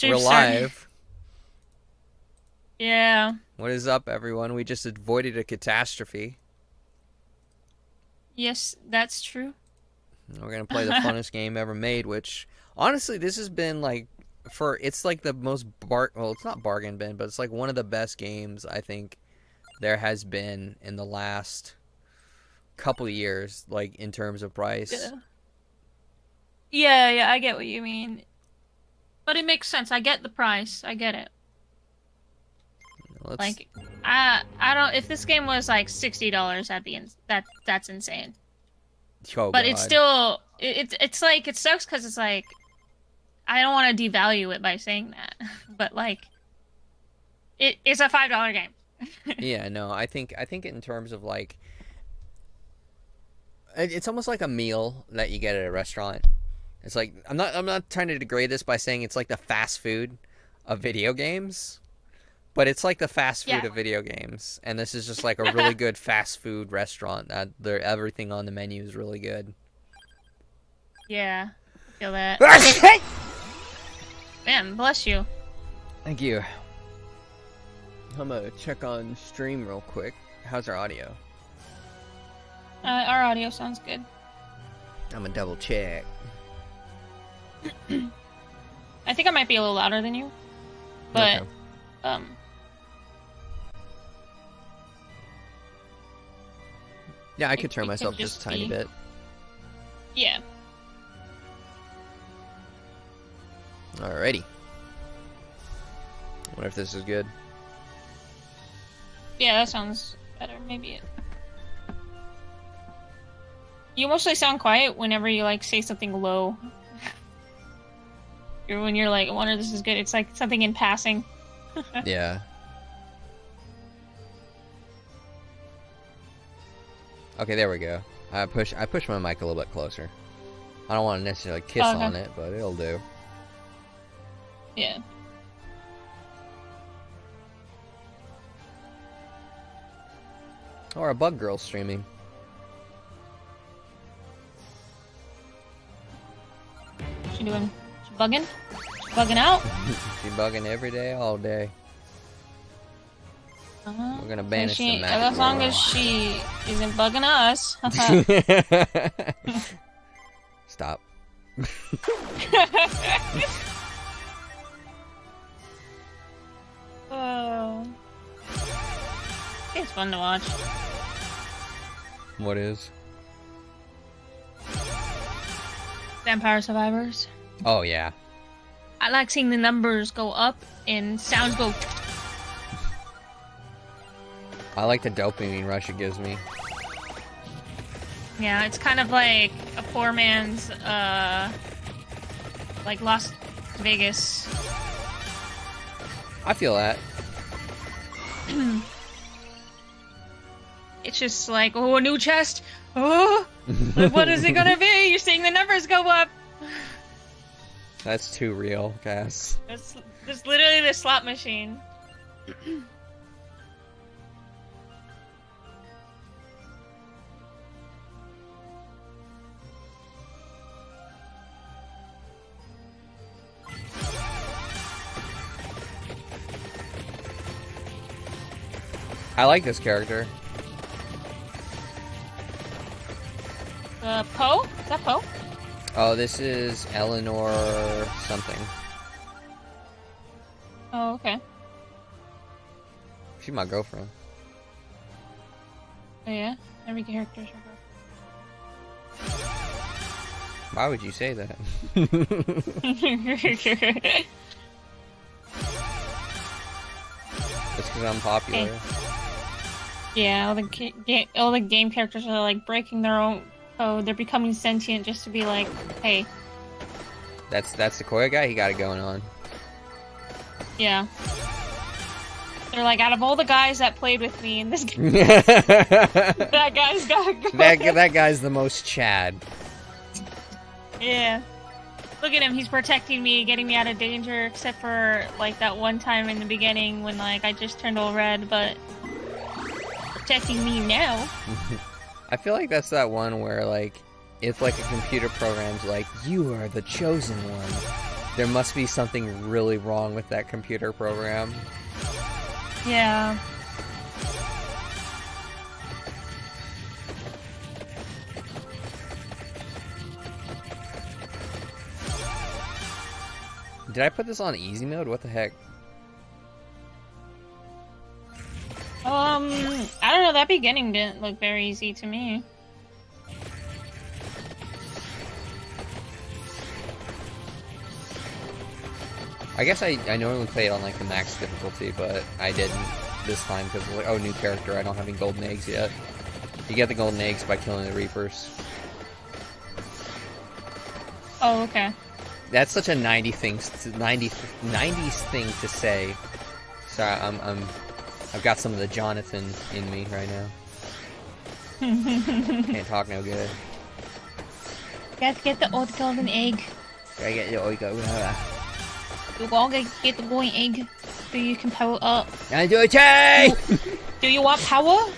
We're live. Yeah. What is up, everyone? We just avoided a catastrophe. Yes, that's true. We're gonna play the funnest game ever made, which honestly, this has been like it's like the most well, it's not bargain bin, but it's like one of the best games I think there has been in the last couple of years, like in terms of price. Yeah. Yeah, I get what you mean. But it makes sense. I get the price. I get it. Let's. Like, I don't. If this game was like $60, that's insane. Oh But God. it's still it's like it sucks because it's like I don't want to devalue it by saying that, but like it's a $5 game. Yeah, no, I think in terms of like it's almost like a meal that you get at a restaurant. It's like I'm not trying to degrade this by saying it's like the fast food of video games, but it's like the fast food Yeah. of video games, and this is just like a really good fast food restaurant that everything on the menu is really good. Yeah, I feel that. Man, bless you. Thank you. I'm gonna check on stream real quick. How's our audio? Our audio sounds good. I'm gonna double check. I think I might be a little louder than you, but Okay. Yeah, I could turn myself just a tiny bit. Yeah. Alrighty. Wonder if this is good. Yeah, that sounds better. Maybe it. You mostly sound quiet whenever you like say something low. Or when you're like, I wonder if this is good. It's like something in passing. Yeah. Okay, there we go. I push my mic a little bit closer. I don't want to necessarily kiss on it, but it'll do. Yeah. Or a bug girl streaming. She doing? She bugging? She bugging out? She bugging every day, all day. We're gonna banish the magic as long as she isn't bugging us. Stop. Oh. It's fun to watch. What is? Vampire Survivors. Oh yeah. I like seeing the numbers go up and sounds go. I like the dopamine rush it gives me. Yeah, it's kind of like a poor man's, like Las Vegas. I feel that. It's just like, oh, a new chest. Oh, like, what is it gonna be? You're seeing the numbers go up. That's too real, Cass. It's literally the slot machine. I like this character. Poe? Is that Poe? Oh, this is Eleanor something. Oh, okay. She's my girlfriend. Oh, yeah? Every character's her girl. Why would you say that? Just because I'm popular. Hey. Yeah, all the game characters are like breaking their own code. They're becoming sentient just to be like, hey. That's the Koya guy. He got it going on. Yeah. They're like, out of all the guys that played with me in this game, that that guy's got it going. that guy's the most Chad. Yeah. Look at him, he's protecting me, getting me out of danger, except for, like, that one time in the beginning when, like, I just turned all red, but protecting me now. I feel like that's that one where, like, if, like, a computer program's like, you are the chosen one, There must be something really wrong with that computer program. Yeah. Did I put this on easy mode? What the heck? I don't know, that beginning didn't look very easy to me. I guess I normally play it on like the max difficulty, but I didn't this time because like, oh, new character, I don't have any golden eggs yet. You get the golden eggs by killing the Reapers. Oh, okay. That's such a 90s thing to say. Sorry, I've got some of the Jonathan in me right now. Can't talk no good. Gotta get the old golden egg. Gotta get the old golden egg. You gotta get the golden egg so you can power up. I do it, Do you want power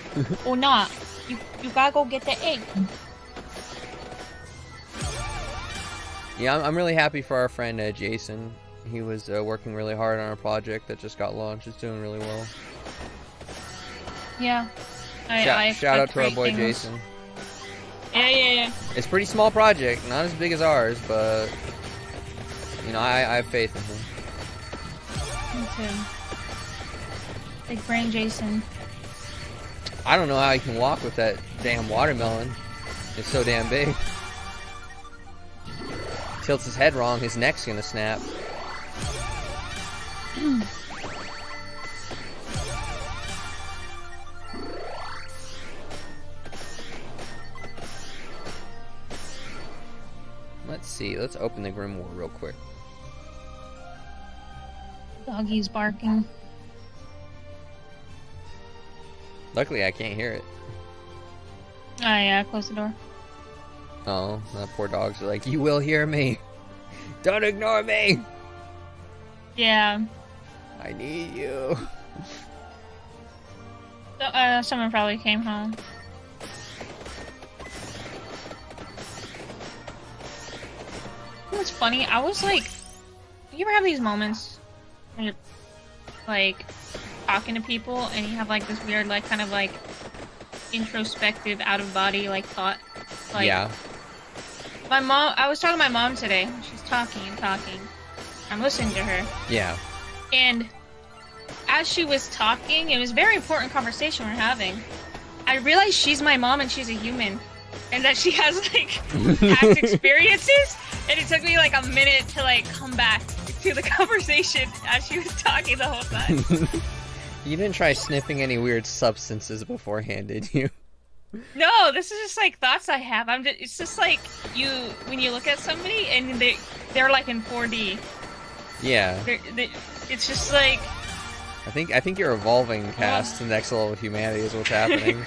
or not? You gotta go get the egg. Yeah, I'm really happy for our friend Jason. He was working really hard on a project that just got launched. It's doing really well. Yeah. Shout out to our boy things. Jason. Yeah. It's a pretty small project, not as big as ours, but you know, I have faith in him. Me too. Big brain Jason. I don't know how he can walk with that damn watermelon. It's so damn big. Tilts his head wrong, his neck's gonna snap. Let's see, let's open the Grimoire real quick. Doggy's barking. Luckily I can't hear it. Oh yeah, close the door. Oh, that poor dogs are like, you will hear me. Don't ignore me. Yeah. I need you. Someone probably came home. You know what's funny? I was like, you ever have these moments when you're like talking to people and you have like this weird like kind of like introspective out of body like thought? Like, yeah. I was talking to my mom today. She's talking and talking. I'm listening to her. Yeah. And as she was talking, it was a very important conversation we're having. I realized she's my mom and she's a human. And that she has like past experiences. And it took me like a minute to like come back to the conversation as she was talking the whole time. You didn't try sniffing any weird substances beforehand, did you? No, this is just like thoughts I have. It's just like when you look at somebody and they're like in 4D. Yeah. It's just like. I think you're evolving past the next level of humanity is what's happening.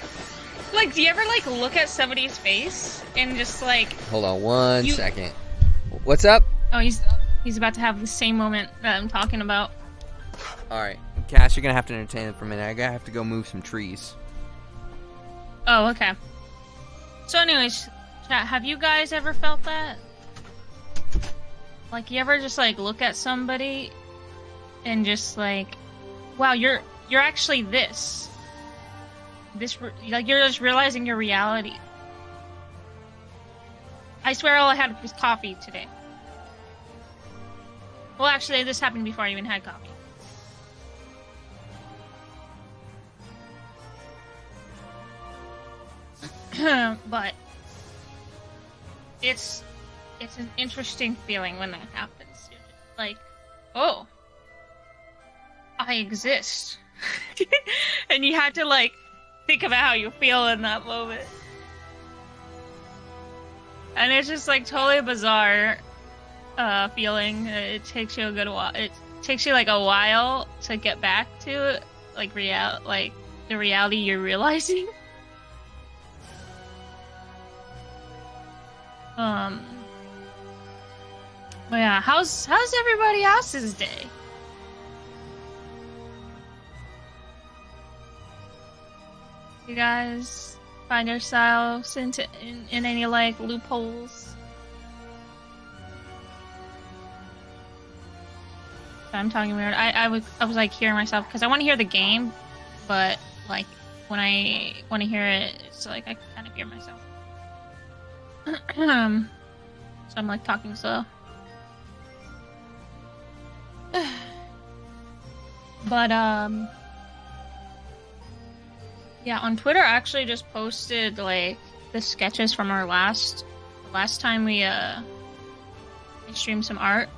Like, do you ever like look at somebody's face and just like? Hold on one second. What's up? Oh, he's about to have the same moment that I'm talking about. All right, Cass, you're gonna have to entertain it for a minute. I gotta have to go move some trees. Oh, okay. So anyways, chat, have you guys ever felt that? Like, you ever just, like, look at somebody and just, like, wow, you're actually this. Like, you're just realizing your reality. I swear all I had was coffee today. Well, actually, this happened before I even had coffee. But it's an interesting feeling when that happens. You're just like, oh, I exist. And you have to like think about how you feel in that moment. And it's just like totally bizarre feeling. It takes you a good while. It takes you like a while to get back to it, like the reality you're realizing. But yeah, how's everybody else's day? You guys find yourselves in any like loopholes? I'm talking weird. I was like hearing myself because I want to hear the game, but like when I want to hear it, it's like I kind of hear myself. So I'm like talking slow. But yeah, on Twitter I actually just posted like the sketches from our last time we streamed some art.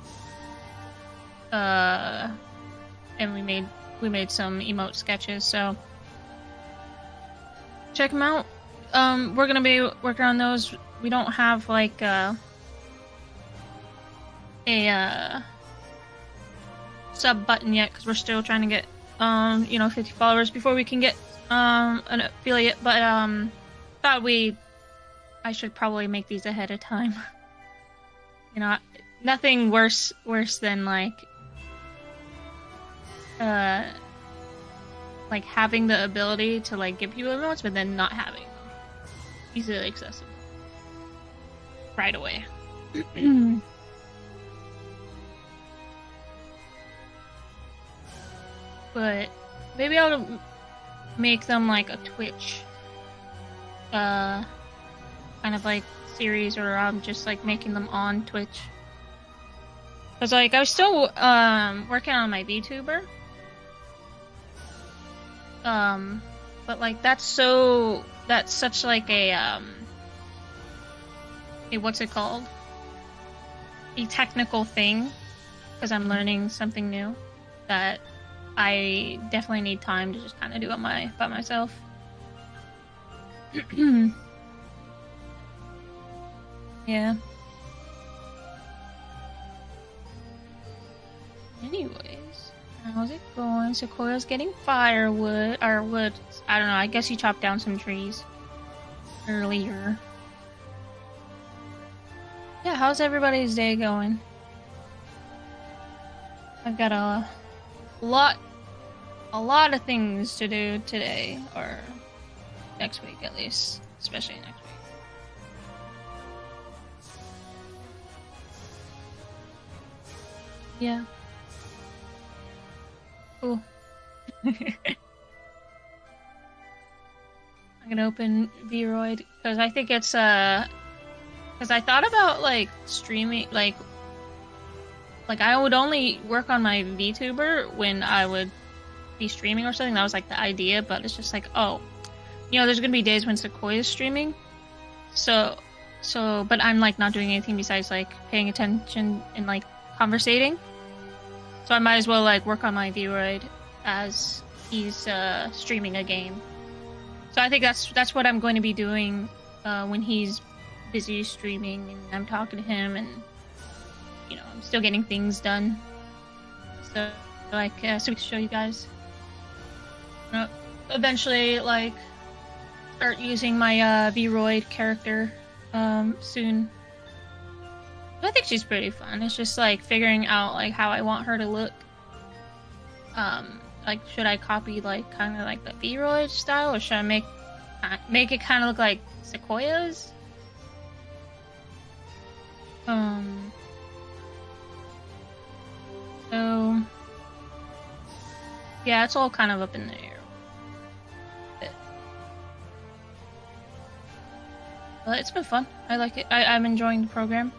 And we made some emote sketches, so check them out. We're gonna be working on those. We don't have like a sub button yet because we're still trying to get 50 followers before we can get an affiliate, but thought I should probably make these ahead of time. Nothing worse than like having the ability to like give you emotes but then not having them easily accessible right away. But maybe I'll make them like a Twitch kind of like series, or I'm just like making them on Twitch. Cause like I was still working on my VTuber. But like that's such like a what's it called? A technical thing, because I'm learning something new that I definitely need time to just kind of do it by myself. Yeah. Anyways, how's it going? Sequoia's getting firewood, or wood. I don't know, I guess he chopped down some trees earlier. Yeah, how's everybody's day going? I've got a lot of things to do today, or next week at least, especially next week. Yeah. Cool. I'm gonna open Vroid because I think it's because I thought about like streaming, like I would only work on my VTuber when I would be streaming or something. That was like the idea, but it's just like, oh, there's gonna be days when Sequoia is streaming, so but I'm like not doing anything besides like paying attention and like conversating. So I might as well like work on my Vroid as he's streaming a game. So I think that's what I'm going to be doing when he's busy streaming and I'm talking to him, and I'm still getting things done. So like so we can show you guys. Eventually like start using my Vroid character soon. I think she's pretty fun. It's just like figuring out like how I want her to look. Like should I copy like kind of like the Vroid style, or should I make it kind of look like Sequoia's? So yeah, it's all kind of up in the air. But it's been fun. I like it. I'm enjoying the program.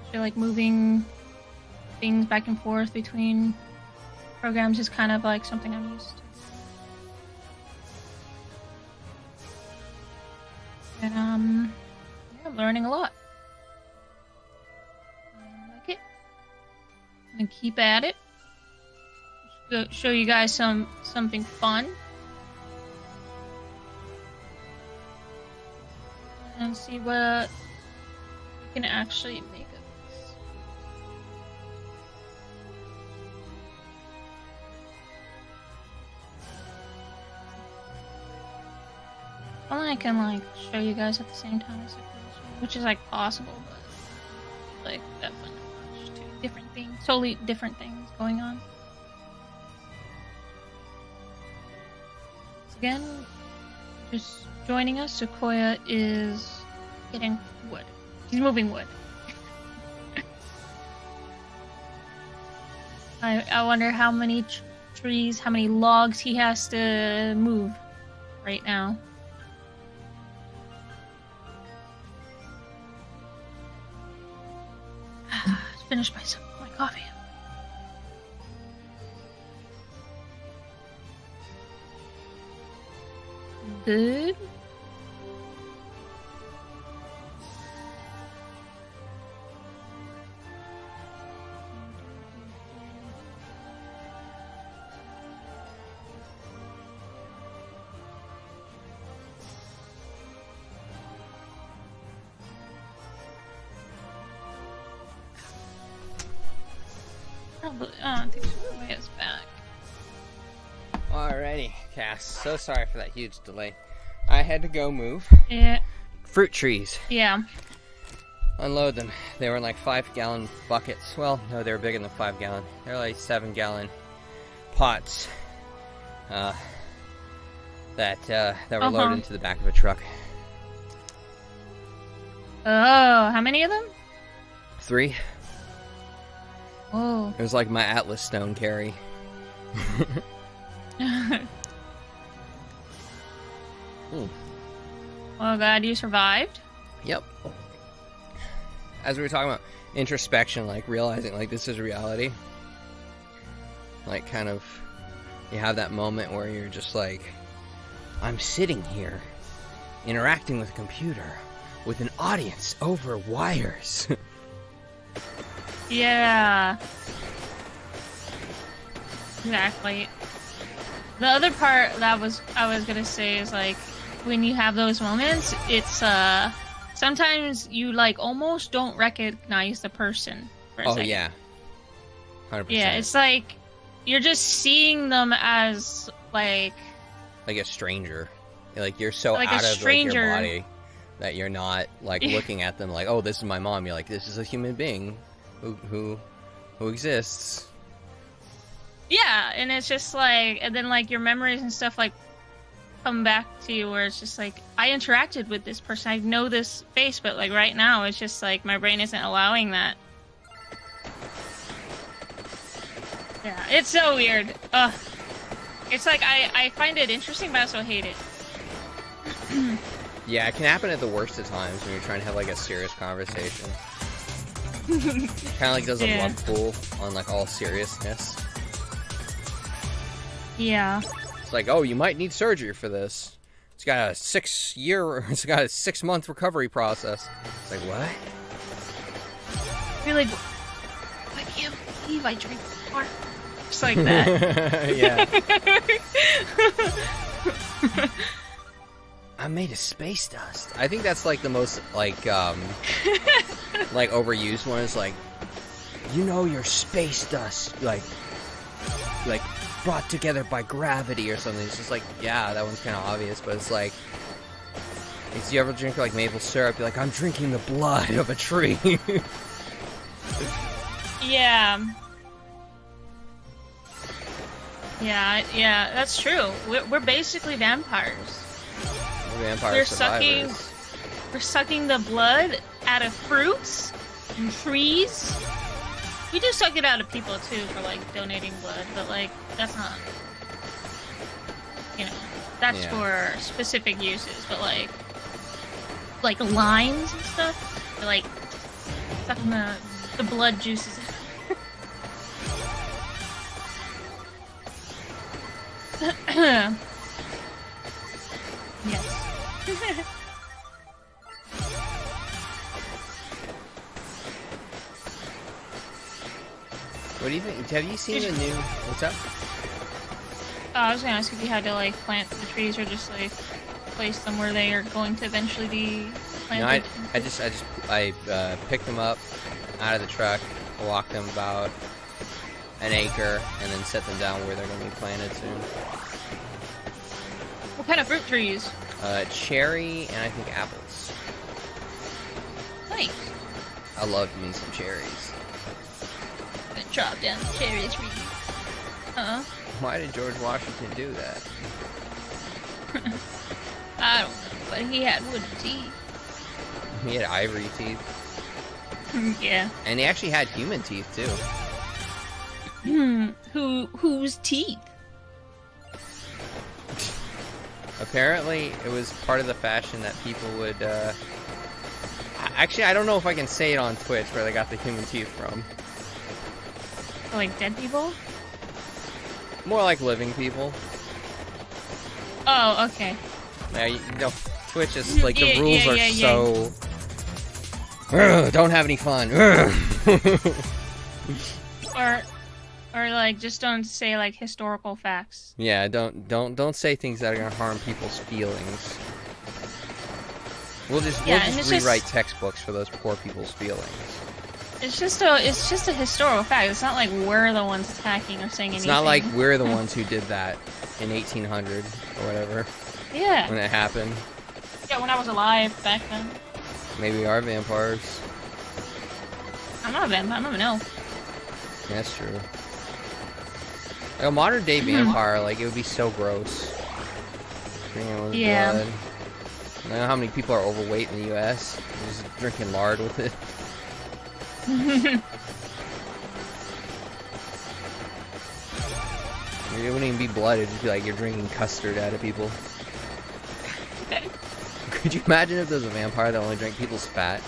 I feel like moving things back and forth between programs is kind of like something I'm used to. And I'm learning a lot. I like it. I'm gonna keep at it. Show you guys something fun. And see what we can actually make of this. Only I can like show you guys at the same time as which is like possible, but like definitely two different things, totally different things going on. So again, just joining us, Sequoia is getting wood. He's moving wood. I wonder how many trees, how many logs he has to move right now. Finish my coffee. Good. Probably. Oh, I think she'll way us back. Alrighty, Cass. So sorry for that huge delay. I had to go move Yeah. fruit trees. Yeah. Unload them. They were like 5-gallon buckets. Well, no, they were bigger than 5-gallon. They're like 7-gallon pots. That were loaded into the back of a truck. Oh, how many of them? 3. Oh. It was like my Atlas stone carry. Oh god, you survived? Yep. As we were talking about introspection, like realizing like this is reality. Like kind of, you have that moment where you're just like, I'm sitting here, interacting with a computer, with an audience over wires. Yeah. Exactly. The other part that I was gonna say is like, when you have those moments, it's sometimes you like almost don't recognize the person for a second. Yeah. 100%. Yeah, it's like you're just seeing them as like a stranger. Like you're so like out of like, your stranger. body that you're not like looking at them like, oh, this is my mom. You're like, this is a human being who exists. Yeah, and it's just like, and then like your memories and stuff like come back to you where it's just like, I interacted with this person, I know this face, but like right now it's just like my brain isn't allowing that. Yeah, it's so weird. Ugh. It's like I find it interesting, but I also hate it. Yeah, it can happen at the worst of times when you're trying to have like a serious conversation. Kind of like does a blood pool on like all seriousness. Yeah. It's like, oh, you might need surgery for this. It's got a 6-month recovery process. It's like, what? You're like, I can't believe I drank water. Just like that. Yeah. I'm made of space dust. I think that's like the most like like overused one is like, you know, you're space dust, like brought together by gravity or something. It's just like, yeah, that one's kind of obvious, but it's like, if you ever drink like maple syrup, you're like, I'm drinking the blood of a tree. Yeah. Yeah, that's true. We're basically vampires. We're vampire survivors. We're sucking the blood out of fruits and trees. We do suck it out of people too for like donating blood, but like that's not, you know, that's for specific uses. But like limes and stuff, they're like sucking the blood juices. Yes. What do you think? Have you seen the new? What's up? I was gonna ask if you had to like plant the trees or just like place them where they are going to eventually be planted. No, I picked them up out of the truck, walked them about an acre, and then set them down where they're going to be planted soon. What kind of fruit trees? Cherry and I think apples. Nice. I love me some cherries. Gonna chop down the cherry tree. Why did George Washington do that? I don't know, but he had wooden teeth. He had ivory teeth. Yeah. And he actually had human teeth too. whose teeth? Apparently, it was part of the fashion that people would, Actually, I don't know if I can say it on Twitch where they got the human teeth from. Like dead people? More like living people. Oh, okay. Yeah, you know, Twitch is, like, the rules are yeah. so... Ugh, don't have any fun. Or like, just don't say, like, historical facts. Yeah, don't say things that are gonna harm people's feelings. We'll just rewrite textbooks for those poor people's feelings. It's just a historical fact. It's not like we're the ones attacking or saying anything. It's not like we're the ones who did that in 1800 or whatever. Yeah. When it happened. Yeah, when I was alive back then. Maybe we are vampires. I'm not a vampire. I'm an elf. That's true. Like a modern day vampire, like, it would be so gross. Drinking with blood. I don't know how many people are overweight in the US. Just drinking lard with it. It wouldn't even be blood, it'd just be like you're drinking custard out of people. Could you imagine if there's a vampire that only drank people's fat?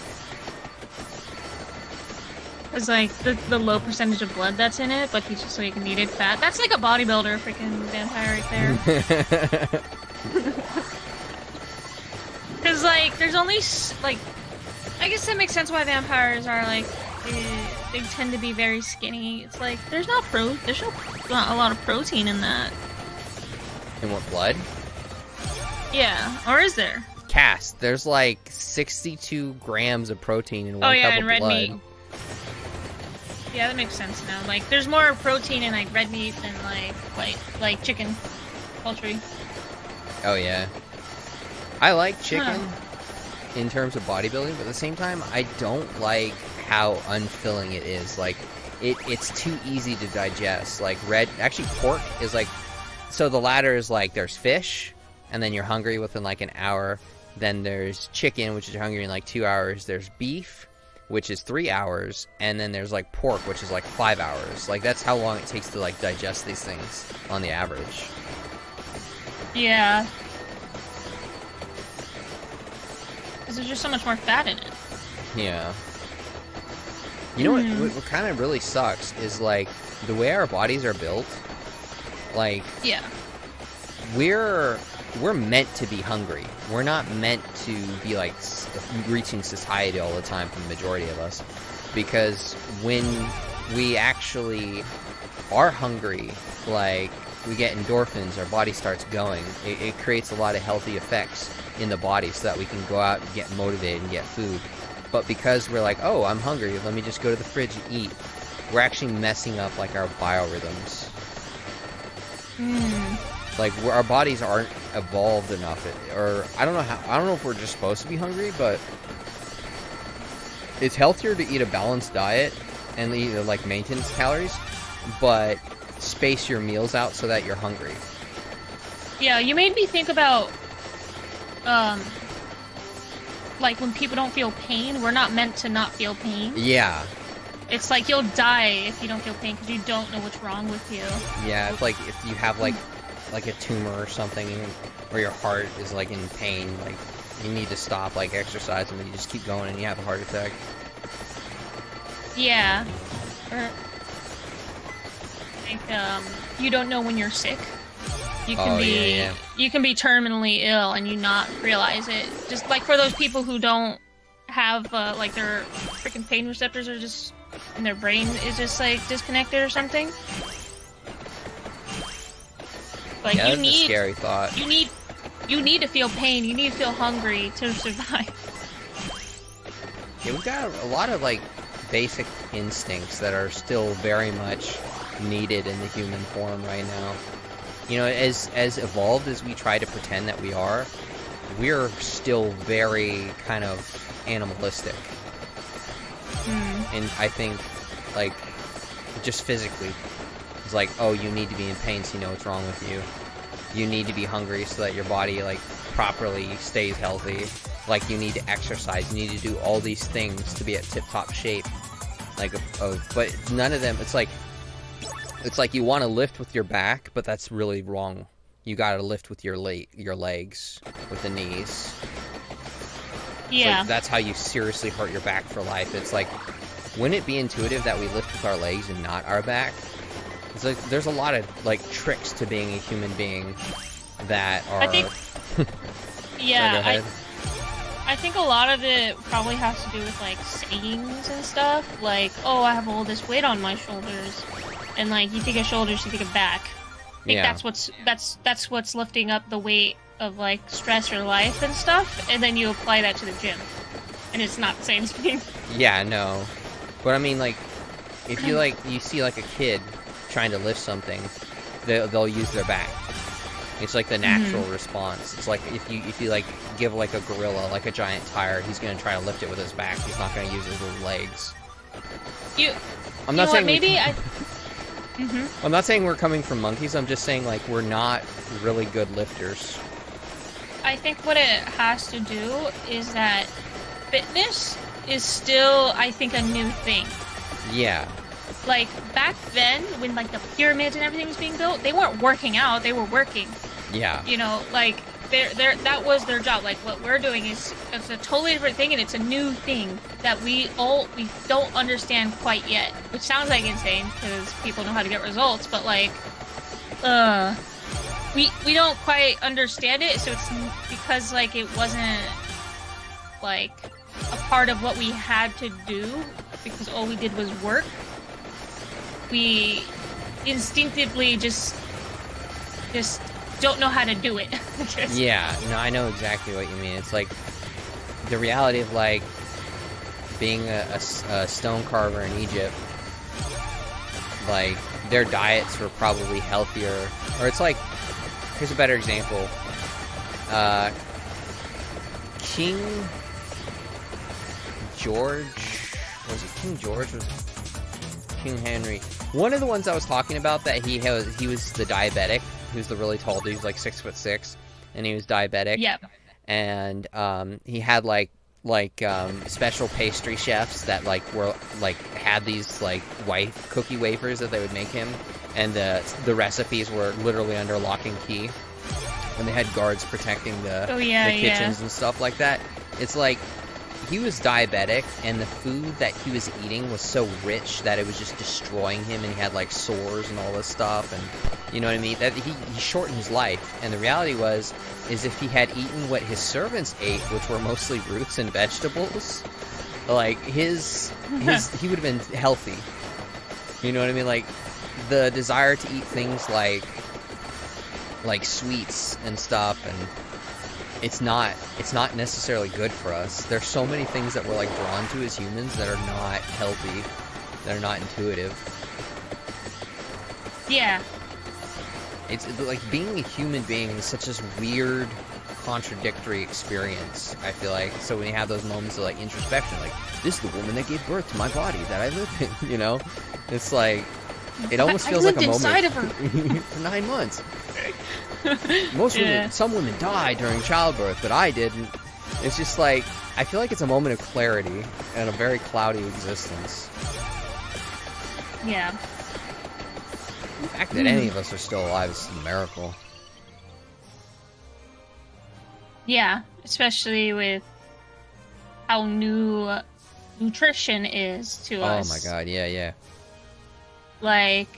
It's like the low percentage of blood that's in it, but he's just like needed fat. That's like a bodybuilder freaking vampire right there. Because, like, there's only, like, I guess that makes sense why vampires are, like, they tend to be very skinny. It's like, there's not a lot of protein in that. In what, blood? Yeah, or is there? Cass, there's like 62 grams of protein in one cup of blood. Oh yeah, and red meat. Yeah, that makes sense now. Like, there's more protein in, like, red meat than, like chicken, poultry. Oh yeah. I like chicken in terms of bodybuilding, but at the same time, I don't like how unfilling it is. Like, it's too easy to digest. Like, actually, pork is like, so the ladder is like, there's fish, and then you're hungry within like an hour. Then there's chicken, which is hungry in like 2 hours. There's beef, which is 3 hours, and then there's like pork, which is like 5 hours. Like, that's how long it takes to like digest these things on the average. Yeah. Because there's just so much more fat in it. Yeah. You know what kind of really sucks is, like, the way our bodies are built, like... Yeah. We're meant to be hungry. We're not meant to be, like, reaching satiety all the time for the majority of us. Because when we actually are hungry, like, we get endorphins, our body starts going. It creates a lot of healthy effects in the body so that we can go out and get motivated and get food. But because we're like, oh, I'm hungry, let me just go to the fridge and eat, we're actually messing up, like, our biorhythms. Like, our bodies aren't evolved enough, or I don't know if we're just supposed to be hungry, but it's healthier to eat a balanced diet and eat, like, maintenance calories, but space your meals out so that you're hungry. Yeah, you made me think about, like, when people don't feel pain, we're not meant to not feel pain. Yeah. It's like you'll die if you don't feel pain because you don't know what's wrong with you. Yeah, it's like if you have, like a tumor or something, or your heart is, like, in pain, like, you need to stop, like, exercising, but you just keep going and you have a heart attack. Yeah. Or, like, you don't know when you're sick. You can you can be terminally ill and you not realize it. Just like for those people who don't have like their freaking pain receptors are just in their brain is just like disconnected or something. Like, yeah, that's a scary thought. You need to feel pain. You need to feel hungry to survive. Yeah, we've got a lot of, like, basic instincts that are still very much needed in the human form right now. You know, as evolved as we try to pretend that we are, we're still very kind of animalistic. And I think, like, just physically, it's like, oh, you need to be in pain so you know what's wrong with you. You need to be hungry so that your body, like, properly stays healthy. Like, you need to exercise. You need to do all these things to be at tip-top shape. Like, but none of them, it's like, It's like you want to lift with your back, but that's really wrong. You got to lift with your legs, with the knees. Yeah. Like, that's how you seriously hurt your back for life. It's like, wouldn't it be intuitive that we lift with our legs and not our back? It's like, there's a lot of, like, tricks to being a human being that are... I think... yeah, Sorry, I think a lot of it probably has to do with, like, sayings and stuff. Like, oh, I have all this weight on my shoulders. And, like, you think of shoulders, you think of back. I think that's what's lifting up the weight of, like, stress or life and stuff. And then you apply that to the gym. And it's not the same thing. Yeah, no. But, I mean, like, if you, like, you see, like, a kid trying to lift something, they'll use their back. It's like the natural response. It's like if you like give like a gorilla like a giant tire, he's gonna try to lift it with his back. He's not gonna use his little legs. I'm not saying I'm not saying we're coming from monkeys. I'm just saying like we're not really good lifters. I think what it has to do is that fitness is still, I think, a new thing. Yeah. Like, back then, when, like, the pyramids and everything was being built, they weren't working out, they were working. Yeah. You know, like, that was their job. Like, what we're doing is, it's a totally different thing, and it's a new thing that we don't understand quite yet. Which sounds, like, insane, because people know how to get results, but, like, we don't quite understand it, so it's because, like, it wasn't, like, a part of what we had to do, because all we did was work. We instinctively just don't know how to do it. Yeah, no, I know exactly what you mean. It's like the reality of like being a stone carver in Egypt. Like their diets were probably healthier, or it's like, here's a better example. King George, was it King George? Was King Henry? One of the ones I was talking about that he was the diabetic. He was the really tall dude, like 6'6", and he was diabetic. Yep. And he had like special pastry chefs that like were like had these like white cookie wafers that they would make him, and the recipes were literally under lock and key. And they had guards protecting the kitchens and stuff like that. It's like he was diabetic, and the food that he was eating was so rich that it was just destroying him, and he had like sores and all this stuff, and you know what I mean? That he shortened his life. And the reality is if he had eaten what his servants ate, which were mostly roots and vegetables, like he would have been healthy. You know what I mean? Like the desire to eat things like sweets and stuff, and it's not necessarily good for us. There's so many things that we're like drawn to as humans that are not healthy, that are not intuitive. Yeah. It's like being a human being is such a weird, contradictory experience, I feel like. So when you have those moments of like introspection, like, this is the woman that gave birth to my body that I live in, you know? It's like, it almost feels like a moment. I lived inside of her. For 9 months. Some women die during childbirth, but I didn't. It's just like, I feel like it's a moment of clarity and a very cloudy existence. Yeah. The fact that any of us are still alive is a miracle. Yeah, especially with how new nutrition is to us. Oh my god, yeah. Like,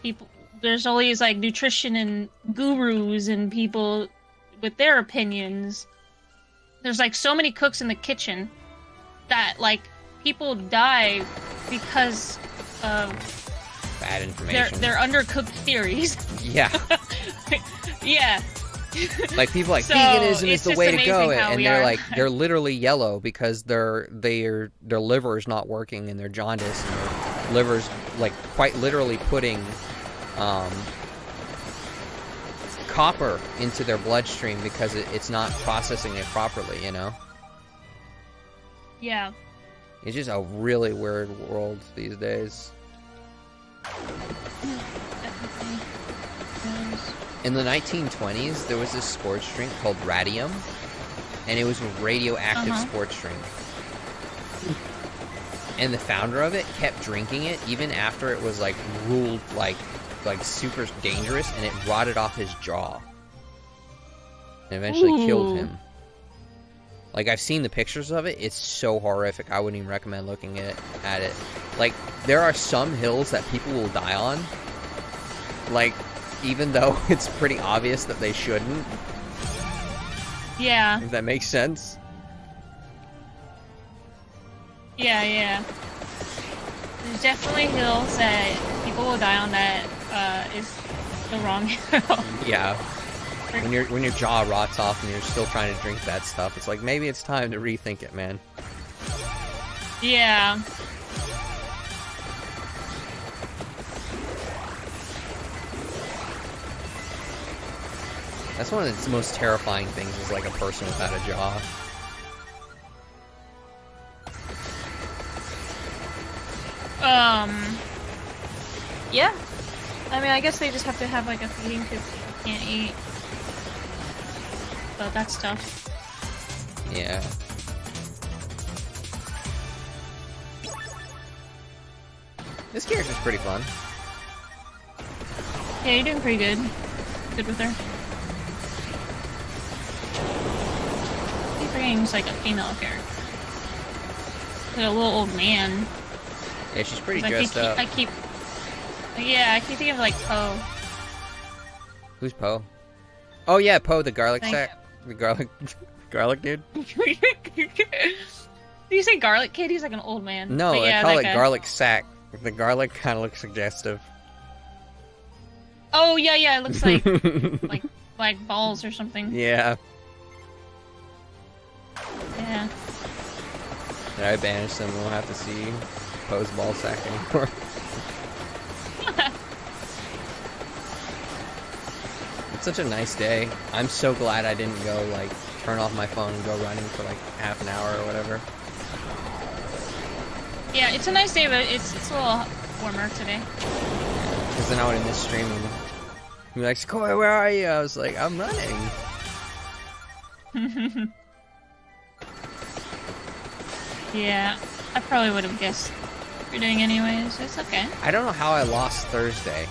people, there's always like nutrition and gurus and people with their opinions. There's like so many cooks in the kitchen that like people die because of bad information. They're undercooked theories. Yeah. Yeah. Like people like, veganism is the way to go, and they're literally yellow because their liver is not working, and they're jaundiced, and their liver's like quite literally putting copper into their bloodstream because it's not processing it properly, you know? Yeah. It's just a really weird world these days. Definitely. In the 1920s, there was this sports drink called Radium, and it was a radioactive sports drink. and the founder of it kept drinking it even after it was like ruled like super dangerous, and it rotted off his jaw and eventually killed him. Like, I've seen the pictures of it. It's so horrific. I wouldn't even recommend looking at it. Like, there are some hills that people will die on, like, even though it's pretty obvious that they shouldn't. Yeah. If that makes sense. Yeah, yeah. There's definitely hills that people will die on that is the wrong hill. Yeah. When your jaw rots off and you're still trying to drink that stuff, it's like, maybe it's time to rethink it, man. Yeah. That's one of the most terrifying things, is like a person without a jaw. Yeah. I mean, I guess they just have to have like a feeding tube so you can't eat. But that's tough. Yeah. This character's pretty fun. Yeah, you're doing pretty good. Good with her. I keep forgetting it's like a female character. Like a little old man. Yeah, she's pretty dressed up. I keep thinking of like Poe. Who's Poe? Oh yeah, Poe, the garlic Thank sack. The garlic dude? Did you say garlic kid? He's like an old man. No, but yeah, I call it guy. garlic sack. The garlic kind of looks suggestive. Oh yeah, yeah, it looks like balls or something. Yeah. Yeah. Did I banish them? We'll have to see Poe's ball sack anymore. It's such a nice day. I'm so glad I didn't go, like, turn off my phone and go running for, like, half an hour or whatever. Yeah, it's a nice day, but it's a little warmer today. Because then I would have missed streaming. You'd be like, Sequoia, where are you? I was like, I'm running. Yeah, I probably would have guessed what you're doing anyways. It's okay. I don't know how I lost Thursday.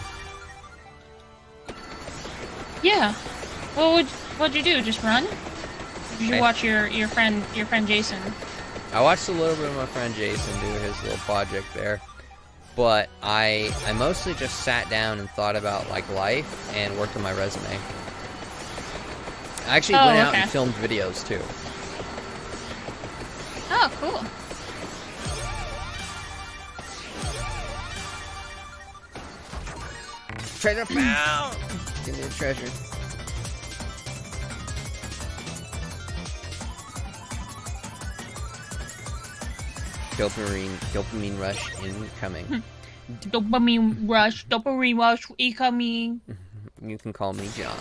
Yeah. Well, what'd you do? Just run? Or did you watch your friend Jason? I watched a little bit of my friend Jason do his little project there, but I mostly just sat down and thought about like life and worked on my resume. I actually went out and filmed videos too. Oh, cool. Treasure found! Give me the treasure. Dopamine rush incoming. Dopamine rush incoming. You can call me John.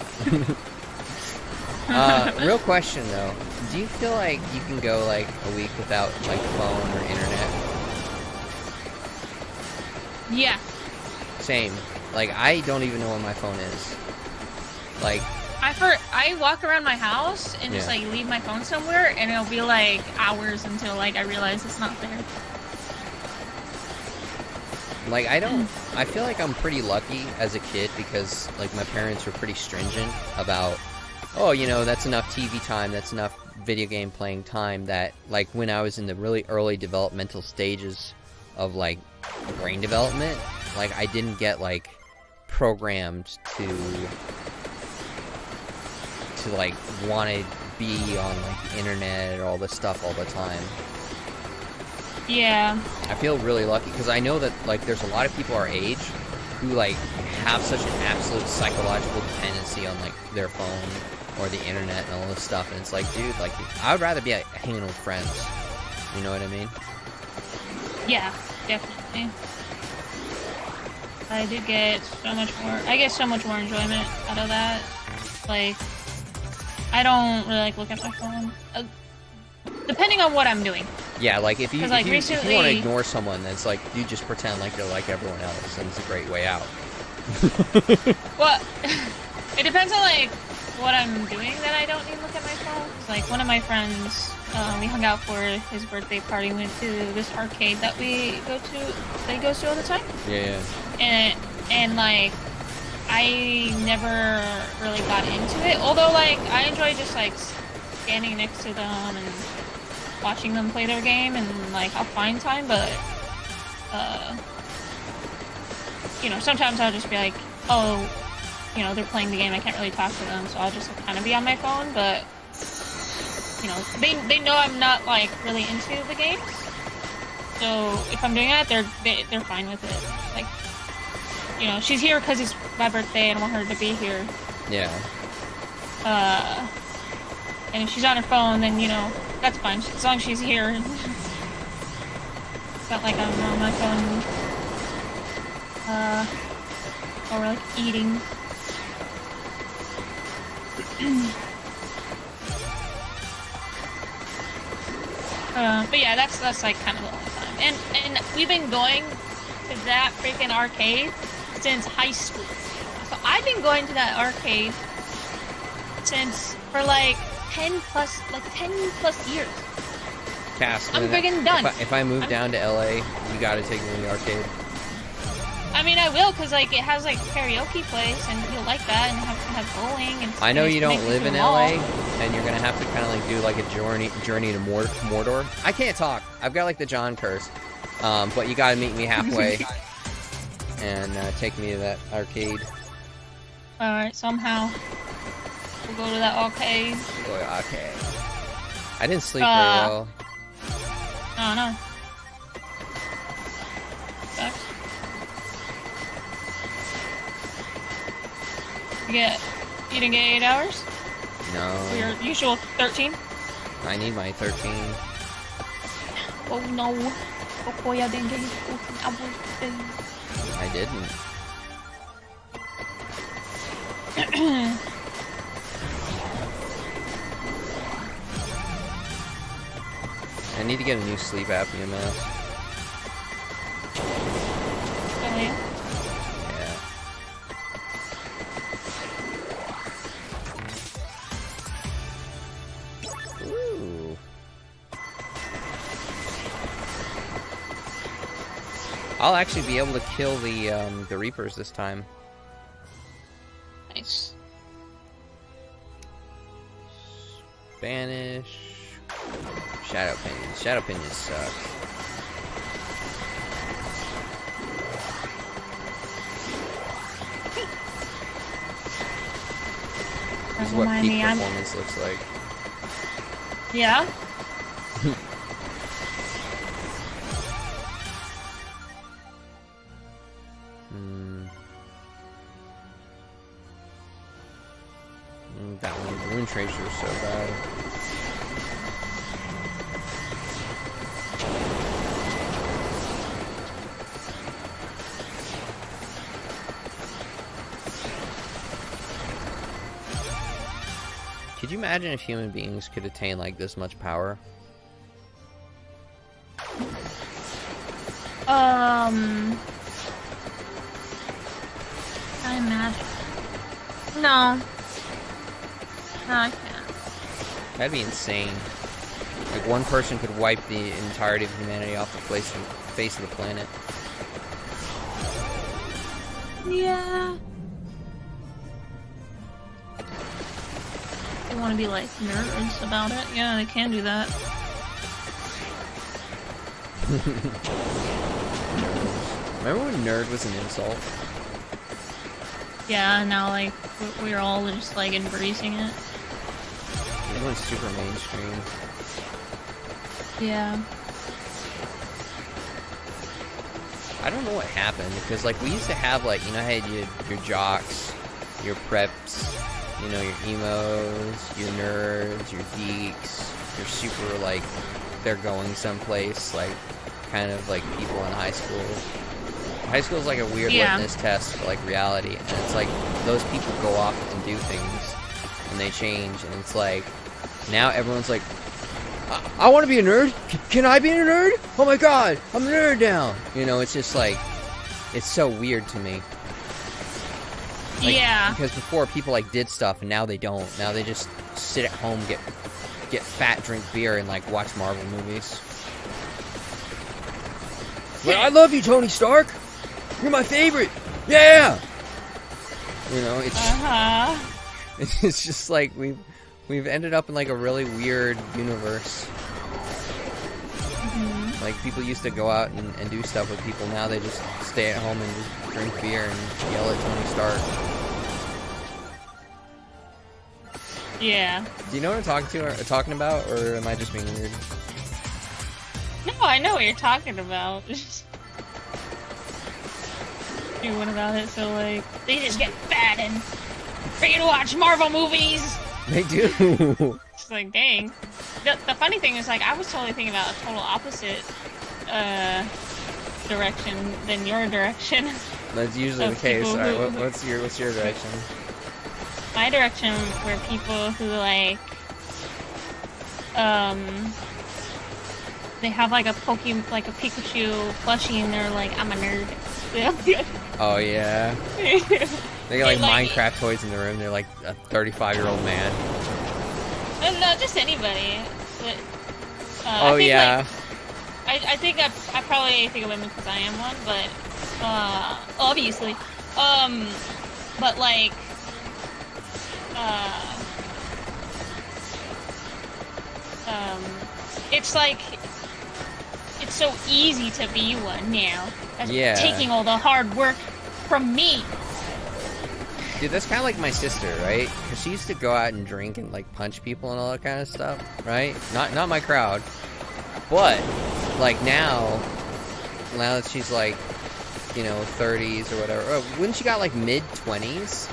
Real question though, do you feel like you can go like a week without like phone or internet? Yeah. Same. Like, I don't even know where my phone is. Like, I walk around my house and just like leave my phone somewhere, and it'll be like hours until like I realize it's not there. Like, I feel like I'm pretty lucky as a kid because like my parents were pretty stringent about, oh, you know, that's enough TV time, that's enough video game playing time, that like when I was in the really early developmental stages of like brain development, like I didn't get like programmed to like want to be on like the internet or all this stuff all the time. Yeah. I feel really lucky because I know that like there's a lot of people our age who like have such an absolute psychological dependency on like their phone or the internet and all this stuff, and it's like, dude, like I would rather be hanging with friends. You know what I mean? Yeah, definitely. I do get so much more. I get so much more enjoyment out of that. Like, I don't really like look at my phone, depending on what I'm doing. Yeah, like if you want recently... to ignore someone, then it's like you just pretend like you're like everyone else, and it's a great way out. Well, it depends on like what I'm doing that I don't need to look at my phone. 'Cause, like one of my friends We hung out for his birthday party. We went to this arcade that he goes to all the time. Yeah. And like, I never really got into it. Although like, I enjoy just like standing next to them and watching them play their game and like have fun time. But you know, sometimes I'll just be like, oh, you know, they're playing the game. I can't really talk to them, so I'll just kind of be on my phone. But you know, they know I'm not like really into the games. So if I'm doing that, they're fine with it. Like, you know, she's here because it's my birthday and I want her to be here. Yeah. And if she's on her phone, then you know, that's fine. As long as she's here. It's not like I'm on my phone. Or like eating. But yeah, that's like kind of the only time. And we've been going to that freaking arcade since high school. So I've been going to that arcade for like 10 plus years. Cass, I'm friggin' done. If I move down to LA, you gotta take me to the arcade. I mean, I will, because like it has like karaoke place, and you'll like that, and have bowling. And I know you don't live in LA, and you're gonna have to kind of like do like a journey to Mordor. I can't talk. I've got like the John curse, but you gotta meet me halfway and take me to that arcade. All right, somehow we'll go to that arcade. Okay. I didn't sleep very well. Oh no. Sucks. You didn't get 8 hours? No. For your usual 13? I need my 13. Oh no. Okoya didn't get his 14 hours today. I didn't. I need to get a new sleep apnea mask. Oh yeah? Yeah. Ooh. I'll actually be able to kill the Reapers this time. Nice. Banish. Shadow Pinions. Shadow Pinions suck. This is what peak performance looks like. Yeah? That one, Rune Tracer is so bad. Could you imagine if human beings could attain like this much power? I imagine. No. No, I can't. That'd be insane. Like one person could wipe the entirety of humanity off the face of the planet. Yeah. They want to be like nerds about it. Yeah, they can do that. Remember when nerd was an insult? Yeah, now like we're all just like embracing it. Everyone's super mainstream. Yeah. I don't know what happened because like we used to have like, you know, how you had your jocks, your preps, you know, your emos, your nerds, your geeks, your super like they're going someplace, like kind of like people in high school. High school is like a weird litmus test for like reality, and it's like those people go off and do things and they change, and it's like now everyone's like, I want to be a nerd. Can I be a nerd? Oh my god, I'm a nerd now. You know, it's just like, it's so weird to me. Like, yeah. Because before people like did stuff, and now they don't. Now they just sit at home, get get fat, drink beer, and like watch Marvel movies. Like, I love you, Tony Stark. You're my favorite. Yeah. You know, it's just like we've ended up in like a really weird universe. Like, people used to go out and do stuff with people. Now they just stay at home and just drink beer and yell at Tony Stark. Yeah. Do you know what I'm talking about, or am I just being weird? No, I know what you're talking about. What about it? So, like, they just get fat and ready to watch Marvel movies. They do. It's like, dang. The funny thing is, like, I was totally thinking about a total opposite direction than your direction. That's usually the case. All right, what's your direction? My direction were people who, like, they have like a Pikachu plushie and they're like, I'm a nerd. Oh yeah. They got like Minecraft toys in the room. They're like a 35-year-old man. No, just anybody. But, oh yeah. Like, I think I probably think of women because I am one, but obviously, but like, it's like it's so easy to be one now. Yeah. Taking all the hard work from me. Dude, that's kind of like my sister, right? Because she used to go out and drink and like punch people and all that kind of stuff, right? Not my crowd, but like now that she's like, you know, 30s or whatever. When she got like mid-20s,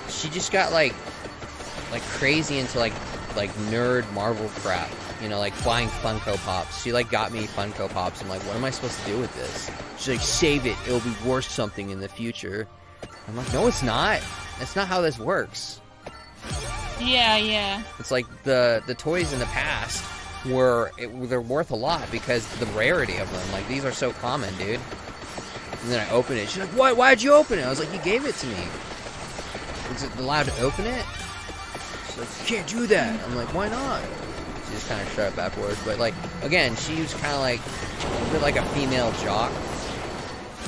she just got like crazy into like nerd Marvel crap. You know, like buying Funko Pops. She like got me Funko Pops. I'm like, what am I supposed to do with this? She's like, save it. It'll be worth something in the future. I'm like, no, it's not. That's not how this works. Yeah, yeah. It's like the toys in the past they're worth a lot because the rarity of them. Like, these are so common, dude. And then I open it. She's like, why'd you open it? I was like, you gave it to me. Is it allowed to open it? She's like, you can't do that. I'm like, why not? She just kind of shut it backwards. But, like, again, she was kind of like a bit like a female jock.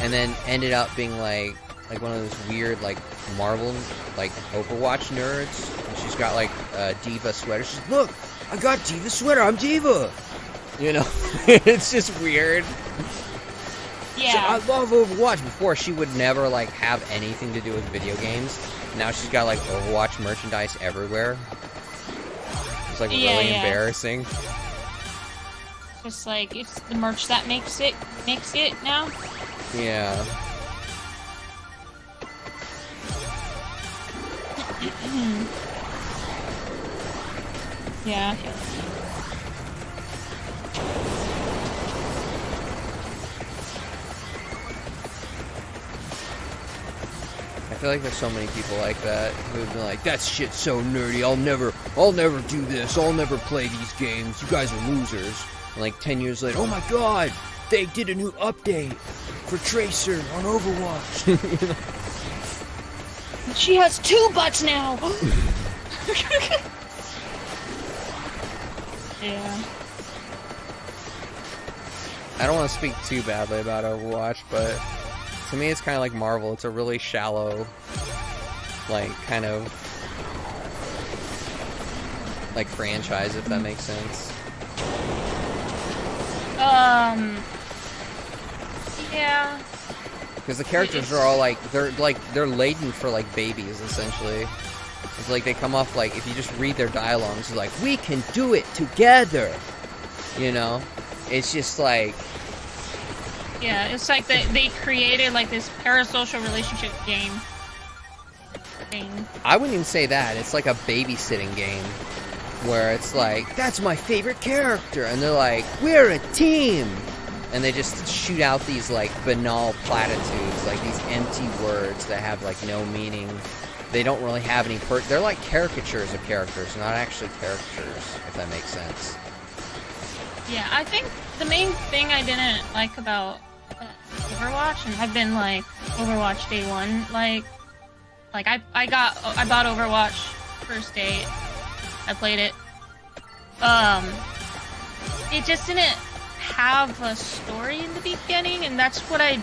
And then ended up being like one of those weird, like, Marvel, like, Overwatch nerds. And she's got, like, a Diva sweater. She's like, look, I got Diva sweater. I'm Diva. You know? It's just weird. Yeah. So I love Overwatch. Before, she would never, like, have anything to do with video games. Now she's got, like, Overwatch merchandise everywhere. It's, like, really embarrassing. Just, like, it's the merch that makes it now. Yeah. Yeah. I feel like there's so many people like that who've been like, that shit's so nerdy, I'll never do this, I'll never play these games, you guys are losers. And like 10 years later, oh my god, they did a new update for Tracer on Overwatch. You know? She has 2 butts now! Yeah. I don't want to speak too badly about Overwatch, but to me it's kind of like Marvel. It's a really shallow, like, kind of, like, franchise, if that makes sense. Yeah. Because the characters are all like they're laden for like babies essentially. It's like they come off like, if you just read their dialogues, it's like, we can do it together. You know, it's just like. Yeah, it's like they created like this parasocial relationship game thing. I wouldn't even say that. It's like a babysitting game where it's like, that's my favorite character, and they're like, we're a team. And they just shoot out these, like, banal platitudes, like these empty words that have, like, no meaning. They don't really have any they're like caricatures of characters, not actually characters, if that makes sense. Yeah, I think the main thing I didn't like about Overwatch, and I've been, like, Overwatch day one, like I bought Overwatch first day. I played it. it just didn't have a story in the beginning, and that's what I.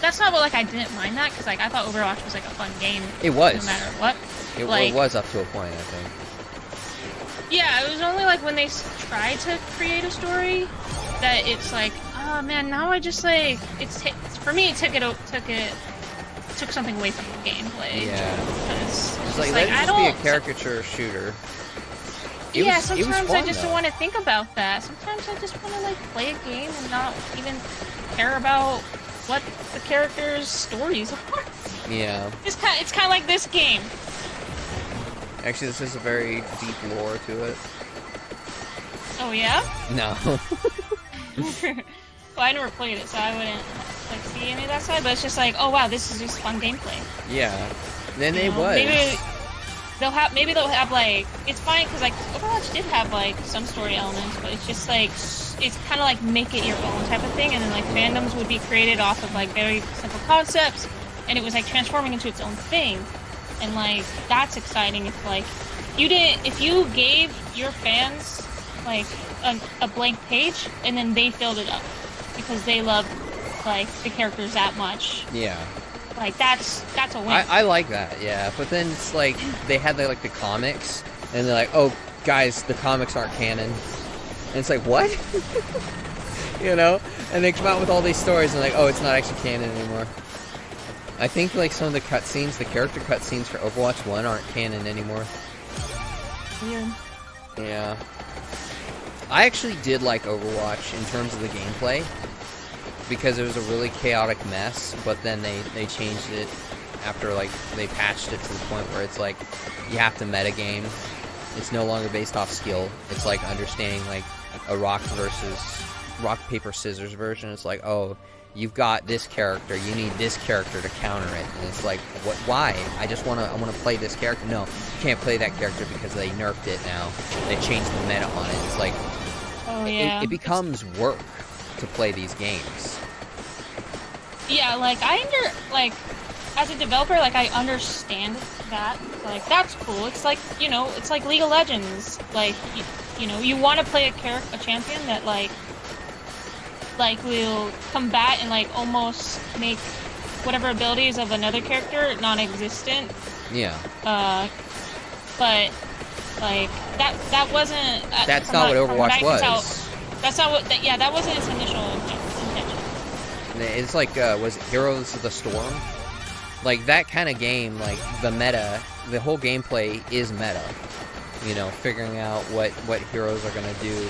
That's not what like I didn't mind that because like I thought Overwatch was like a fun game. It was. No matter what. It was up to a point, I think. Yeah, it was only like when they tried to create a story that it's like, oh man, now I just like for me it took something away from the gameplay. Yeah. It's like let it just be a caricature shooter. Sometimes fun, I just though. don't want to think about that. Sometimes I just want to like play a game and not even care about what the characters' stories are. Yeah. It's kind of like this game. Actually, this has a very deep lore to it. Oh yeah? No. Well, I never played it, so I wouldn't like see any of that side. But it's just like, oh wow, this is just fun gameplay. Yeah. Then it was. Maybe they'll have like it's fine because like Overwatch did have like some story elements, but it's just like it's kind of like make it your own type of thing, and then like fandoms would be created off of like very simple concepts, and it was like transforming into its own thing, and like that's exciting. If you gave your fans like a blank page and then they filled it up because they love like the characters that much. Yeah. Like that's a win. I like that, yeah. But then it's like they had the comics, and they're like, "Oh, guys, the comics aren't canon." And it's like, what? You know? And they come out with all these stories, and like, "Oh, it's not actually canon anymore." I think like some of the cutscenes, the character cutscenes for Overwatch 1 aren't canon anymore. Weird. Yeah. I actually did like Overwatch in terms of the gameplay, because it was a really chaotic mess, but then they changed it after like they patched it to the point where it's like you have to metagame. It's no longer based off skill. It's like understanding like a rock paper scissors version. It's like, oh, you've got this character, you need this character to counter it, and it's like, what? Why? I want to play this character. No, you can't play that character because they nerfed it now. They changed the meta on it. It's like, oh yeah, it becomes work to play these games. Yeah, like as a developer, like I understand that. Like that's cool. It's like, you know, it's like League of Legends. Like you know, you want to play a champion that like will combat and like almost make whatever abilities of another character non-existent. Yeah. But like that wasn't. That's not what Overwatch was. That's not what. That wasn't its initial intention. It's like, was it Heroes of the Storm? Like, that kind of game, like, the meta, the whole gameplay is meta. You know, figuring out what heroes are going to do,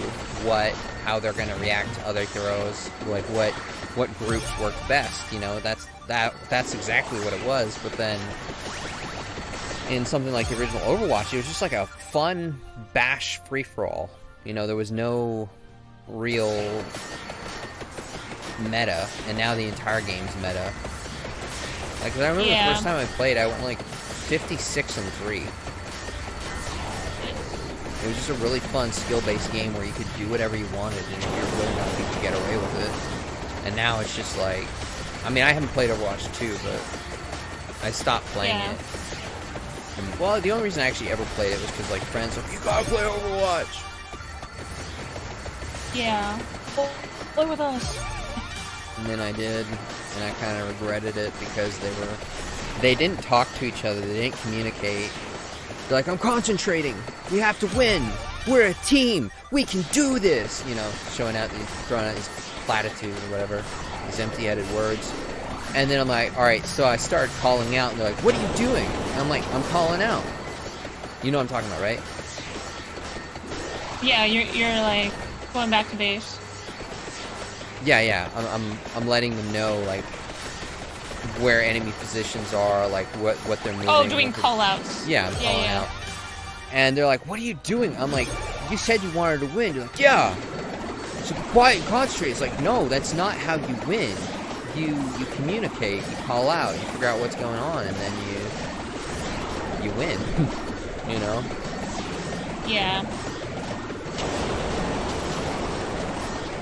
how they're going to react to other heroes, like, what groups work best, you know, that's exactly what it was. But then, in something like the original Overwatch, it was just like a fun bash free-for-all. You know, there was no real meta, and now the entire game's meta. Like, 'cause I remember the first time I played, I went like 56-3. It was just a really fun skill-based game where you could do whatever you wanted, and if you're good enough, you could get away with it. And now it's just like, I mean, I haven't played Overwatch 2, but I stopped playing it. And, well, the only reason I actually ever played it was because like friends were like, you gotta play Overwatch. Yeah. Well, play with us. And then I did, and I kind of regretted it because they didn't talk to each other, they didn't communicate. They're like, I'm concentrating, we have to win, we're a team, we can do this, you know, throwing out these platitudes or whatever, these empty-headed words. And then I'm like, alright, so I started calling out, and they're like, what are you doing? And I'm like, I'm calling out. You know what I'm talking about, right? Yeah, you're like going back to base. Yeah. I'm letting them know like where enemy positions are, like what they're moving. Oh, doing call-outs. Yeah, I'm calling out. And they're like, "What are you doing?" I'm like, "You said you wanted to win." You're like, "Yeah." So quiet and concentrate. It's like, no, that's not how you win. You communicate, you call out, you figure out what's going on, and then you win. You know? Yeah.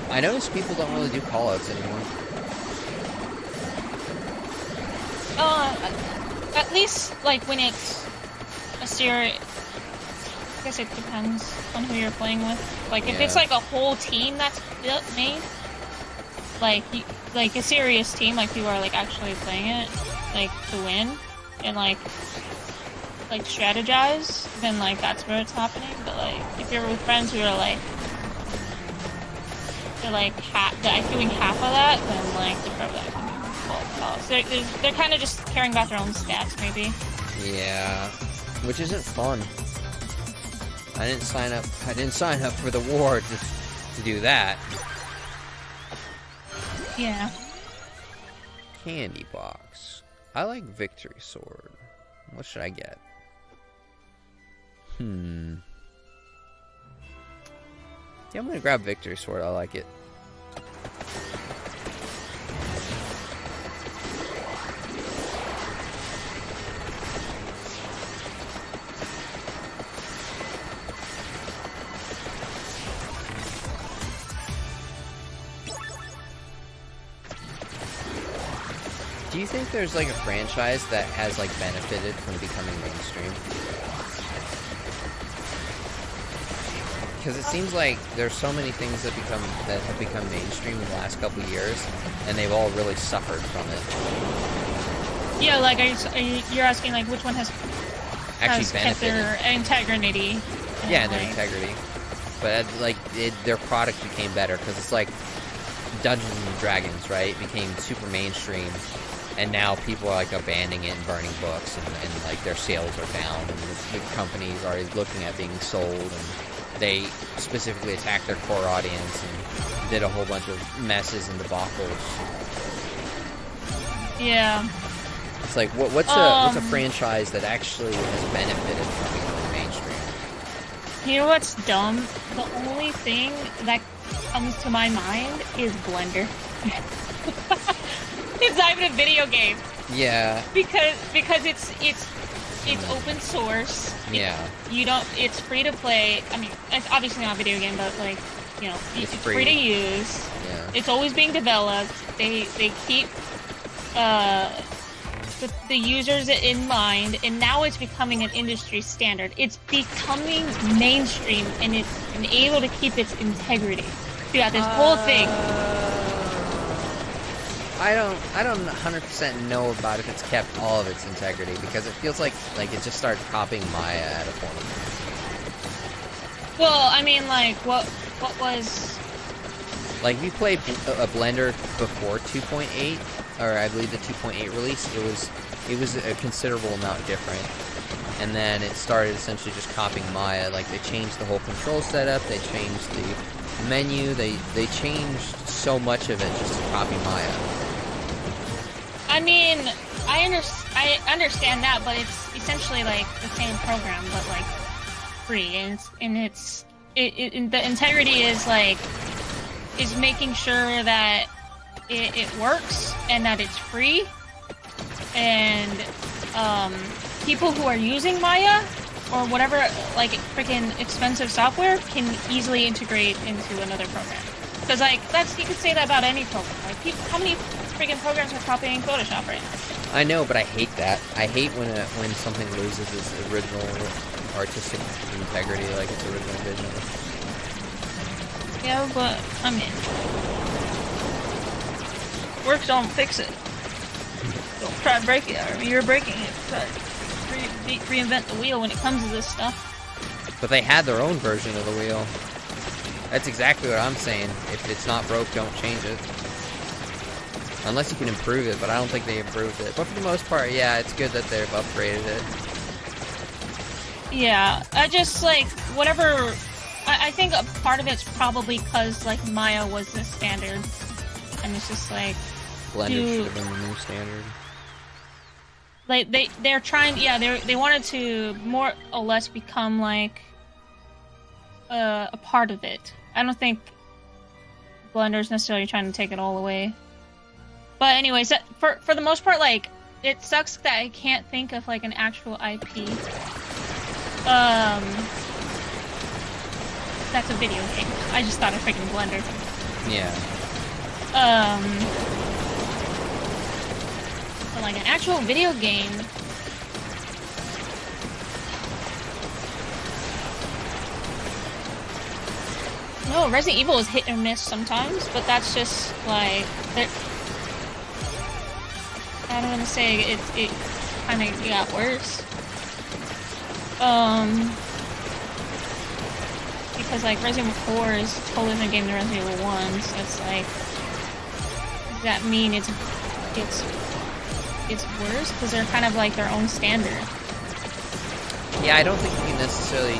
I notice people don't really do callouts anymore. At least like when it's a serious, I guess it depends on who you're playing with. Like, if it's Yeah. like a whole team that's made, like a serious team, like people are like actually playing it, like to win, and like strategize, then like that's where it's happening. But like if you're with friends who are like they're like doing half of that, then like they're probably not gonna be well. So they're kind of just caring about their own stats, maybe. Yeah, which isn't fun. I didn't sign up for the war to do that. Yeah. Candy box. I like Victory Sword. What should I get? Yeah, I'm gonna grab Victory Sword. I like it. Do you think there's like a franchise that has like benefited from becoming mainstream? Because it seems like there's so many things that have become mainstream in the last couple of years, and they've all really suffered from it. Yeah, like you're asking like which one has Actually kept their integrity? Yeah, their integrity. But like their product became better because it's like Dungeons and Dragons, right? It became super mainstream. And now people are like abandoning it and burning books, and like their sales are down, and the companies are looking at being sold, and they specifically attacked their core audience and did a whole bunch of messes and debacles. Yeah. It's like what's a franchise that actually has benefited from becoming mainstream? You know what's dumb? The only thing that comes to my mind is Blender. It's not even a video game. Yeah. Because it's open source. Yeah. It's free to play. I mean, it's obviously not a video game, but like, you know, it's free to use. Yeah. It's always being developed. They keep the users in mind, and now it's becoming an industry standard. It's becoming mainstream, and it's been able to keep its integrity throughout this whole thing. I don't 100% know about if it's kept all of its integrity, because it feels like it just started copying Maya at a point. Well, I mean, like, what was... Like, if you played a Blender before 2.8, or I believe the 2.8 release, it was a considerable amount different. And then it started essentially just copying Maya. Like, they changed the whole control setup, they changed the menu, they changed so much of it just to copy Maya. I mean, I understand that, but it's essentially like the same program, but like free, and the integrity is like making sure that it works and that it's free, and people who are using Maya or whatever like freaking expensive software can easily integrate into another program. Because like you could say that about any program. Like how many freaking programs are copying Photoshop right now? I know, but I hate that. I hate when something loses its original artistic integrity, like its original vision. Yeah, but I mean, works don't fix it. Don't try to break it. I mean, you're breaking it. Try to reinvent the wheel when it comes to this stuff. But they had their own version of the wheel. That's exactly what I'm saying. If it's not broke, don't change it. Unless you can improve it, but I don't think they improved it. But for the most part, yeah, it's good that they've upgraded it. Yeah, I just, like, whatever... I think a part of it's probably because, like, Maya was the standard. And it's just, like... Blender should have been the new standard. Like, they're trying... Yeah, they wanted to more or less become, like... a part of it. I don't think Blender's necessarily trying to take it all away. But anyways, for the most part, like, it sucks that I can't think of, like, an actual IP. That's a video game. I just thought of freaking Blender. Yeah. But, like, an actual video game... No, Resident Evil is hit or miss sometimes, but that's just like I don't want to say it kind of got worse. Because like Resident Evil 4 is a totally different game than Resident Evil 1, so it's like, does that mean it's worse? Because they're kind of like their own standard. Yeah, I don't think you can necessarily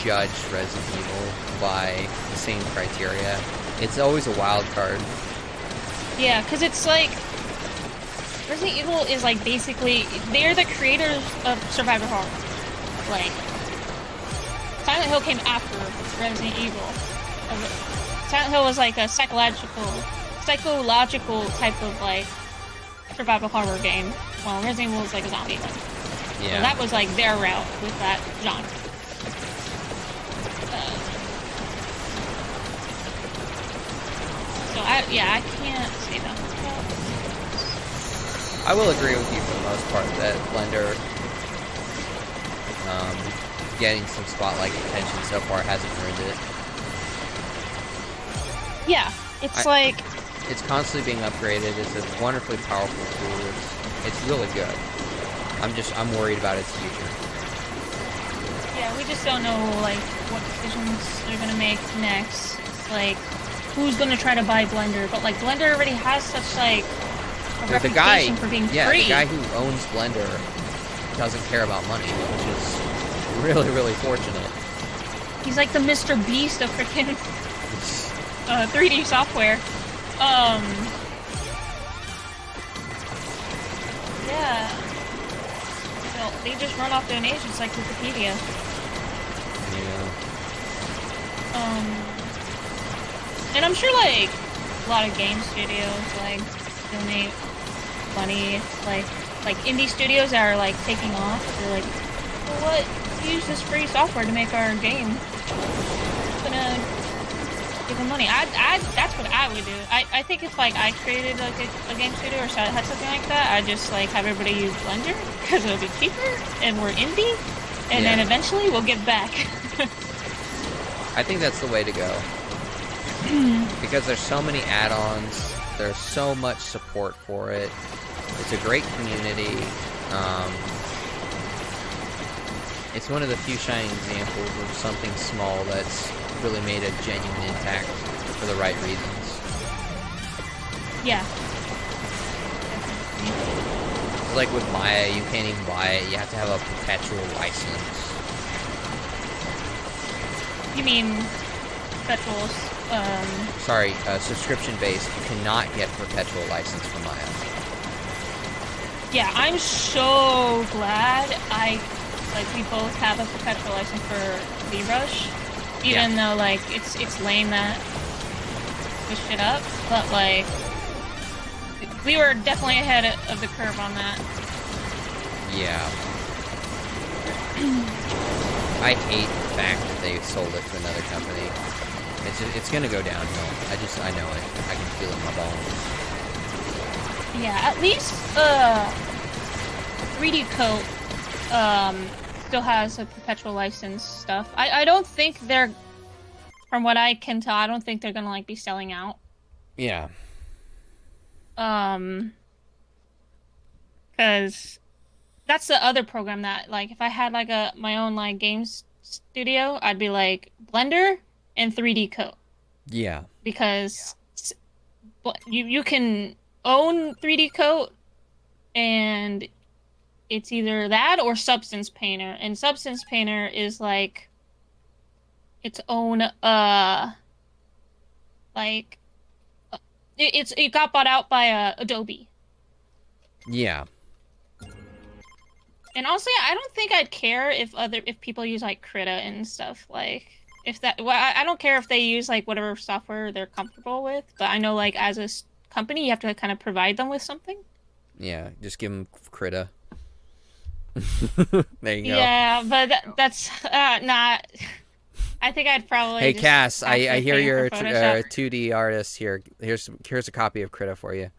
judge Resident Evil by the same criteria. It's always a wild card. Yeah, because it's like, Resident Evil is like basically, they're the creators of survivor horror. Like, Silent Hill came after Resident Evil. Silent Hill was like a psychological type of like survival horror game. Well, Resident Evil was like a zombie one. Yeah. So that was like their route with that genre. So I can't say that. I will agree with you for the most part that Blender getting some spotlight attention so far hasn't earned it. Yeah, it's it's constantly being upgraded. It's a wonderfully powerful tool. It's really good. I'm worried about its future. Yeah, we just don't know like what decisions they're gonna make next. It's like, who's gonna try to buy Blender? But like Blender already has such like a reputation for being free. The guy who owns Blender doesn't care about money, which is really, really fortunate. He's like the Mr. Beast of freaking 3D software. Yeah. Well, they just run off donations like Wikipedia. Yeah. And I'm sure like a lot of game studios like donate money, like indie studios that are like taking off. They're like, well, what? Use this free software to make our game. I'm gonna give them money. That's what I would do. I think if like I created like a game studio or had something like that, I'd just like have everybody use Blender because it'll be cheaper and we're indie, and then eventually we'll give back. I think that's the way to go. Because there's so many add-ons, there's so much support for it. It's a great community. It's one of the few shining examples of something small that's really made a genuine impact for the right reasons. Yeah. Like with Maya, you can't even buy it. You have to have a perpetual license. You mean perpetual? Sorry, subscription-based. You cannot get a perpetual license for Maya. Yeah, I'm so glad we both have a perpetual license for ZBrush, even though like it's lame that we shit up, but like we were definitely ahead of the curve on that. Yeah. I hate the fact that they sold it to another company. It's gonna go downhill. I know it. I can feel it in my bones. Yeah, at least 3D Coat still has a perpetual license stuff. I don't think they're, from what I can tell, I don't think they're gonna like be selling out. Yeah. Because that's the other program that like if I had like my own like games studio, I'd be like Blender and 3D Coat. Yeah. Because you can own 3D Coat, and it's either that or Substance Painter, and Substance Painter is like its own it got bought out by Adobe. Yeah. And honestly, I don't think I'd care if people use like Krita and stuff. Like I don't care if they use like whatever software they're comfortable with, but I know like as a company you have to kind of provide them with something. Yeah, just give them Krita. There you go. Yeah, but that's not. I think I'd probably. Hey, just Cass, I hear you're a Photoshop. 2D artist here. Here's a copy of Krita for you.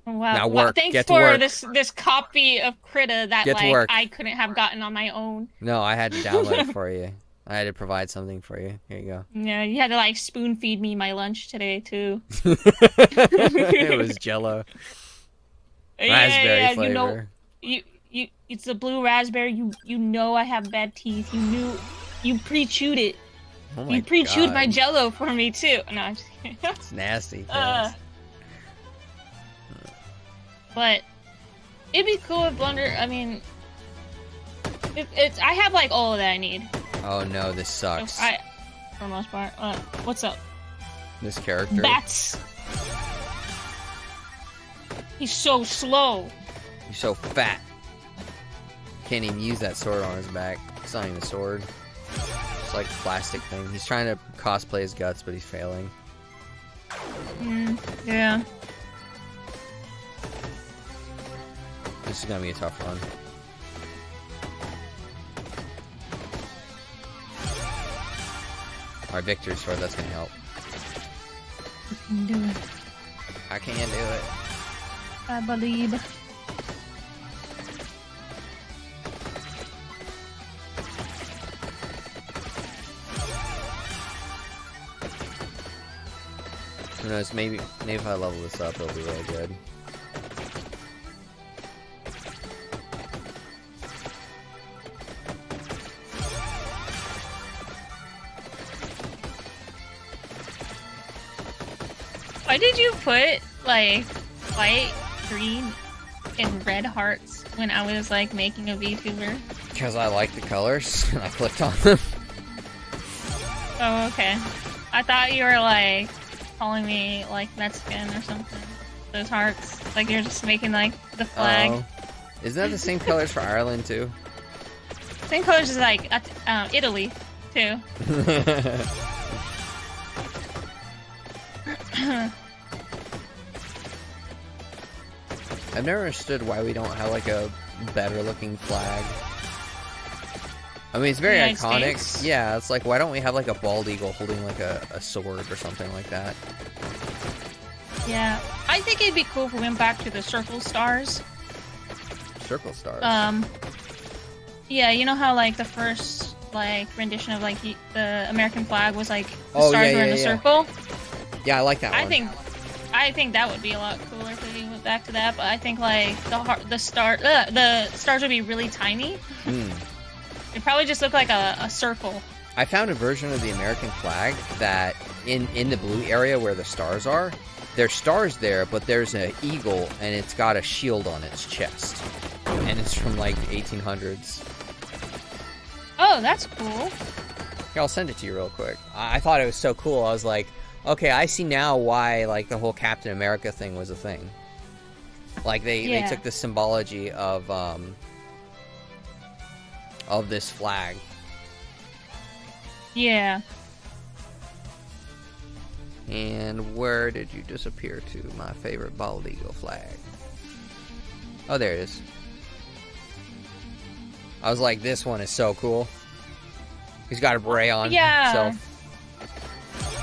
Wow. Now Well, work. thanks Get to for work. this copy of Krita that Get to like work. I couldn't have gotten on my own. No, I had to download it for you. I had to provide something for you. Here you go. Yeah, you had to like spoon feed me my lunch today too. It was Jello, raspberry You know, flavor. it's a blue raspberry. You know I have bad teeth. You pre-chewed it. Oh my You pre-chewed my God. Jello for me too. No, I'm just kidding. It's nasty. Uh, but it'd be cool if Blunder. I mean, it's I have like all that I need. Oh no, this sucks. For the most part. What's up? This character. Bats. He's so slow. He's so fat. Can't even use that sword on his back. It's not even a sword. It's like a plastic thing. He's trying to cosplay his guts, but he's failing. Yeah. This is gonna be a tough run. Our victory sword, that's gonna help. You can do it. I can do it. I believe. Who knows, maybe if I level this up, it'll be really good. Why did you put like white, green, and red hearts when I was like making a VTuber? Because I like the colors, and I clicked on them. Oh, okay. I thought you were like calling me like Mexican or something. Those hearts, like you're just making like the flag. Oh. Isn't that the same colors for Ireland too? Same colors as like Italy too. I've never understood why we don't have like a better looking flag. I mean, it's very United iconic. States? Yeah, it's like, why don't we have like a bald eagle holding like a sword or something like that? Yeah, I think it'd be cool if we went back to the circle stars. Circle stars. Yeah, you know how like the first like rendition of like the American flag was like the Oh, stars yeah, were in yeah, a yeah. circle. Yeah, I like that one. I think that would be a lot cooler if we went back to that. But I think like the stars would be really tiny. It'd probably just look like a circle. I found a version of the American flag that in the blue area where the stars are, there's stars there, but there's an eagle and it's got a shield on its chest. And it's from like 1800s. Oh, that's cool. Here, I'll send it to you real quick. I thought it was so cool. I was like, okay, I see now why like the whole Captain America thing was a thing. Like they took the symbology of this flag. Yeah. And where did you disappear to, my favorite bald eagle flag? Oh, there it is. I was like, this one is so cool. He's got a beret on. Yeah. So.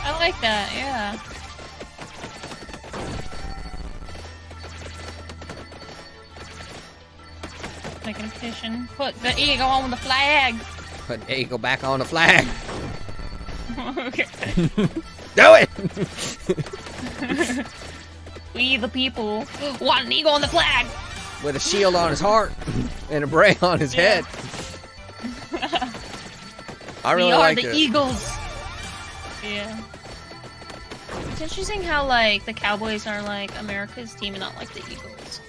I like that, yeah. Making a petition. Put the eagle on the flag. Put the eagle back on the flag. Okay. Do it! We the people want an eagle on the flag. With a shield on his heart and a beret on his head. I really we are liked the it. Eagles. Yeah. It's interesting how like the Cowboys are like America's team and not like the Eagles.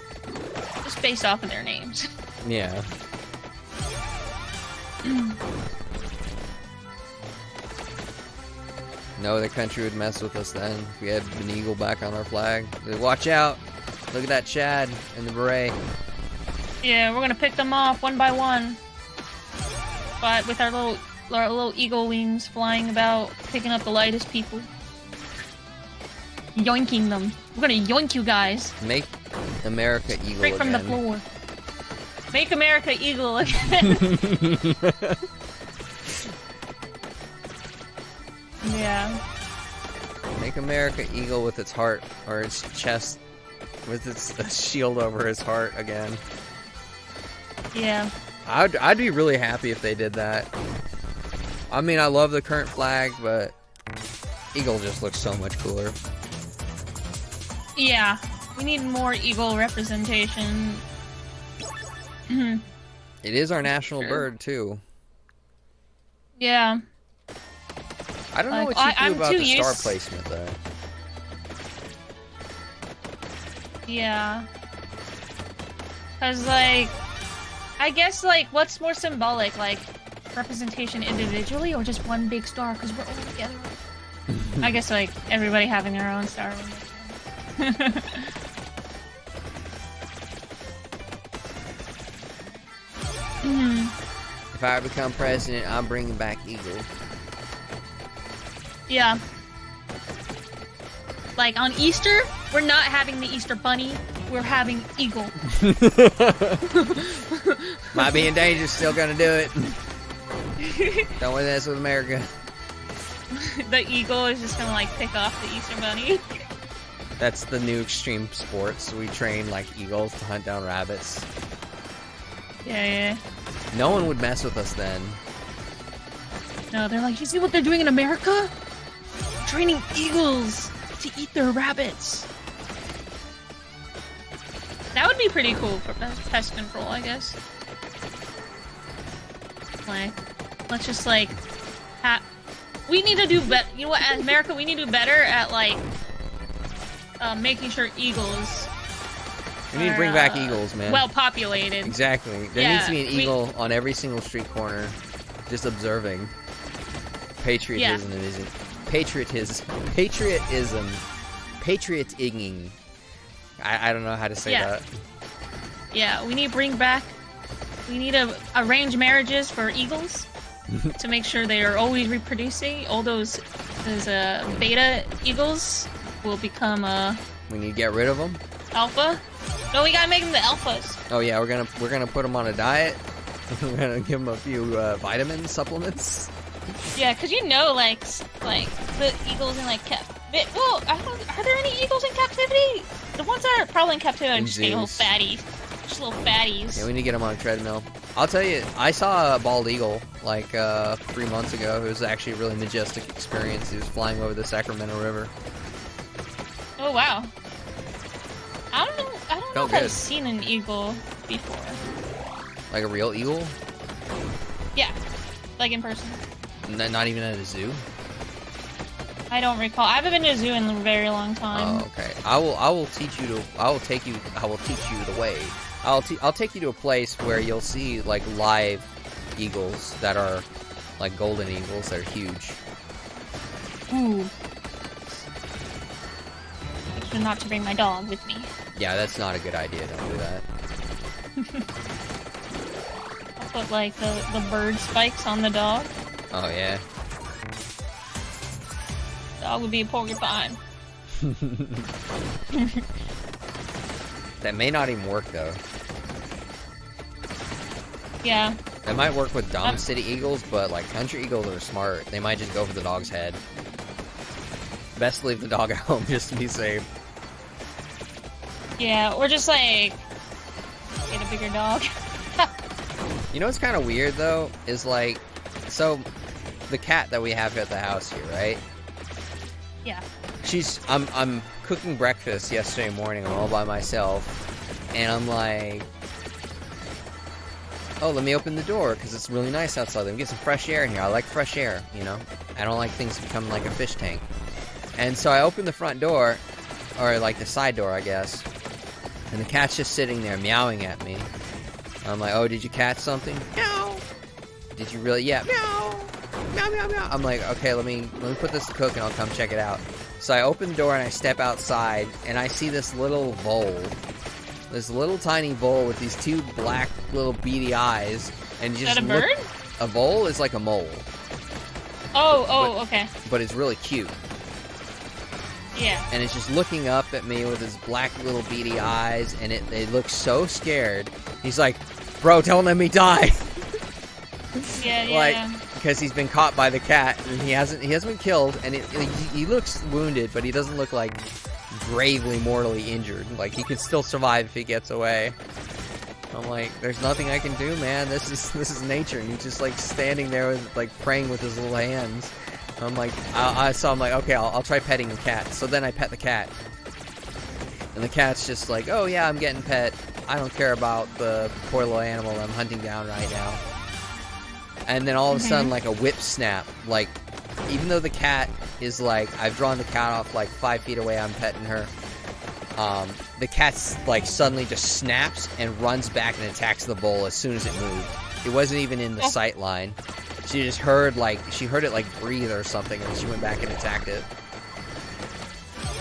Just based off of their names. Yeah. No other country would mess with us then if we had an eagle back on our flag. Watch out! Look at that Chad in the beret. Yeah, we're gonna pick them off one by one. But with our little eagle wings flying about, picking up the lightest people. Yoinking them. We're gonna yoink you guys. Make America eagle Straight from again. the floor. Make America eagle again. Yeah. Make America eagle with its heart, or its chest, with its shield over his heart again. Yeah. I'd be really happy if they did that. I mean, I love the current flag, but eagle just looks so much cooler. Yeah, we need more eagle representation. It is our national bird, too. Yeah. I don't know what you do about the star placement, though. Yeah. Because, like, I guess, like, what's more symbolic? Like, representation individually or just one big star? Because we're all together. I guess, like, everybody having their own star. If I become president, I'm bringing back eagle. Yeah. Like, on Easter, we're not having the Easter bunny. We're having eagle. Might be in danger, still gonna do it. Don't want to mess with America. The eagle is just gonna, like, pick off the Easter bunny. That's the new extreme sports. We train, like, eagles to hunt down rabbits. Yeah. No one would mess with us then. No, they're like, you see what they're doing in America? Training eagles to eat their rabbits. That would be pretty cool for pest control, I guess. Like, let's just, like, we need to do better. You know what, as America, we need to do better at, like, making sure eagles We need to bring back eagles, man. Well populated. Exactly. There needs to be an eagle on every single street corner, just observing. Patriotism. Patrioting. I don't know how to say that. Yeah, we need to bring back. We need to arrange marriages for eagles to make sure they are always reproducing. All those beta eagles will become We need to get rid of them. Alpha. No, we gotta make them the alphas. Oh yeah, we're gonna put them on a diet. We're gonna give them a few vitamin supplements. Yeah, cause you know, like the eagles in like well, are there any eagles in captivity? The ones that are probably in captivity are just little fatties. Just little fatties. Yeah, we need to get them on a treadmill. I'll tell you, I saw a bald eagle like 3 months ago. It was actually a really majestic experience. He was flying over the Sacramento River. Oh wow. I don't know if I've seen an eagle before. Like a real eagle? Yeah, like in person. Not even at a zoo? I don't recall. I haven't been to a zoo in a very long time. Oh, okay. I will teach you the way. I'll take you to a place where you'll see like live eagles that are like golden eagles that are huge. Ooh. Make sure not to bring my dog with me. Yeah, that's not a good idea. Don't do that. I'll put like the bird spikes on the dog. Oh yeah. Dog would be a porcupine. That may not even work though. Yeah. It might work with dumb city eagles, but like country eagles are smart. They might just go for the dog's head. Best to leave the dog at home just to be safe. Yeah, or just like get a bigger dog. You know what's kind of weird though is like, so the cat that we have at the house here, right? Yeah. I'm cooking breakfast yesterday morning. I'm all by myself, and I'm like, oh, let me open the door because it's really nice outside. Let me get some fresh air in here. I like fresh air, you know. I don't like things becoming like a fish tank. And so I open the front door, or like the side door, I guess. And the cat's just sitting there meowing at me. I'm like, oh, did you catch something? Meow. Did you really? Yeah. Meow. Meow, meow, meow. I'm like, okay, let me put this to cook and I'll come check it out. So I open the door and I step outside and I see this little vole. This little tiny vole with these two black little beady eyes. And just is that a bird? A vole is like a mole. Okay. But it's really cute. Yeah. And it's just looking up at me with his black little beady eyes, and it looks so scared. He's like, bro, don't let me die. Yeah, like, because he's been caught by the cat, and he hasn't been killed, and he looks wounded, but he doesn't look like gravely mortally injured. Like he could still survive if he gets away. I'm like, there's nothing I can do, man. This is nature. And he's just like standing there with like praying with his little hands. I'm like, so I'm like, okay, I'll try petting the cat. So then I pet the cat, and the cat's just like, oh yeah, I'm getting pet. I don't care about the poor little animal I'm hunting down right now. And then all of a sudden, like a whip snap, like even though the cat is like, I've drawn the cat off like 5 feet away, I'm petting her. The cat's like suddenly just snaps and runs back and attacks the bull as soon as it moved. It wasn't even in the sight line. She just heard it like breathe or something, and she went back and attacked it.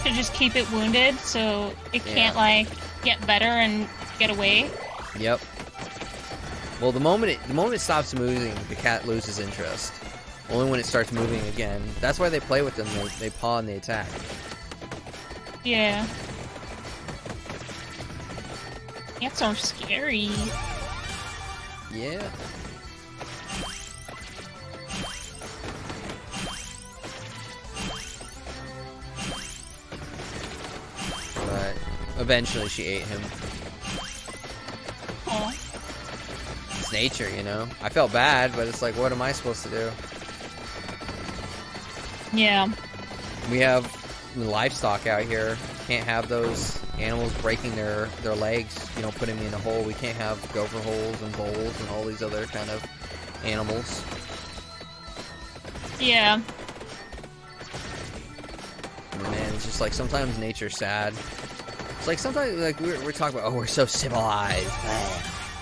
To just keep it wounded so it can't like get better and get away. Yep. Well, the moment it stops moving, the cat loses interest. Only when it starts moving again. That's why they play with them. They paw and they attack. Yeah. Cats are scary. Yeah. But eventually she ate him. Aw. It's nature, you know? I felt bad, but it's like, what am I supposed to do? Yeah. We have livestock out here. Can't have those animals breaking their legs, you know, putting me in a hole. We can't have gopher holes and bowls and all these other kind of animals. Yeah. Man, it's just like sometimes nature's sad. It's like sometimes like we're talking about, oh, we're so civilized,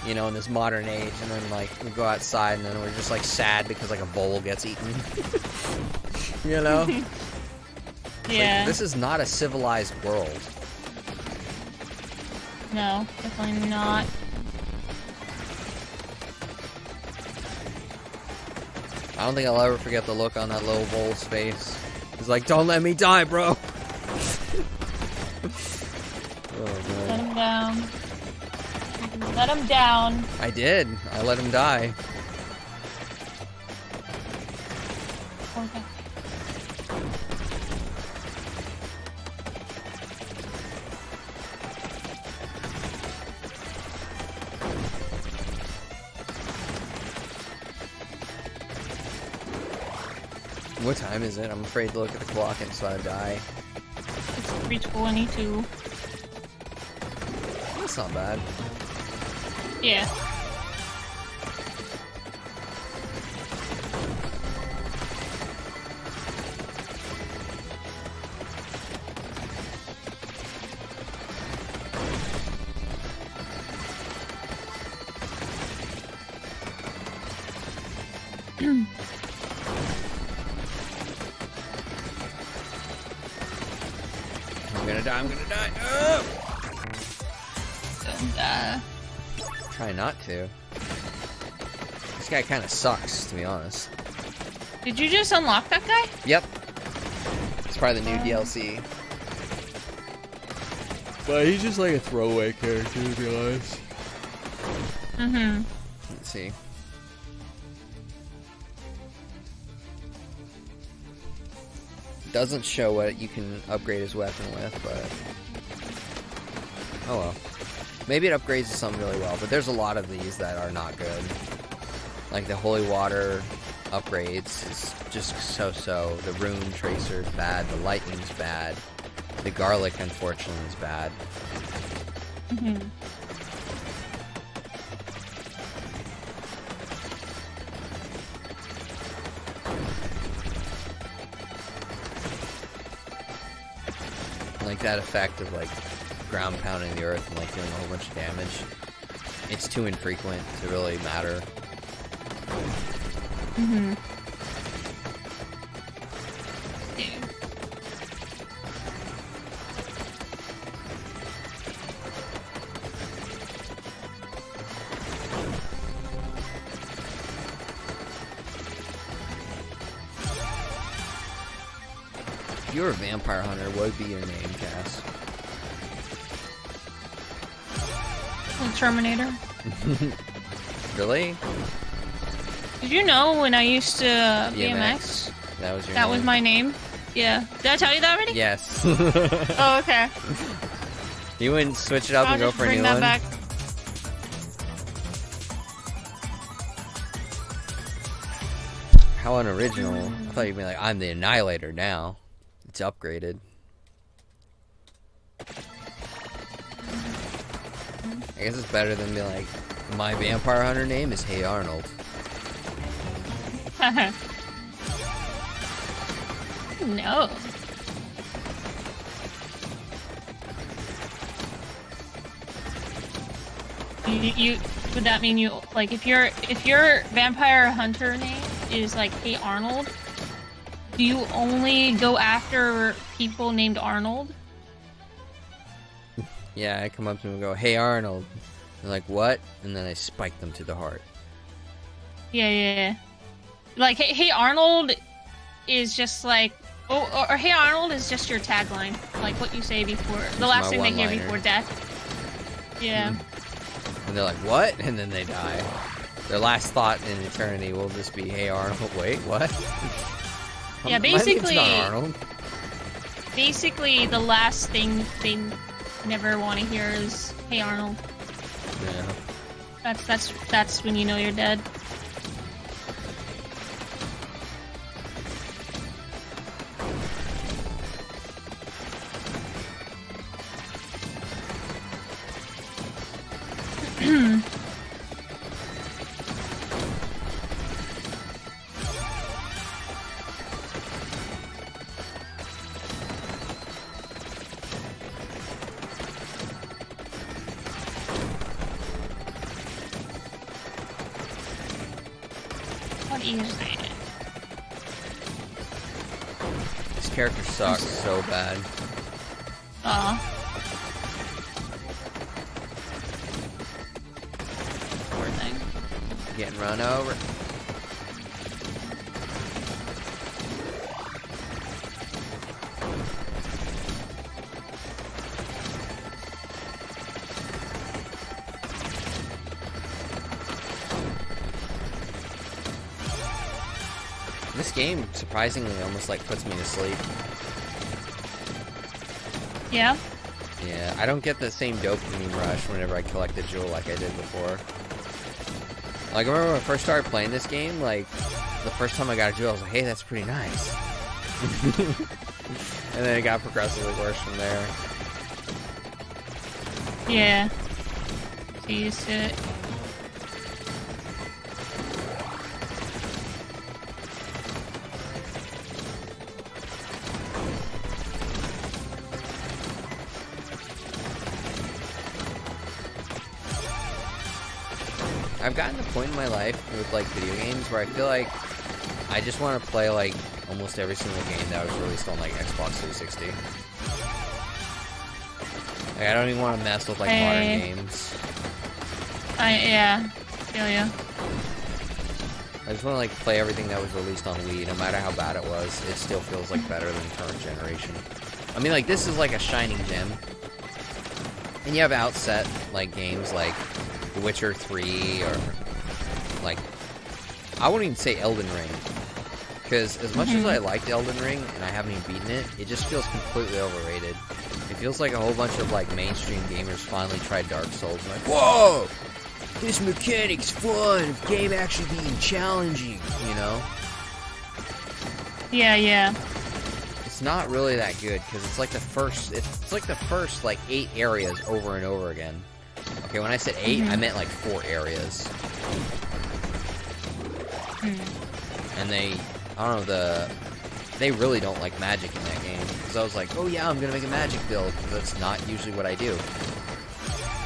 you know, in this modern age, and then like we go outside and then we're just like sad because like a vole gets eaten. You know? Yeah. Like, this is not a civilized world. No, definitely not. I don't think I'll ever forget the look on that little vole's face. He's like, don't let me die, bro! Oh, man. Let him down. Let him down. I did. I let him die. Okay. What time is it? I'm afraid to look at the clock and so I die. It's 3:22. That's not bad. Yeah. I'm gonna die. Oh! And, Try not to. This guy kind of sucks, to be honest. did you just unlock that guy? Yep. It's probably the new DLC. But he's just like a throwaway character, to be honest. Mm-hmm. Let's see. Doesn't show what you can upgrade his weapon with, but oh well. Maybe it upgrades to something really well, but there's a lot of these that are not good. Like the holy water upgrades is just so-so. The rune tracer is bad. The lightning's bad. The garlic, unfortunately, is bad. Mm-hmm. Like that effect of like ground pounding the earth and like doing a whole bunch of damage. It's too infrequent to really matter. Mm-hmm. If you were a vampire hunter, what would be your name, Cass? The Terminator. Really? Did you know when I used to BMX? That was your That name? was my name? Yeah. Did I tell you that already? Yes. Oh, okay. You wouldn't switch it up I'll and go just for a bring new that one? back. How unoriginal. I thought you'd be like, I'm the Annihilator now. It's upgraded. I guess it's better than being like, my vampire hunter name is Hey Arnold. No. You would that mean you like if your vampire hunter name is like Hey Arnold, do you only go after people named Arnold? Yeah, I come up to him and go, Hey Arnold. They're like, what? And then I spike them to the heart. Yeah. Like Hey Arnold is just like or Hey Arnold is just your tagline, like what you say before the last thing they hear before death. Yeah. And they're like, what? And then they die. Their last thought in eternity will just be, Hey Arnold. Wait, what? Yeah, basically. My name's not Arnold. Basically, the last thing they never want to hear is, Hey Arnold. Yeah. That's when you know you're dead. What is that? This character sucks so bad. Poor thing. Getting run over. This game surprisingly almost like puts me to sleep. Yeah? Yeah, I don't get the same dopamine rush whenever I collect a jewel like I did before. Like, I remember when I first started playing this game, like, the first time I got a jewel, I was like, hey, that's pretty nice. And then it got progressively worse from there. Yeah. So you used to it. I've gotten to the point in my life with, like, video games where I feel like I just want to play, like, almost every single game that was released on, like, Xbox 360. Like, I don't even want to mess with, like, modern games. Yeah. Feel ya. I just want to, like, play everything that was released on Wii, no matter how bad it was. It still feels, like, better than current generation. I mean, like, this is, like, a shining gem. And you have outset, like, games like The Witcher 3, or, like, I wouldn't even say Elden Ring. Because as much as I liked Elden Ring, and I haven't even beaten it, it just feels completely overrated. It feels like a whole bunch of, like, mainstream gamers finally tried Dark Souls, and like, whoa! This mechanic's fun, if game actually being challenging, you know? Yeah. It's not really that good, because it's like the first, like, 8 areas over and over again. Okay, when I said 8, I meant, like, 4 areas. And I don't know, they really don't like magic in that game. Because I was like, oh yeah, I'm gonna make a magic build, because that's not usually what I do.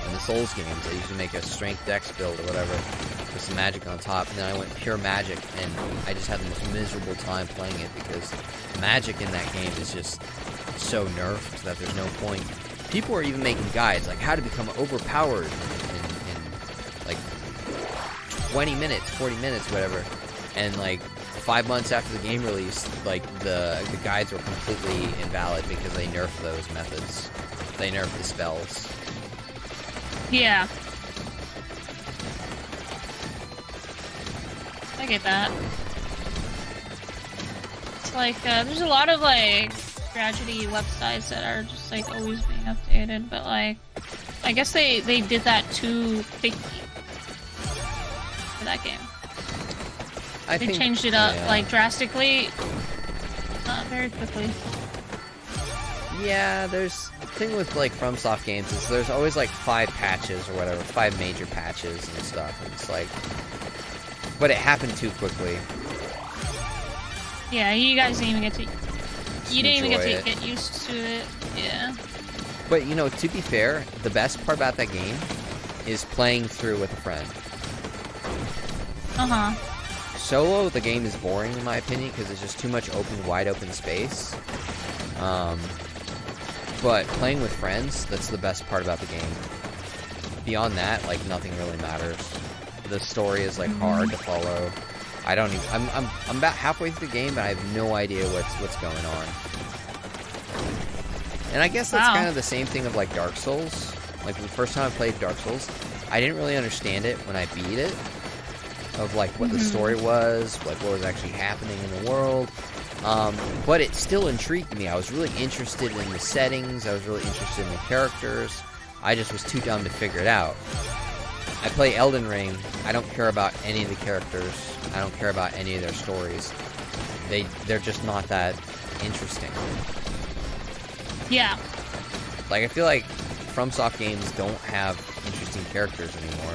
In the Souls games, I usually make a strength dex build or whatever, with some magic on top, and then I went pure magic, and I just had the most miserable time playing it, because magic in that game is just so nerfed that there's no point. People are even making guides, like how to become overpowered in like 20 minutes, 40 minutes, whatever. And like 5 months after the game released, like the guides were completely invalid because they nerfed those methods. They nerfed the spells. Yeah. I get that. It's like, there's a lot of, like, strategy websites that are just, like, always being updated, but, like, I guess they did that too quickly for that game. They think changed it up, yeah. like, drastically. Very quickly. Yeah, there's the thing with like FromSoft games is there's always like 5 patches or whatever, 5 major patches and stuff, and it's like, but it happened too quickly. Yeah, you guys didn't even get to. You didn't even get Enjoy to get used to it. Yeah. But you know, to be fair, the best part about that game is playing through with a friend. Solo, the game is boring in my opinion because it's just too much wide open space. But playing with friends, that's the best part about the game. Beyond that, like, nothing really matters. The story is like hard to follow. I don't even. I'm about halfway through the game, but I have no idea what's going on. And I guess that's kind of the same thing of like Dark Souls. Like the first time I played Dark Souls, I didn't really understand it when I beat it. Of like what the story was, like what was actually happening in the world. But it still intrigued me. I was really interested in the settings. I was really interested in the characters. I just was too dumb to figure it out. I play Elden Ring. I don't care about any of the characters. I don't care about any of their stories. They're just not that interesting. Yeah. Like, I feel like FromSoft games don't have interesting characters anymore.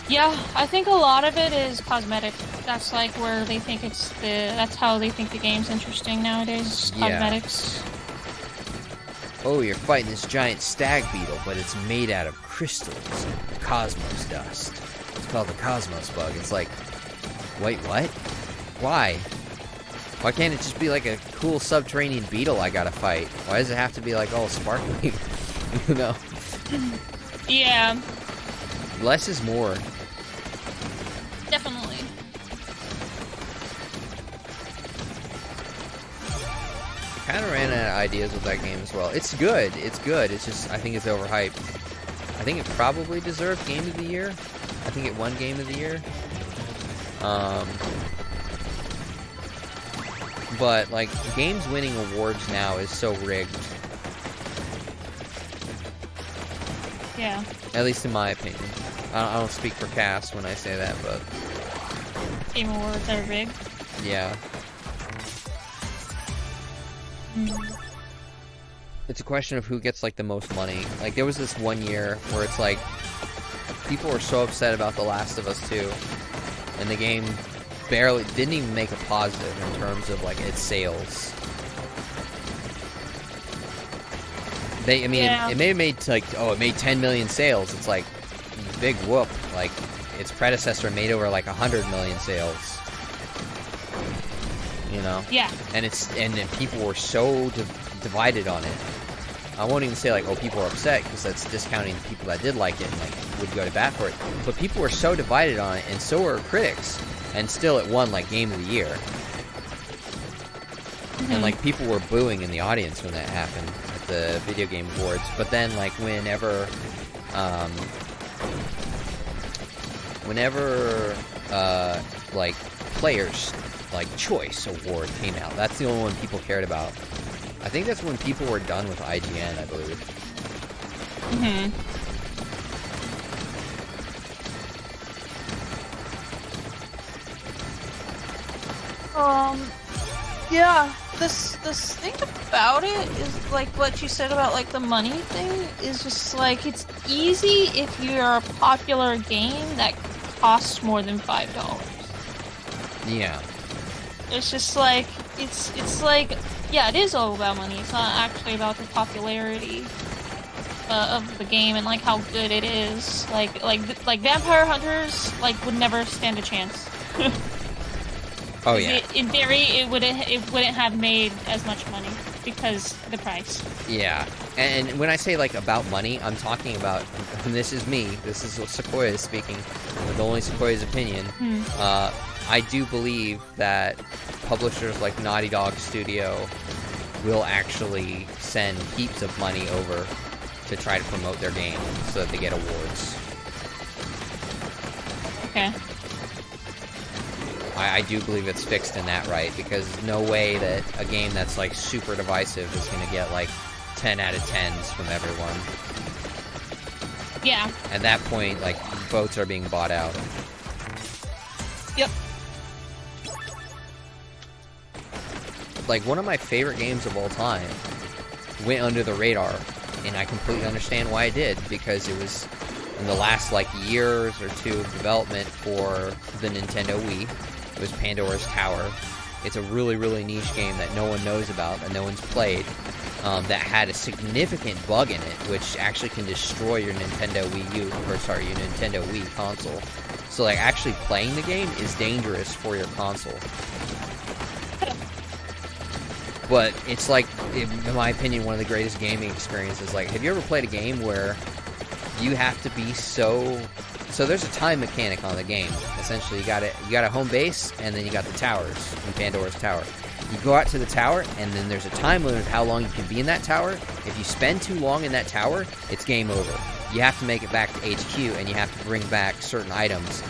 Yeah, I think a lot of it is cosmetic. That's like where they think that's how they think the game's interesting nowadays, cosmetics. Oh, you're fighting this giant stag beetle, but it's made out of crystals, cosmos dust. It's called the Cosmos Bug. It's like, wait, what? Why? Why can't it just be like a cool subterranean beetle I gotta fight? Why does it have to be like all sparkly? You know? Yeah. Less is more. Definitely. Kind of ran out of ideas with that game as well. It's good. It's good. It's just, I think it's overhyped. I think it probably deserved Game of the Year. I think it won Game of the Year. But, like, games winning awards now is so rigged. Yeah. At least in my opinion. I don't speak for Cass when I say that, but... Game awards are rigged. Yeah. It's a question of who gets, like, the most money. Like, there was this one year where it's like, people were so upset about The Last of Us 2, and the game didn't even make a positive in terms of, like, its sales. It may have made, like, it made 10 million sales. It's like, big whoop. Like, its predecessor made over, like, 100 million sales. You know? Yeah. And people were so divided on it. I won't even say, like, oh, people are upset, because that's discounting the people that did like it and, like, would go to bat for it. But people were so divided on it, and so were critics. And still it won, like, Game of the Year. And, like, people were booing in the audience when that happened at the Video Game Awards. But then, like, whenever, like, Players, like, Choice Award came out, that's the only one people cared about. I think that's when people were done with IGN, I believe. Yeah, this thing about it is, like, what you said about, like, the money thing is just, like, it's easy if you're a popular game that costs more than $5. Yeah. It's just, like, it's like, yeah, it is all about money. It's not actually about the popularity of the game and, like, how good it is. Like Vampire Hunters, like, would never stand a chance. Oh yeah. In theory, it wouldn't have made as much money because of the price. Yeah, and when I say, like, about money, I'm talking about, and this is me, this is Sequoia speaking, with only Sequoia's opinion. I do believe that publishers like Naughty Dog Studio will actually send heaps of money over to try to promote their game so that they get awards. Okay. I do believe it's fixed in that right, because no way that a game that's, like, super divisive is going to get, like, 10 out of 10s from everyone. Yeah. At that point, like, votes are being bought out. Yep. Like, one of my favorite games of all time went under the radar, and I completely understand why it did, because it was in the last, like, years or two of development for the Nintendo Wii. It was Pandora's Tower. It's a really, really niche game that no one knows about, that no one's played, that had a significant bug in it, which actually can destroy your Nintendo Wii console. So, like, actually playing the game is dangerous for your console. But it's like, in my opinion, one of the greatest gaming experiences. Like, have you ever played a game where you have to be so there's a time mechanic on the game. Essentially, you got a home base, and then you got the towers in Pandora's Tower. You go out to the tower, and then there's a time limit of how long you can be in that tower. If you spend too long in that tower, it's game over. You have to make it back to HQ, and you have to bring back certain items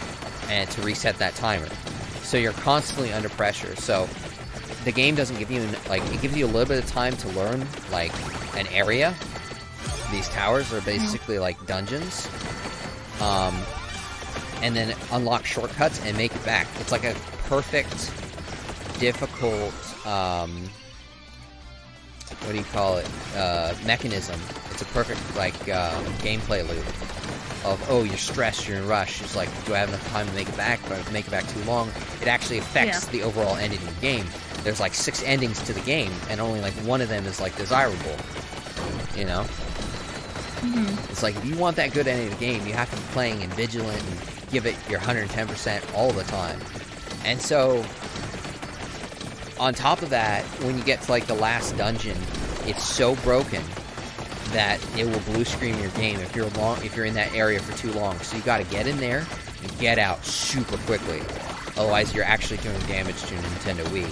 and to reset that timer. So you're constantly under pressure. So the game doesn't give you, like, it gives you a little bit of time to learn, like, an area. These towers are basically like dungeons. And then unlock shortcuts and make it back. It's like a perfect, difficult, what do you call it, mechanism. It's a perfect, like, gameplay loop of, oh, you're stressed, you're in a rush. It's like, do I have enough time to make it back? If I make it back too long, it actually affects the overall ending of the game. There's, like, 6 endings to the game, and only, like, one of them is, like, desirable, you know? It's like, if you want that good ending of the game, you have to be playing and vigilant and give it your 110% all the time. And so, on top of that, when you get to, like, the last dungeon, it's so broken that it will blue screen your game if you're in that area for too long. So you gotta get in there and get out super quickly. Otherwise, you're actually doing damage to your Nintendo Wii.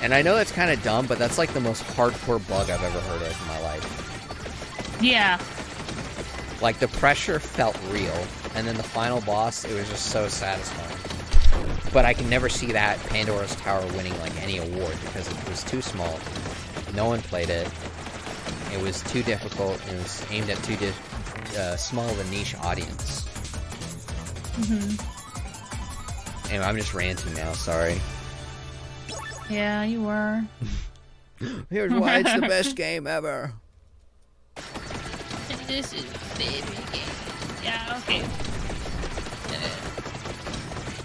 And I know that's kind of dumb, but that's, like, the most hardcore bug I've ever heard of in my life. Yeah. Like, the pressure felt real, and then the final boss, it was just so satisfying. But I can never see that Pandora's Tower winning, like, any award, because it was too small. No one played it. It was too difficult, and it was aimed at too small of a niche audience. Anyway, I'm just ranting now, sorry. Yeah, you were. Here's why it's the best game ever. This is a baby game. Yeah, okay.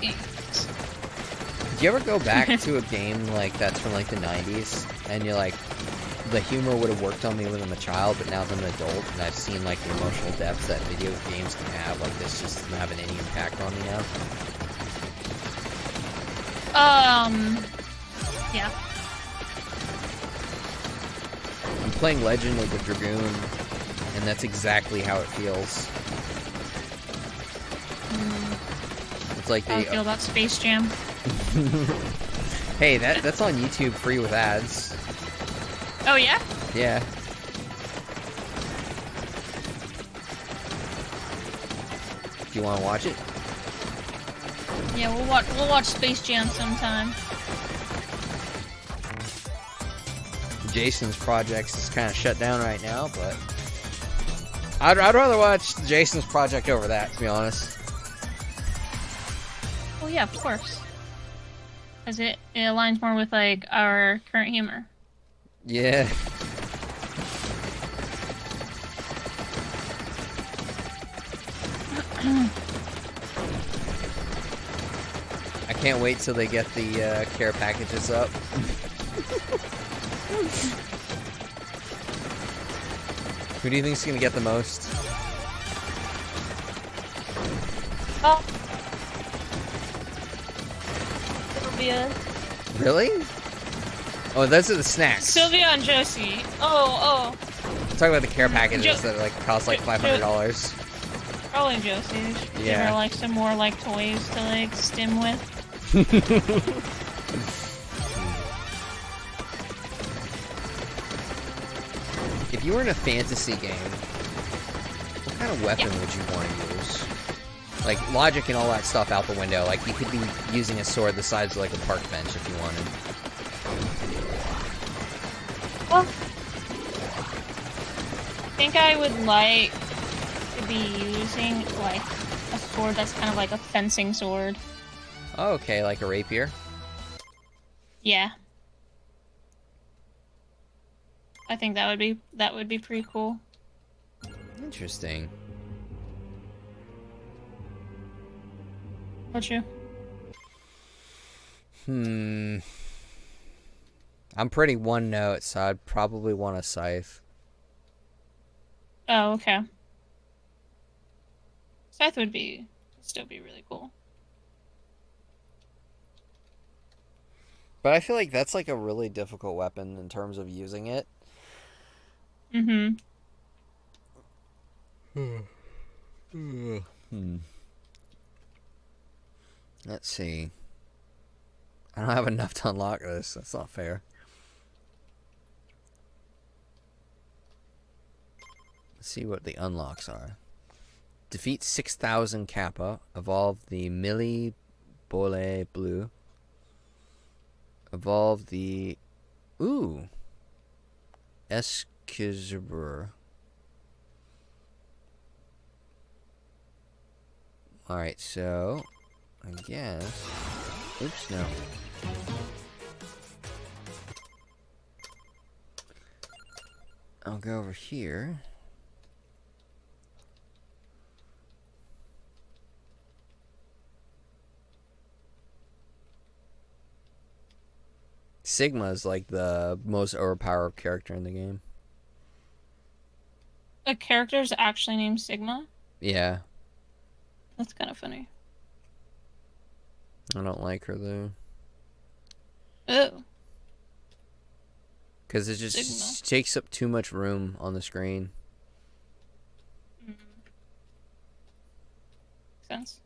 Do you ever go back to a game like that's from, like, the 90s, and you're like, the humor would have worked on me when I'm a child, but now that I'm an adult, and I've seen, like, the emotional depth that video games can have, like, this just doesn't have any impact on me now? Yeah. I'm playing Legend of the Dragoon, and that's exactly how it feels. It's like How do you feel about Space Jam? Hey, that's on YouTube free with ads. Oh, yeah? Yeah. Do you want to watch it? Yeah, we'll watch Space Jam sometime. Jason's projects is kind of shut down right now, but I'd rather watch Jason's project over that, to be honest. Well, yeah, of course. Because it aligns more with, like, our current humor. Yeah. I can't wait till they get the care packages up. Who do you think's gonna get the most? Oh. Sylvia. Really? Oh, those are the snacks. Sylvia and Josie. Oh. Talk about the care packages that, like, cost like $500. Probably Josie. Give her, like, some more, like, toys to, like, stim with. If you were in a fantasy game, what kind of weapon would you want to use? Like, logic and all that stuff out the window. Like, you could be using a sword the size of, like, a park bench if you wanted. Well, think I would like to be using like a sword that's kind of like a fencing sword. Oh, okay, like a rapier. Yeah. I think that would be pretty cool. Interesting. What you? I'm pretty one note, so I'd probably want a scythe. Oh, okay. Scythe would still be really cool. But I feel like that's like a really difficult weapon in terms of using it. Mm-hmm. Let's see. I don't have enough to unlock this. That's not fair. Let's see what the unlocks are. Defeat 6,000 Kappa. Evolve the Millie Bole Blue. Evolve the... Ooh. Eskizber. Alright, so... I guess... Oops, no. I'll go over here. Sigma is like the most overpowered character in the game. A character's actually named Sigma? Yeah. That's kind of funny. I don't like her though. Oh. Because it just Sigma. takes up too much room on the screen. Makes sense.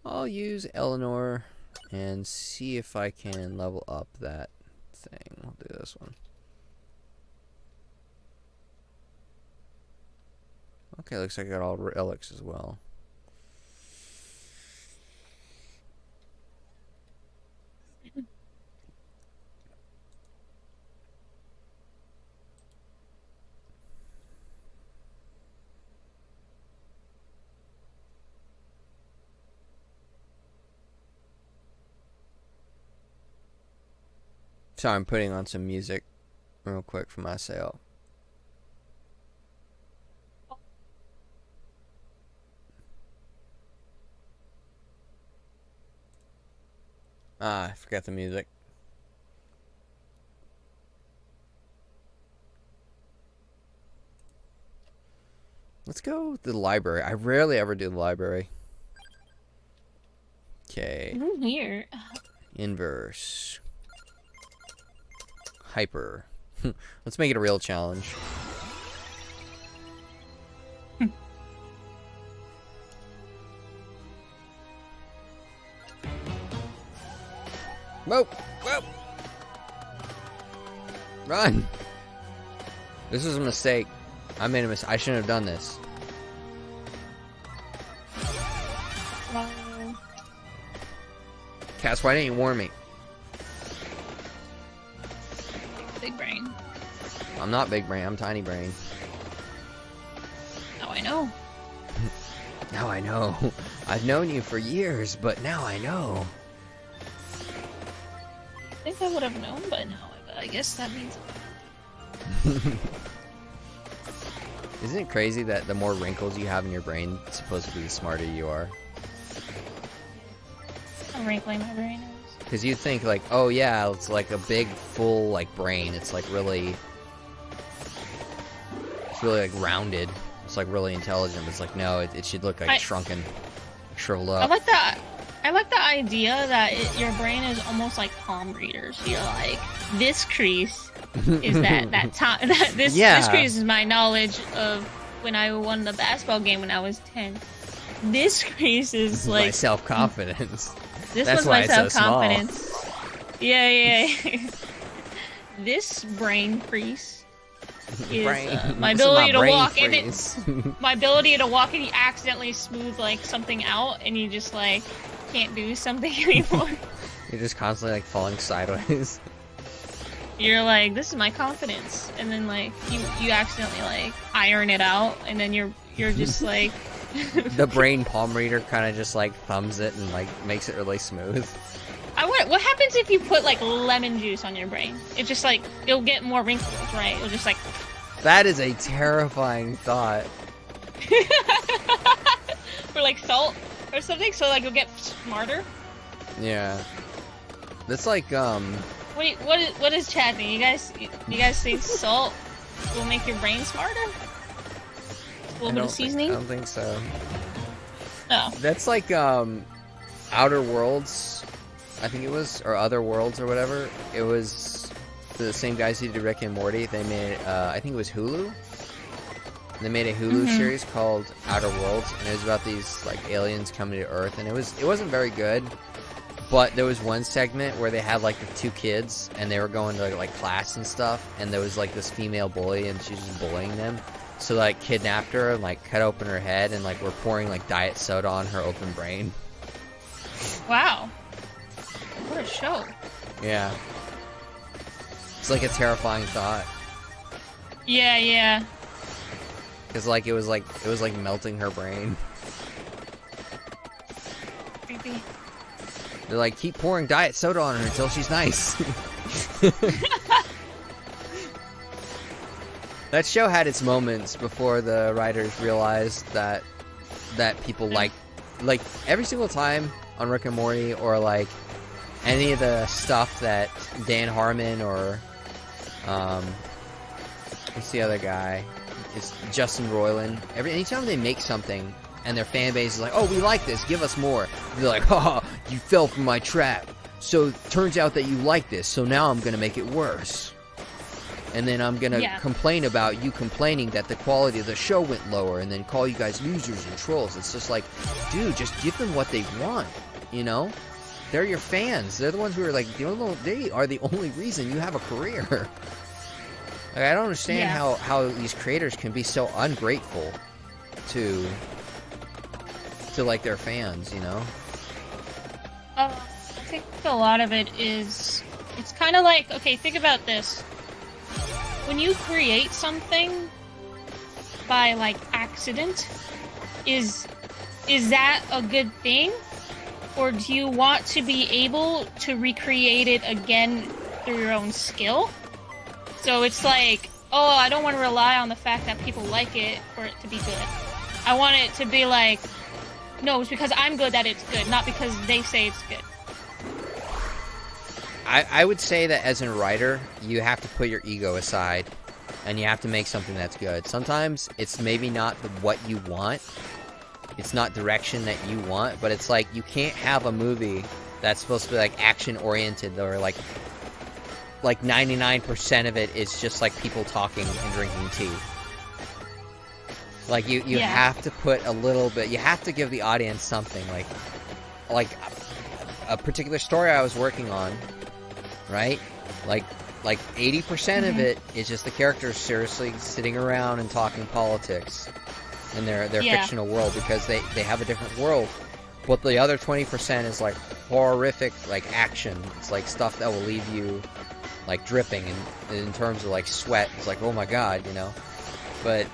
I'll use Eleanor and see if I can level up that thing. I'll do this one. Okay, looks like I got all relics as well. So I'm putting on some music real quick for myself. Ah, I forgot the music. Let's go to the library. I rarely ever do the library. Okay. Weird. Inverse. Hyper. Let's make it a real challenge. Whoa! Whoa! Run! This was a mistake. I made a mistake. I shouldn't have done this. Wow. Cass, why didn't you warn me? Big brain. I'm not big brain. I'm tiny brain. Now I know. Now I know. I've known you for years, but now I know. I think I would have known by now, but I guess that means... Isn't it crazy that the more wrinkles you have in your brain, supposedly the smarter you are? I'm wrinkling my brain. Because you think like, oh yeah, it's like a big, full like brain. It's like really like rounded. It's like really intelligent. But it's like no, it should look like shrunken, shriveled up. I like that. I like the idea that your brain is almost like palm readers. You're like, this crease is that time. This crease is my knowledge of when I won the basketball game when I was 10. This crease is like my self-confidence. This That's was why my it's self-confidence. So small. Yeah. This brain crease is my This ability is to brain walk freeze. and it. My ability to walk and you accidentally smooth like something out and you just like can't do something anymore. You're just constantly like falling sideways. You're like, this is my confidence, and then like you accidentally like iron it out, and then you're just like. The brain palm reader kind of just like thumbs it and like makes it really smooth. What happens if you put like lemon juice on your brain? It just like it'll get more wrinkles, right? It'll just like. That is a terrifying thought. Or like salt or something, so like you'll get smarter. Yeah. That's like Wait, what is Chad think? You guys think salt will make your brain smarter? A little bit of seasoning? I don't think so. No. That's like Outer Worlds, I think it was, or Other Worlds or whatever. It was the same guys who did Rick and Morty. They made I think it was Hulu. They made a Hulu series called Outer Worlds, and it was about these like aliens coming to Earth, and it wasn't very good. But there was one segment where they had like the two kids, and they were going to like class and stuff, and there was like this female bully, and she's just bullying them. So like kidnapped her and like cut open her head, and like we're pouring like diet soda on her open brain. Wow. What a show. Yeah. It's like a terrifying thought. Yeah, yeah. Cause like it was like melting her brain. Creepy. They're like, keep pouring diet soda on her until she's nice. That show had its moments before the writers realized that people like every single time on Rick and Morty, or like any of the stuff that Dan Harmon or what's the other guy? It's Justin Roiland. Anytime they make something and their fan base is like, oh, we like this, give us more. They're like, haha, you fell for my trap. So it turns out that you like this, so now I'm gonna make it worse. And then I'm gonna complain about you complaining that the quality of the show went lower, and then call you guys losers and trolls. It's just like, dude, just give them what they want, you know? They're your fans. They're the ones who are like, they are the only reason you have a career. Like, I don't understand how these creators can be so ungrateful to like their fans, you know? I think a lot of it is, it's kind of like, okay, think about this. When you create something by like accident, is that a good thing? Or do you want to be able to recreate it again through your own skill? So it's like, oh, I don't want to rely on the fact that people like it for it to be good. I want it to be like, no, it's because I'm good that it's good, not because they say it's good. I would say that as a writer, you have to put your ego aside, and you have to make something that's good. Sometimes it's maybe not what you want, it's not direction that you want, but it's like you can't have a movie that's supposed to be like action oriented, or like 99% of it is just like people talking and drinking tea. Like you have to put a little bit, you have to give the audience something, like a particular story I was working on, right? Like 80% of it is just the characters seriously sitting around and talking politics in their fictional world, because they have a different world. But the other 20% is like horrific, like action. It's like stuff that will leave you like dripping in terms of like sweat. It's like, oh my god, you know. But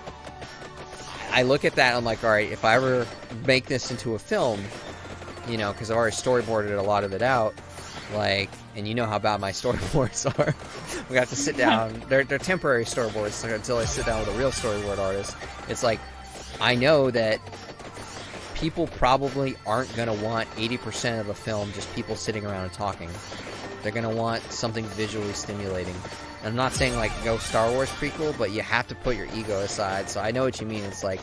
I look at that, I'm like, all right, if I ever make this into a film, you know, because I've already storyboarded a lot of it out, like, and you know how bad my storyboards are. We have to sit down. They're temporary storyboards until I sit down with a real storyboard artist. It's like, I know that people probably aren't going to want 80% of a film just people sitting around and talking. They're going to want something visually stimulating. I'm not saying like go Star Wars prequel, but you have to put your ego aside. So I know what you mean. It's like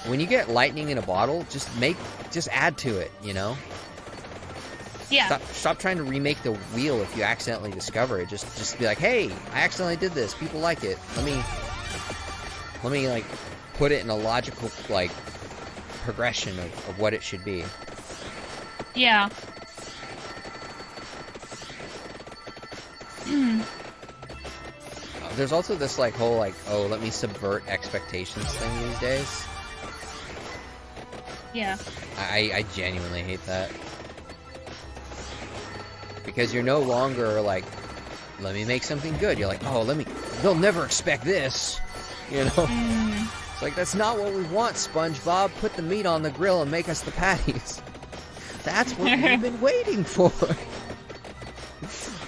when you get lightning in a bottle, just add to it, you know? Yeah. Stop trying to remake the wheel if you accidentally discover it. Just be like, hey, I accidentally did this. People like it. Let me like put it in a logical like progression of what it should be. Yeah. There's also this like whole like, oh, let me subvert expectations thing these days. Yeah. I genuinely hate that. because you're no longer like, let me make something good. You're like, oh, they'll never expect this, you know? It's like, that's not what we want, SpongeBob. Put the meat on the grill and make us the patties. That's what we've been waiting for.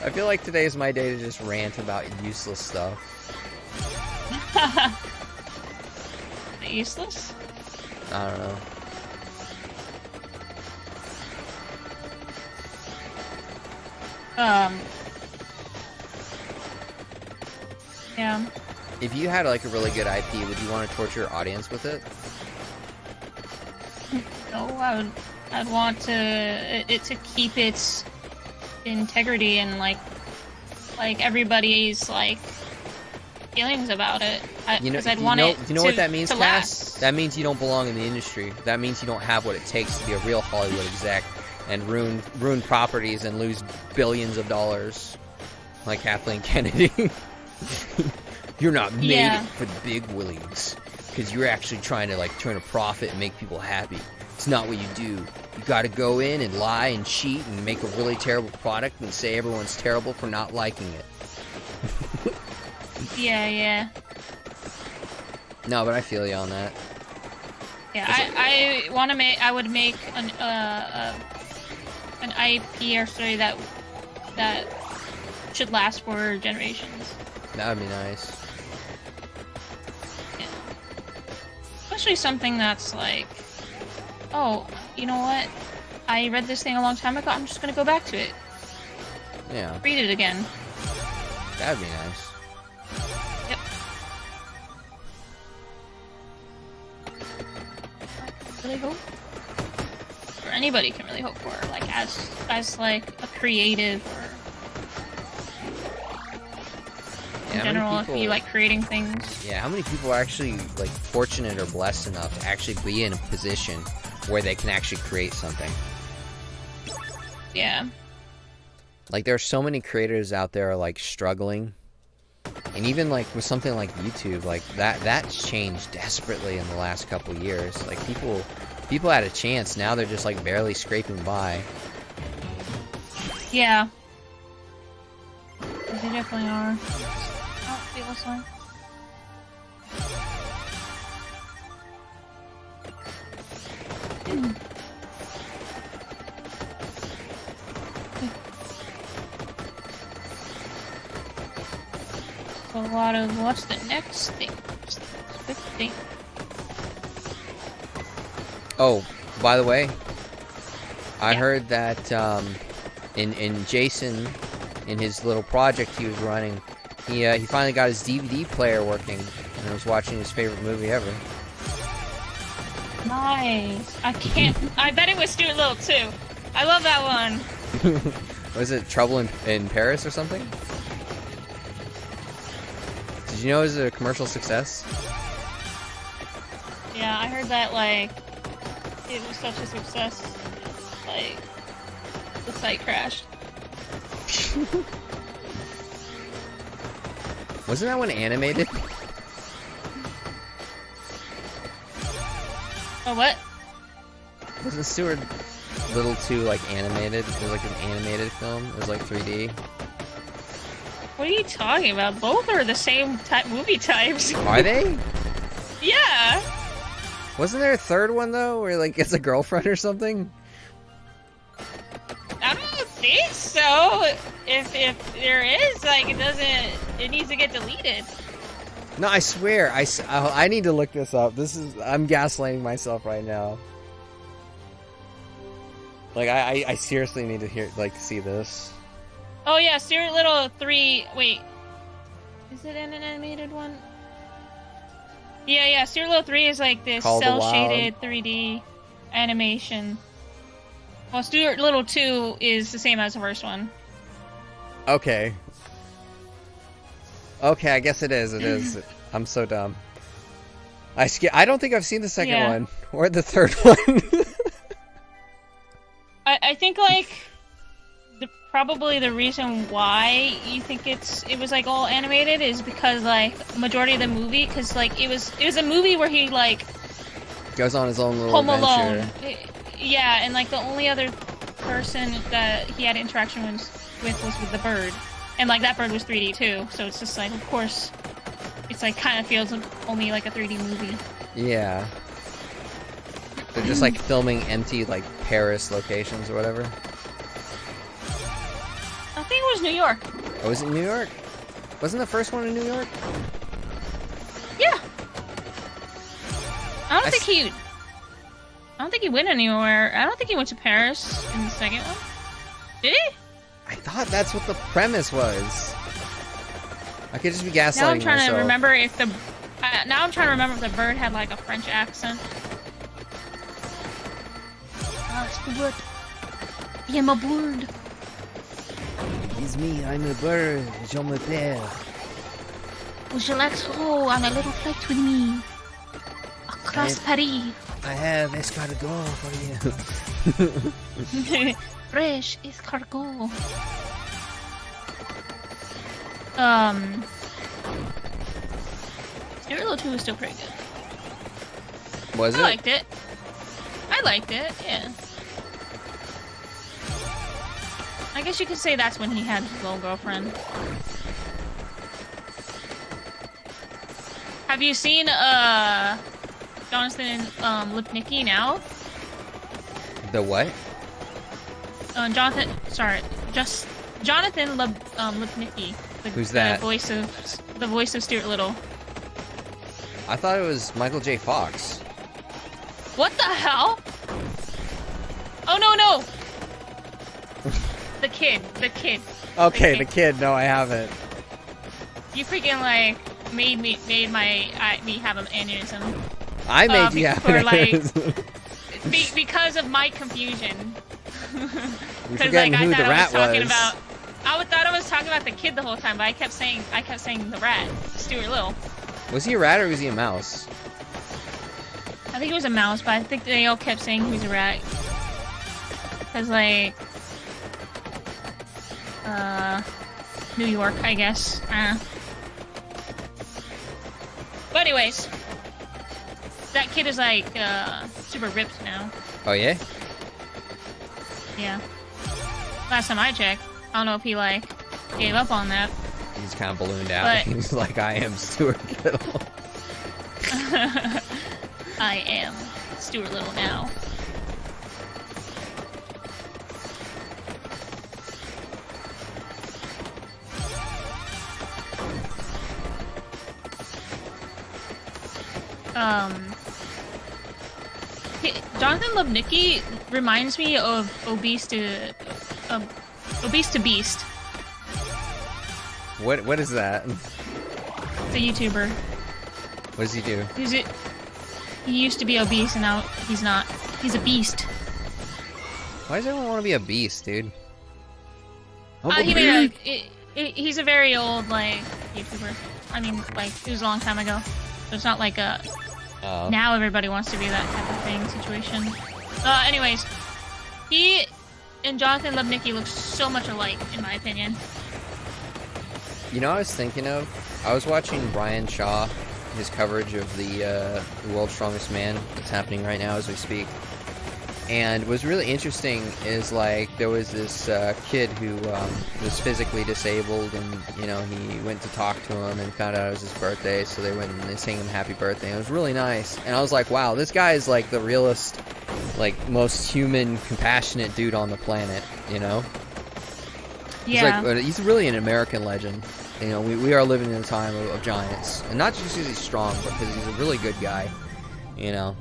I feel like today is my day to just rant about useless stuff. Useless? I don't know. Yeah. If you had like a really good IP, would you want to torture your audience with it? No, I'd want it to keep its integrity and like everybody's like feelings about it. You know what that means, Cass? Last. That means you don't belong in the industry. That means you don't have what it takes to be a real Hollywood exec and ruin properties and lose billions of dollars, like Kathleen Kennedy. You're not made it for the big leagues because you're actually trying to like turn a profit and make people happy. It's not what you do. You got to go in and lie and cheat and make a really terrible product and say everyone's terrible for not liking it. Yeah. No, but I feel you on that. Yeah, I would make an IP or story that should last for generations. That would be nice. Yeah. Especially something that's like, oh, you know what? I read this thing a long time ago. I'm just gonna go back to it. Yeah. Read it again. That would be nice. Yep. Really hope, or anybody can really hope for, like as like a creative or in general, if you like creating things. Yeah, how many people are actually like fortunate or blessed enough to actually be in a position where they can actually create something? Yeah. Like there are so many creators out there like struggling. And even like with something like YouTube, like that's changed desperately in the last couple of years. Like people had a chance, now they're just like barely scraping by. Yeah. They definitely are. Oh, people sign. A lot of what's the next thing? Big thing. Oh, by the way, I heard that in Jason, in his little project he was running, he finally got his DVD player working and was watching his favorite movie ever. Nice. I bet it was Stuart Little too. I love that one. Was it Trouble in Paris or something? Did you know it was a commercial success? Yeah, I heard that, like, it was such a success, like, the site crashed. Wasn't that one animated? Oh, what? Wasn't Stuart Little 2, like, animated? It was, like, an animated film? It was, like, 3D? What are you talking about? Both are the same movie types. Are they? Yeah! Wasn't there a third one, though, where, like, it's a girlfriend or something? I don't think so. If there is, like, it needs to get deleted. No, I swear, I need to look this up. I'm gaslighting myself right now. Like, I seriously need to see this. Oh yeah, Stuart Little 3, wait. Is it an animated one? Yeah, Stuart Little 3 is like this cel-shaded 3D animation. Well, Stuart Little 2 is the same as the first one. Okay. Okay, I guess it is. I'm so dumb. I don't think I've seen the second one. Or the third one. I think, like, probably the reason why you think it was, like, all animated is because, like, majority of the movie, because, like, it was a movie where he, like... goes on his own little Home adventure. Alone. Yeah, and, like, the only other person that he had interaction with was with the bird. And like that bird was 3D too, so it's just like, of course, it's like kind of feels only like a 3D movie. Yeah. They're just like filming empty like Paris locations or whatever. I think it was New York. Oh, was it New York? Wasn't the first one in New York? Yeah. I don't think he went anywhere. I don't think he went to Paris in the second one. Did he? I thought that's what the premise was. I could just be gaslighting Now I'm trying myself. to remember if the bird had like a French accent. Ah, c'est the bird. Yeah, my bird. It's me, I'm a bird, je m'appelle. Would you like to go on a little flight with me? Across Paris. I have escargot for you. Fresh escargot. Stuart Little 2 was still pretty good. Was it? I liked it. I liked it, yeah. I guess you could say that's when he had his little girlfriend. Have you seen, Jonathan, Lipnicki now? The what? Jonathan Lipnicki. Who's that? The voice of Stuart Little. I thought it was Michael J. Fox. What the hell? Oh no! The kid. Okay, the kid. No, I haven't. You freaking like made me have an aneurysm. I made you have an aneurysm. Because of my confusion. You're forgetting who the rat was. I thought I was talking about the kid the whole time, but I kept saying the rat, Stuart Little. Was he a rat or was he a mouse? I think it was a mouse, but I think they all kept saying he was a rat. Cause like, New York, I guess. But anyways, that kid is like super ripped now. Oh yeah? Yeah. Last time I checked, I don't know if he like gave up on that. He's kind of ballooned out. But... He's like, I am Stuart Little. I am Stuart Little now. Jonathan Lipnicki reminds me of Obese to Beast. What is that? It's a YouTuber. What does he do? He used to be obese and now he's not. He's a beast. Why does everyone want to be a beast, dude? He's a very old like YouTuber. I mean, like it was a long time ago. So it's not like a now everybody wants to be that type of thing situation. Anyways, he and Jonathan Lipnicki look so much alike, in my opinion. You know what I was thinking of? I was watching Brian Shaw, his coverage of the World's Strongest Man that's happening right now as we speak. And what's really interesting is, like, there was this kid who was physically disabled, and, you know, he went to talk to him and found out it was his birthday, so they went and they sang him happy birthday. It was really nice. And I was like, wow, this guy is, like, the realest, like, most human, compassionate dude on the planet, you know? Yeah. He's really an American legend. You know, we are living in a time of giants. And not just because he's strong, but because he's a really good guy, you know?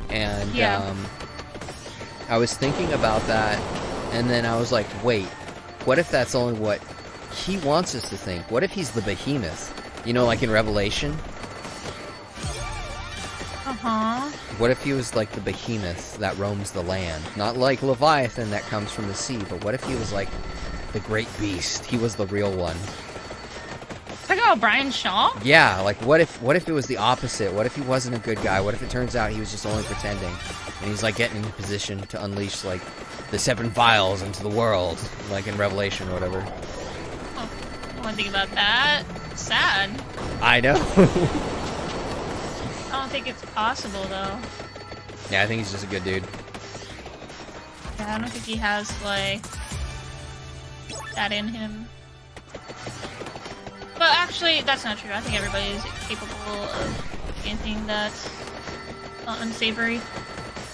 And, yeah. I was thinking about that, and then I was like, wait, what if that's only what he wants us to think? What if he's the behemoth? You know, like in Revelation? Uh-huh. What if he was like the behemoth that roams the land? Not like Leviathan that comes from the sea, but what if he was like the great beast? He was the real one. Talking about Brian Shaw? Yeah, like what if it was the opposite? What if he wasn't a good guy? What if it turns out he was just only pretending? And he's like getting in position to unleash like the 7 vials into the world, like in Revelation or whatever. Oh, I want to think about that. Sad. I know. I don't think it's possible though. Yeah, I think he's just a good dude. Yeah, I don't think he has, like, that in him. But actually, that's not true. I think everybody is capable of anything that's unsavory.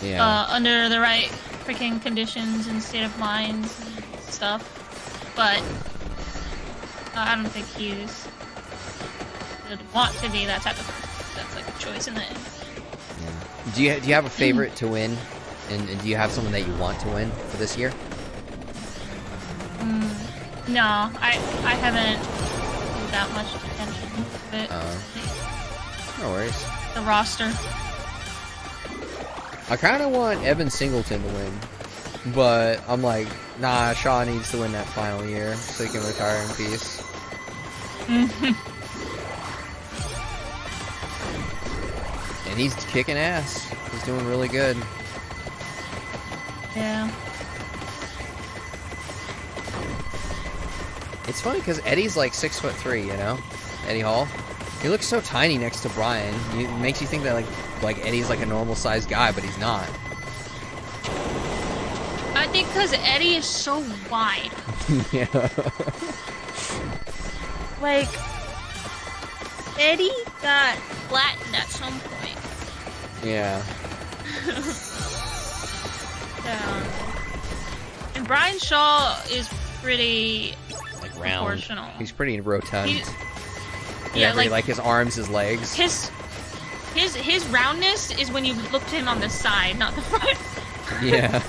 Yeah. Under the right freaking conditions and state of minds and stuff. But I don't think he's would want to be that type of person. That's like a choice in the end. Yeah. Do you have a favorite to win? And do you have someone that you want to win for this year? No, I haven't paid that much attention to it. No worries. The roster. I kind of want Evan Singleton to win, but I'm like, nah, Shaw needs to win that final year so he can retire in peace. And he's kicking ass. He's doing really good. Yeah. It's funny because Eddie's like 6'3", you know? Eddie Hall. He looks so tiny next to Brian. It makes you think that like Eddie's like a normal sized guy, but he's not. I think because Eddie is so wide. Yeah. Like, Eddie got flattened at some point. Yeah. And Brian Shaw is pretty Like round. proportional. He's pretty rotund. Yeah, like his arms, his legs. His roundness is when you look to him on the side, not the front. Yeah.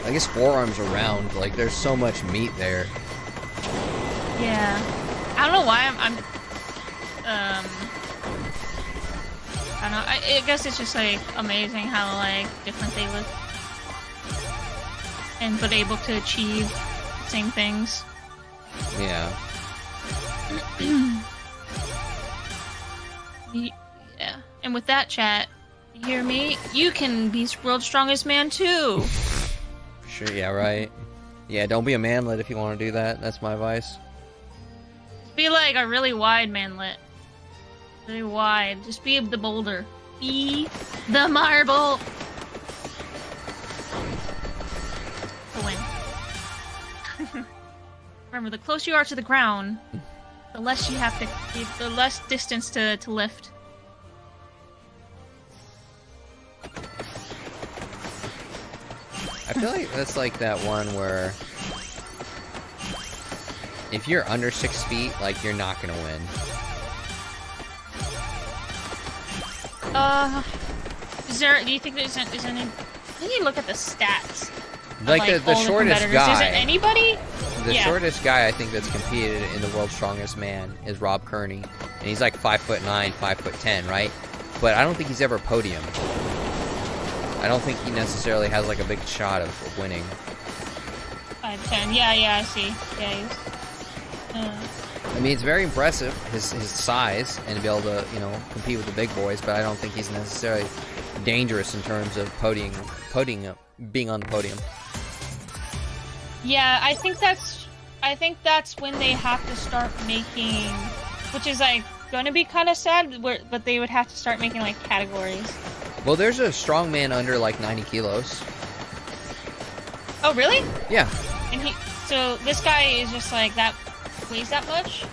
Like his forearms are round. Like there's so much meat there. Yeah. I don't know why I don't know. I guess it's just like amazing how like different they look, and but able to achieve the same things. Yeah. Yeah. And with that, chat, you hear me? You can be world's strongest man too. Sure. Yeah. Right. Yeah. Don't be a manlet if you want to do that. That's my advice. Be like a really wide manlet. Really wide. Just be the boulder. Be the marble. To win. Remember, the closer you are to the ground, the less you have to, the less distance to lift. I feel like that's like that one where if you're under 6 feet, like you're not gonna win. Is there? Do you think there's any? I need to look at the stats. Like the shortest guy. Is it anybody? The shortest guy I think that's competed in the World's Strongest Man is Rob Kearney, and he's like 5'9", 5'10", right? But I don't think he's ever podiumed. I don't think he necessarily has like a big shot of winning. 5'10". Yeah, I see. Yeah, he's. I mean, it's very impressive his size and to be able to compete with the big boys, but I don't think he's necessarily dangerous in terms of being on the podium. Yeah, I think that's when they have to start making, which is like going to be kind of sad, but they would have to start making like categories. Well, there's a strongman under like 90 kilos. Oh, really? Yeah. And so this guy is just like that, weighs that much?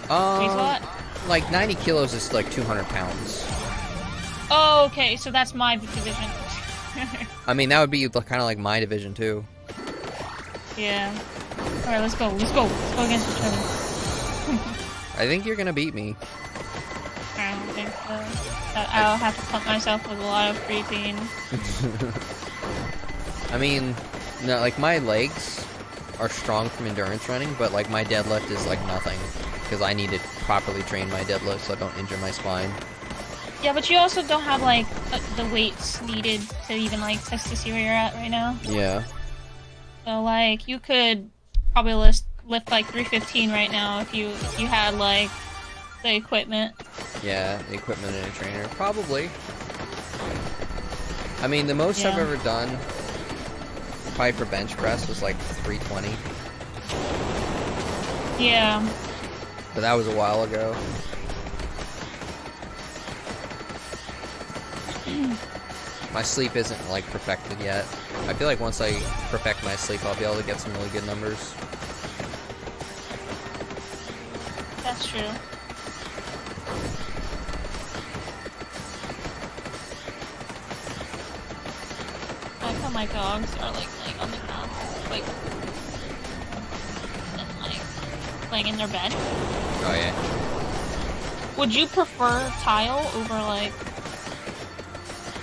Weighs what? Like 90 kilos is like 200 pounds. Oh, okay, so that's my division. I mean, that would be kind of like my division too. Yeah. Alright, let's go against each other. I think you're gonna beat me. I don't think so. I'll have to pump myself with a lot of creatine. I mean, no, like my legs are strong from endurance running, but like my deadlift is like nothing because I need to properly train my deadlift so I don't injure my spine. Yeah, but you also don't have like the weights needed to even like test to see where you're at right now. Yeah. So like you could probably lift like 315 right now if you had like the equipment. Yeah, the equipment and a trainer, probably. I mean, the most I've ever done, probably for bench press, was like 320. Yeah. But that was a while ago. My sleep isn't like perfected yet. I feel like once I perfect my sleep, I'll be able to get some really good numbers. That's true. I feel my dogs are like laying on the ground, like, and like laying in their bed. Oh yeah. Would you prefer tile over like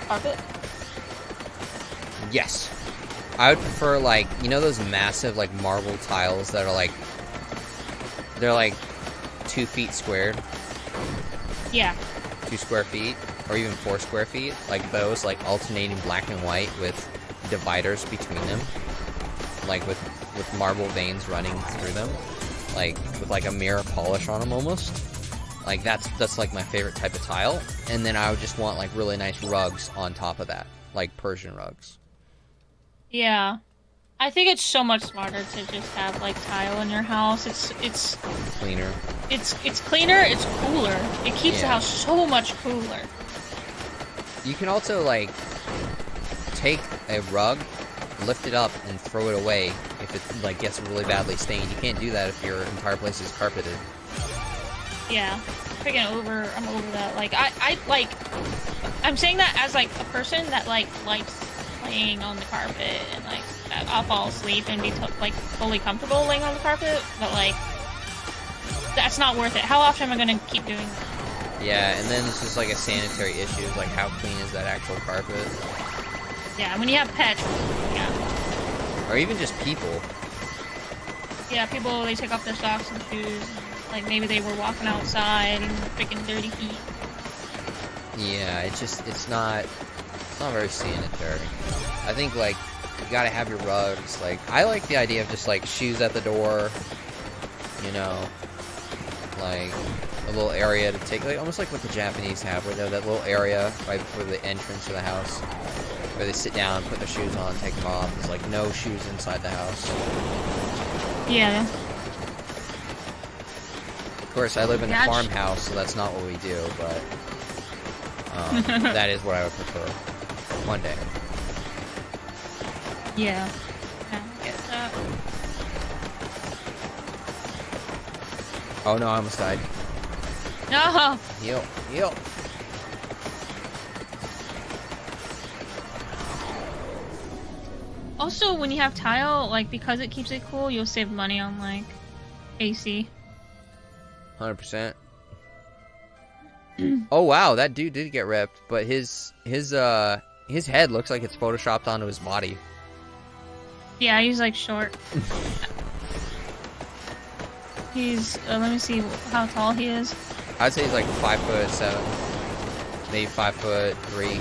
carpet? Yes. I would prefer like, you know those massive like marble tiles that are like, they're like 2 feet squared? Yeah. 2 square feet, or even 4 square feet, like those, like alternating black and white with dividers between them, like with marble veins running through them, like with like a mirror polish on them almost. Like that's like my favorite type of tile. And then I would just want like really nice rugs on top of that, like Persian rugs. Yeah. I think it's so much smarter to just have like tile in your house. It's Cleaner. it's cleaner, it's cooler. It keeps the Yeah. house so much cooler. You can also like take a rug, lift it up, and throw it away if it like gets really badly stained. You can't do that if your entire place is carpeted. Yeah. I'm over that. Like I like I'm saying that as like a person that like likes laying on the carpet and like I'll fall asleep and be like fully comfortable laying on the carpet, but like that's not worth it. How often am I gonna keep doing that? Yeah, and then it's just like a sanitary issue, like how clean is that actual carpet? Yeah, when you have pets, yeah. Or even just people. Yeah, people, they take off their socks and shoes, and, like maybe they were walking outside and freaking dirty feet. Yeah, it's not very sanitary. I think like you gotta have your rugs. Like I like the idea of just like shoes at the door, you know, like a little area to take, like almost like what the Japanese have, where they have that little area right before the entrance to the house, where they sit down, put their shoes on, take them off. There's like no shoes inside the house. Yeah. Of course, I live in a farmhouse, so that's not what we do, but that is what I would prefer one day. Yeah. I get that. Oh no, I almost died. No! Heal, heal. Also, when you have tile, like, because it keeps it cool, you'll save money on, like, AC. 100%. Oh wow, that dude did get ripped, but his head looks like it's photoshopped onto his body. Yeah, he's, like, short. He's, let me see how tall he is. I'd say he's like 5'7", maybe 5'3",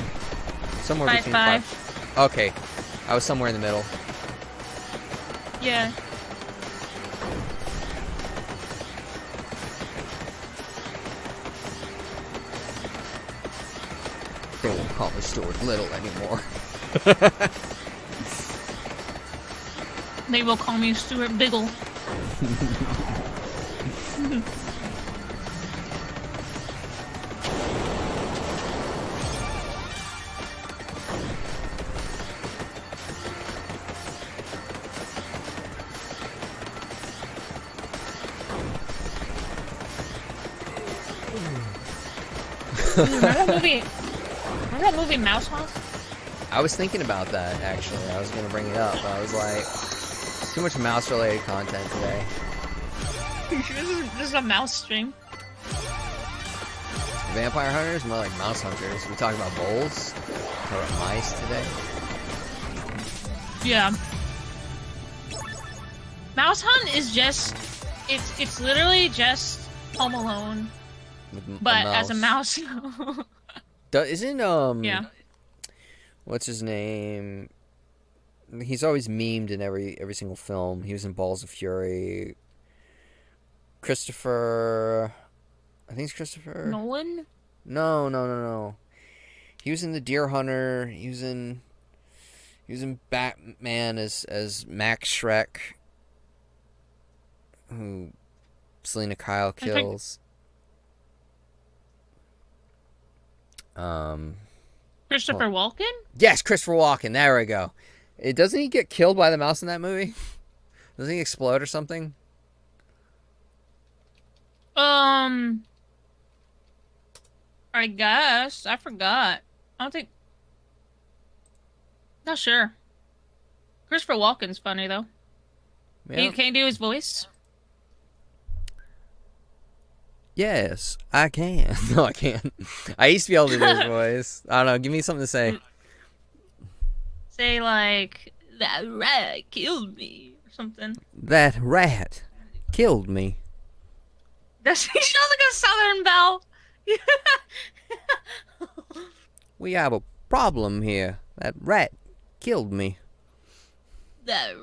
somewhere between 5. Okay, I was somewhere in the middle. Yeah. They won't call me Stuart Little anymore. They will call me Stuart Biggle. Remember that movie Mouse House? I was thinking about that, actually. I was going to bring it up, but I was like, too much mouse-related content today. This is a mouse stream. Vampire hunters? More like mouse hunters. We talking about bowls? Talking about mice today? Yeah. Mouse Hunt is just... It's literally just Home Alone, but as a mouse. Isn't, Yeah. what's his name? He's always memed in every single film. He was in Balls of Fury. Christopher... I think it's Christopher... Nolan? No. He was in The Deer Hunter. He was in Batman as Max Shrek, who Selena Kyle kills. Christopher Walken? Yes, Christopher Walken. There we go. Doesn't he get killed by the mouse in that movie? Doesn't he explode or something? I guess. I forgot. I don't think... Not sure. Christopher Walken's funny, though. Yeah. Can you do his voice? Yes, I can. No, I can't. I used to be able to do his voice. I don't know. Give me something to say. Say, like, that rat killed me, or something. That rat killed me. He sounds like a Southern belle. We have a problem here. That rat killed me. That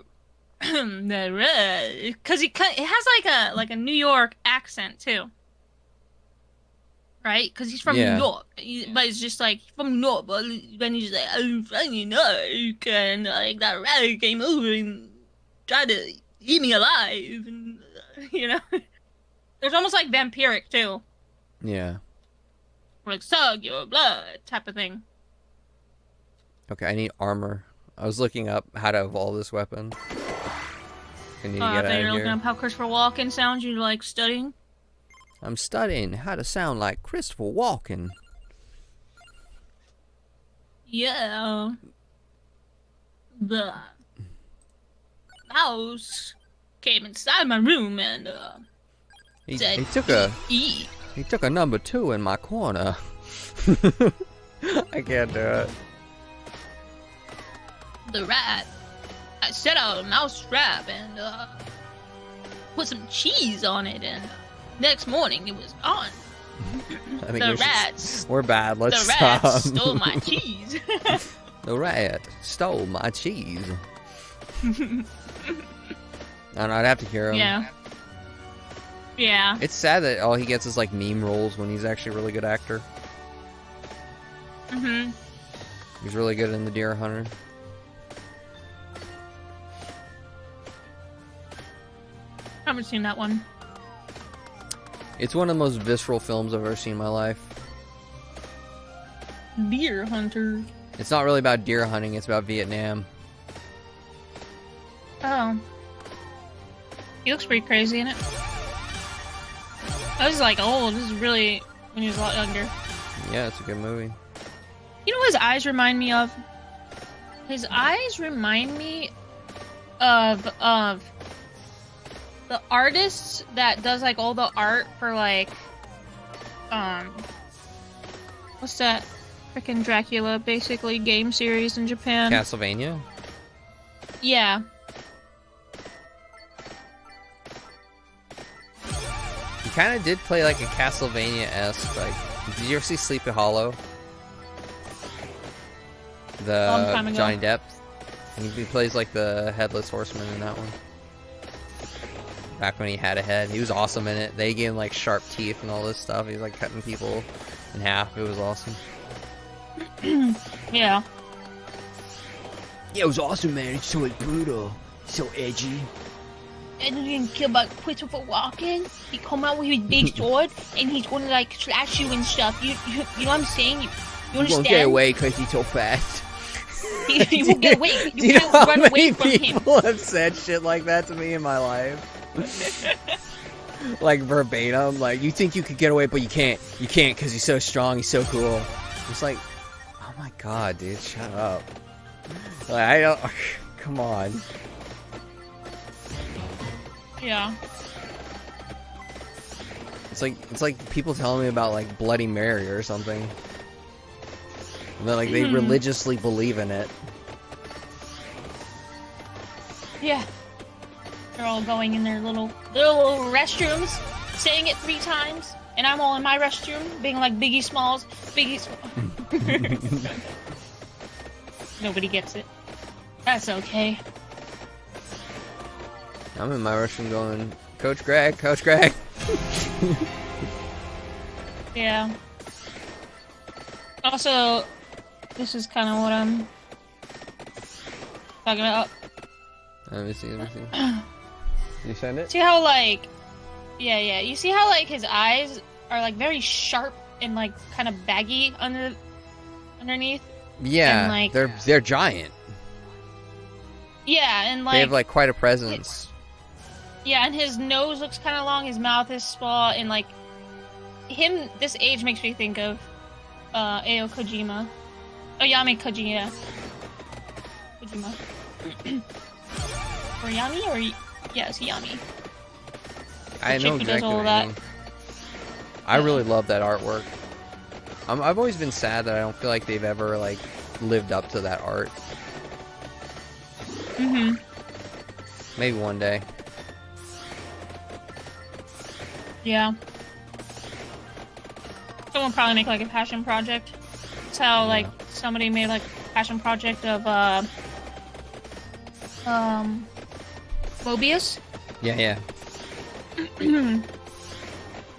rat, because it has like a New York accent too, right? Because he's from New York, but it's just like from New York. But then he's like, I'm from New York, and like that rat came over and tried to eat me alive, and you know, there's almost like vampiric too. Yeah. Like suck your blood type of thing. Okay, I need armor. I was looking up how to evolve this weapon. I need to get out of you're looking here. up how Christopher Walken sounds. You're like studying. I'm studying how to sound like Christopher Walken. Yeah. The mouse came inside my room and said, he took a number 2 in my corner. I can't do it. The rat. I set out a mouse trap and put some cheese on it, and next morning it was gone. We're bad. Let's the stop. rat stole my cheese. The rat stole my cheese. I don't know, I'd have to hear him. Yeah. Yeah. It's sad that all he gets is like meme roles when he's actually a really good actor. Mm-hmm. He's really good in The Deer Hunter. I haven't seen that one. It's one of the most visceral films I've ever seen in my life. Deer Hunter. It's not really about deer hunting, it's about Vietnam. Oh. He looks pretty crazy in it. I was like, oh, this is really when he was a lot younger. Yeah, it's a good movie. You know what his eyes remind me of? His eyes remind me of the artist that does like all the art for like what's that freaking Dracula basically game series in Japan? Castlevania? Yeah. He kind of did play like a Castlevania-esque, like, did you ever see Sleepy Hollow? The Johnny Depp. He plays like the Headless Horseman in that one. Back when he had a head. He was awesome in it. They gave him like sharp teeth and all this stuff. He was like cutting people in half. It was awesome. Yeah. Yeah, it was awesome, man. It's so like brutal. So edgy. And he's getting killed by Christopher Walken. He come out with his big sword and he's gonna like slash you and stuff. You know what I'm saying? You understand? He won't get away because he's so fast. He won't get away. You can't know run away from him. People have said shit like that to me in my life. Like verbatim, like, you think you could get away, but you can't. You can't because he's so strong, he's so cool. It's like, oh my god, dude, shut up. Like, I don't. Come on. Yeah. It's like people telling me about like Bloody Mary or something. And then like they religiously believe in it. Yeah. They're all going in their little restrooms, saying it 3 times, and I'm all in my restroom, being like Biggie Smalls, Biggie Smalls. Nobody gets it. That's okay. I'm in my restroom going, Coach Greg, Coach Greg. Yeah. Also, this is kind of what I'm talking about. Let me see. You send it? See how, like, yeah, you see how, like, his eyes are, like, very sharp and, like, kind of baggy underneath? And Yeah, like, they're giant. yeah, and They have like, like quite a presence. yeah, and his nose looks kind of long, his mouth is small, and like him, this age makes me think of Ao Kojima, Oyami Kojima, or Yami, or yeah, it's Yami. I know exactly what you mean. I really love that artwork. I've always been sad that I don't feel like they've ever like lived up to that art. Mhm. Maybe one day. Yeah. Someone probably make like a passion project. That's how like somebody made like a passion project of Mobius. Yeah.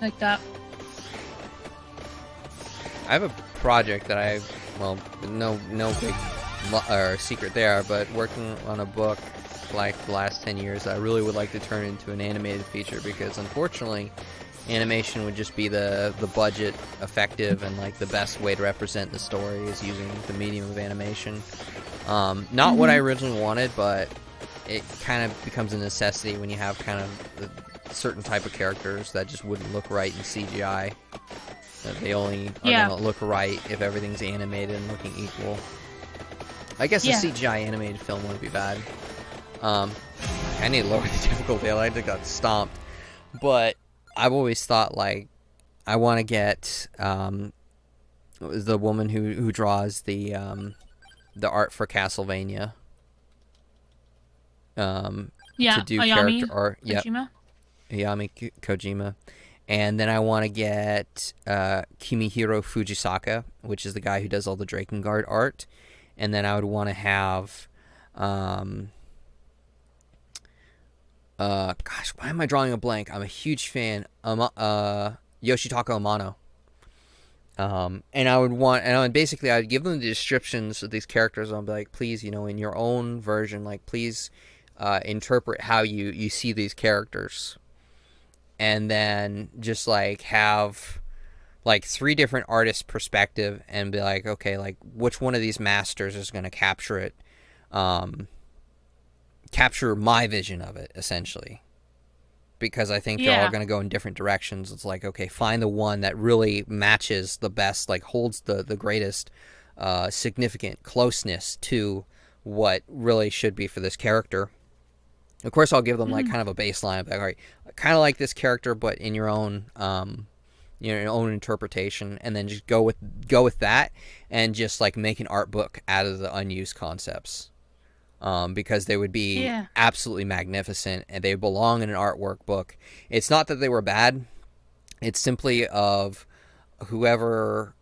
Like that. I have a project that well, no big secret there, but working on a book like the last 10 years I really would like to turn into an animated feature, because unfortunately animation would just be the budget effective and like the best way to represent the story is using the medium of animation. Not what I originally wanted, but it kind of becomes a necessity when you have kind of a certain type of characters that just wouldn't look right in CGI. They only are gonna look right if everything's animated and looking equal. I guess a CGI animated film wouldn't be bad. I need to lower the difficulty. I like to got stomped. But I've always thought like I want to get the woman who draws the art for Castlevania. To do Ayami character art. Kojima. Ayami Kojima. And then I want to get Kimihiro Fujisaka, which is the guy who does all the Drakengard art. And then I would want to have... gosh, why am I drawing a blank? I'm a huge fan. Yoshitaka Amano. And I would basically I would give them the descriptions of these characters. And I'd be like, please, in your own version, like, please interpret how you see these characters. And then just like have like 3 different artists' perspective and be like, okay, like which one of these masters is going to capture it, capture my vision of it, essentially. Because I think they're all going to go in different directions. It's like, okay, find the one that really matches the best, like holds the greatest significant closeness to what really should be for this character. Of course, I'll give them like kind of a baseline of like, all right, kind of like this character, but in your own, your own interpretation, and then just go with that, and just like make an art book out of the unused concepts, because they would be absolutely magnificent, and they belong in an artwork book. It's not that they were bad; it's simply of whoever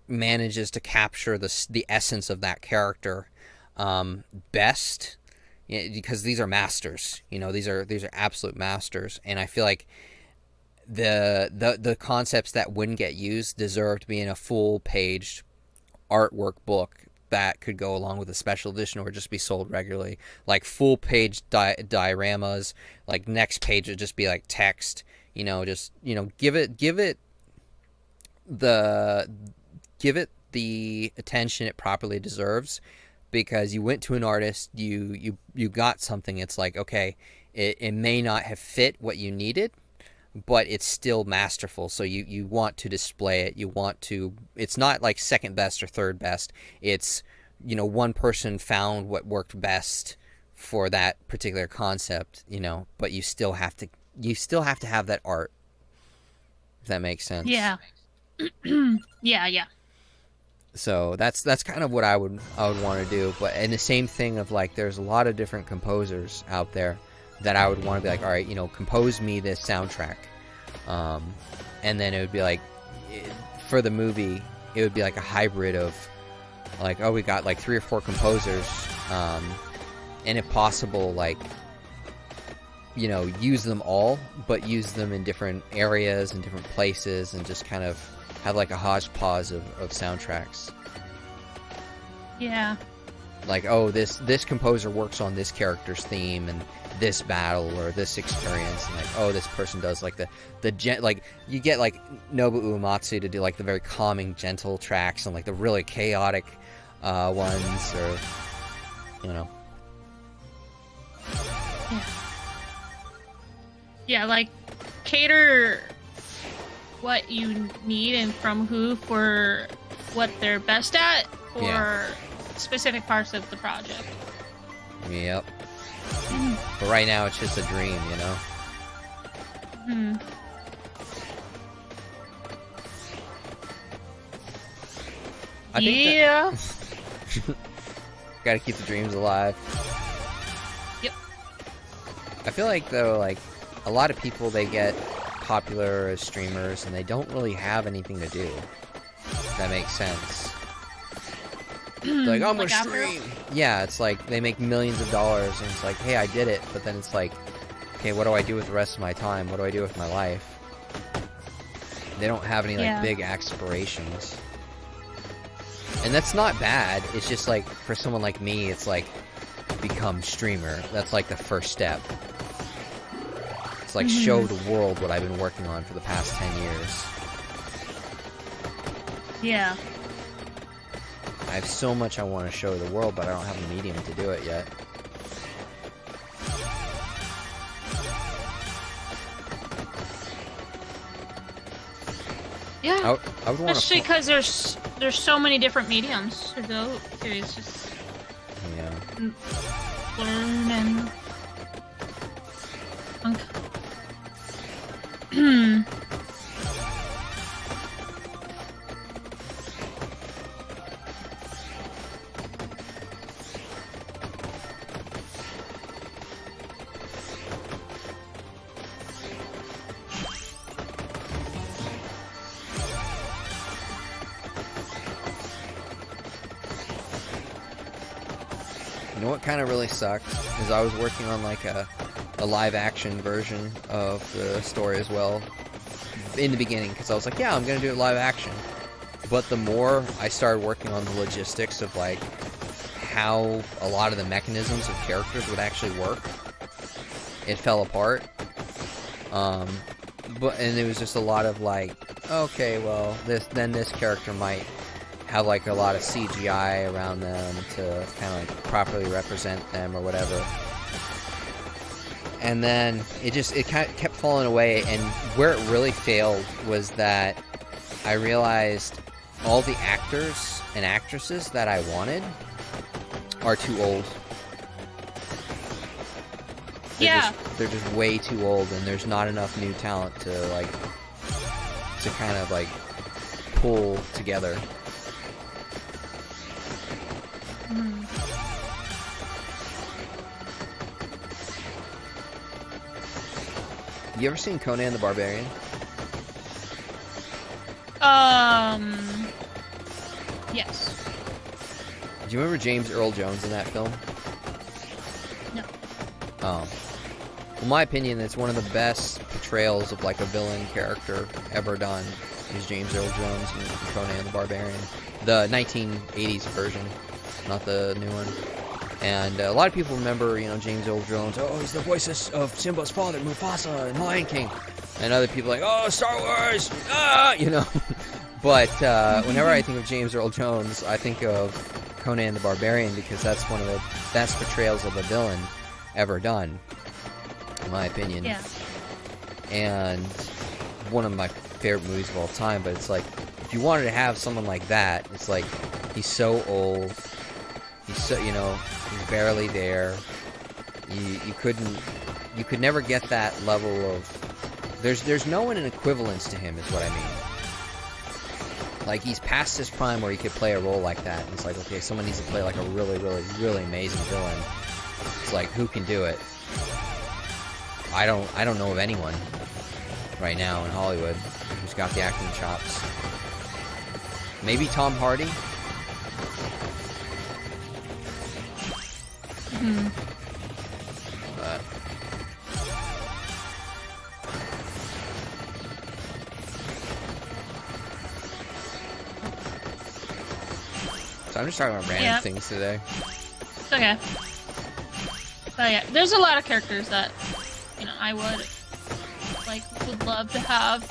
manages to capture the essence of that character best. Yeah, because these are masters, these are absolute masters, and I feel like the concepts that wouldn't get used deserve to be in a full-page artwork book that could go along with a special edition or just be sold regularly, like full-page dioramas. Like next page would just be like text, just give it the attention it properly deserves. Because you went to an artist, you got something. It's like, okay, it may not have fit what you needed, but it's still masterful. So you want to display it. It's not like second best or third best. It's, one person found what worked best for that particular concept, but you still have to have that art. If that makes sense. Yeah. Yeah. So that's kind of what I would want to do. But and the same thing of like, there's a lot of different composers out there that I would want to be like, all right, compose me this soundtrack, and then it would be like, for the movie, it would be like a hybrid of like, oh, we got like 3 or 4 composers, and if possible, like, use them all, but use them in different areas and different places, and just kind of have like a hodgepodge of soundtracks. Yeah. Like, oh, this composer works on this character's theme and this battle or this experience, and like, oh, this person does like like you get like Nobuo Uematsu to do like the very calming, gentle tracks, and like the really chaotic ones, or you know. Yeah. Yeah, like cater what you need and from who for what they're best at for specific parts of the project. Yep. But right now it's just a dream, you know? Hmm. I think gotta keep the dreams alive. Yep. I feel like, though, like, a lot of people, they get popular as streamers and they don't really have anything to do. If that makes sense. Like, I'm gonna stream! Yeah, it's like, they make millions of dollars and it's like, hey, I did it. But then it's like, okay, what do I do with the rest of my time? What do I do with my life? They don't have any, like, big aspirations. And that's not bad. It's just like, for someone like me, it's like, become streamer. That's like the first step. It's like, show the world what I've been working on for the past 10 years. Yeah. I have so much I want to show the world, but I don't have a medium to do it yet. Yeah. I would want especially because there's so many different mediums to go to. It's just learn and You know what kind of really sucked is I was working on like a live action version of the story as well in the beginning, because I was like, yeah, I'm gonna do it live action. But the more I started working on the logistics of like how a lot of the mechanisms of characters would actually work, it fell apart. And it was just a lot of like, okay, well, this character might have like a lot of CGI around them to kind of like properly represent them or whatever. And then it kind of kept falling away, and where it really failed was that I realized all the actors and actresses that I wanted are too old. They're just way too old, and there's not enough new talent to kind of like pull together. You ever seen Conan the Barbarian? Yes. Do you remember James Earl Jones in that film? No. Oh. In my opinion, it's one of the best portrayals of like a villain character ever done. Is James Earl Jones in Conan the Barbarian, the 1980s version, not the new one. And a lot of people remember, James Earl Jones. Oh, he's the voice of Simba's father, Mufasa, in Lion King. And other people like, oh, Star Wars, But whenever I think of James Earl Jones, I think of Conan the Barbarian, because that's one of the best portrayals of a villain ever done, in my opinion. Yeah. And one of my favorite movies of all time. But it's like, if you wanted to have someone like that, it's like, he's so old. He's so, he's barely there. You could never get that level of. There's no one in equivalence to him, is what I mean. Like, he's past his prime where he could play a role like that. And it's like, okay, someone needs to play like a really, really, really amazing villain. It's like, who can do it? I don't know of anyone right now in Hollywood who's got the acting chops. Maybe Tom Hardy. But so I'm just talking about random things today. It's okay. But yeah, there's a lot of characters that, I would love to have,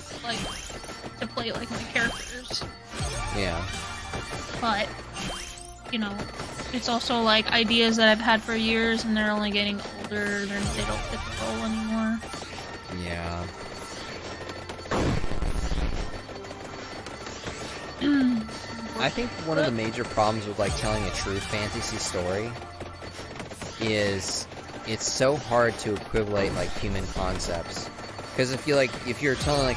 to play, my characters. Yeah. But you know, it's also like ideas that I've had for years and they're only getting older and they don't fit the role anymore. Yeah. I think one of the major problems with like telling a true fantasy story is it's so hard to equivalate like human concepts. Because if you're telling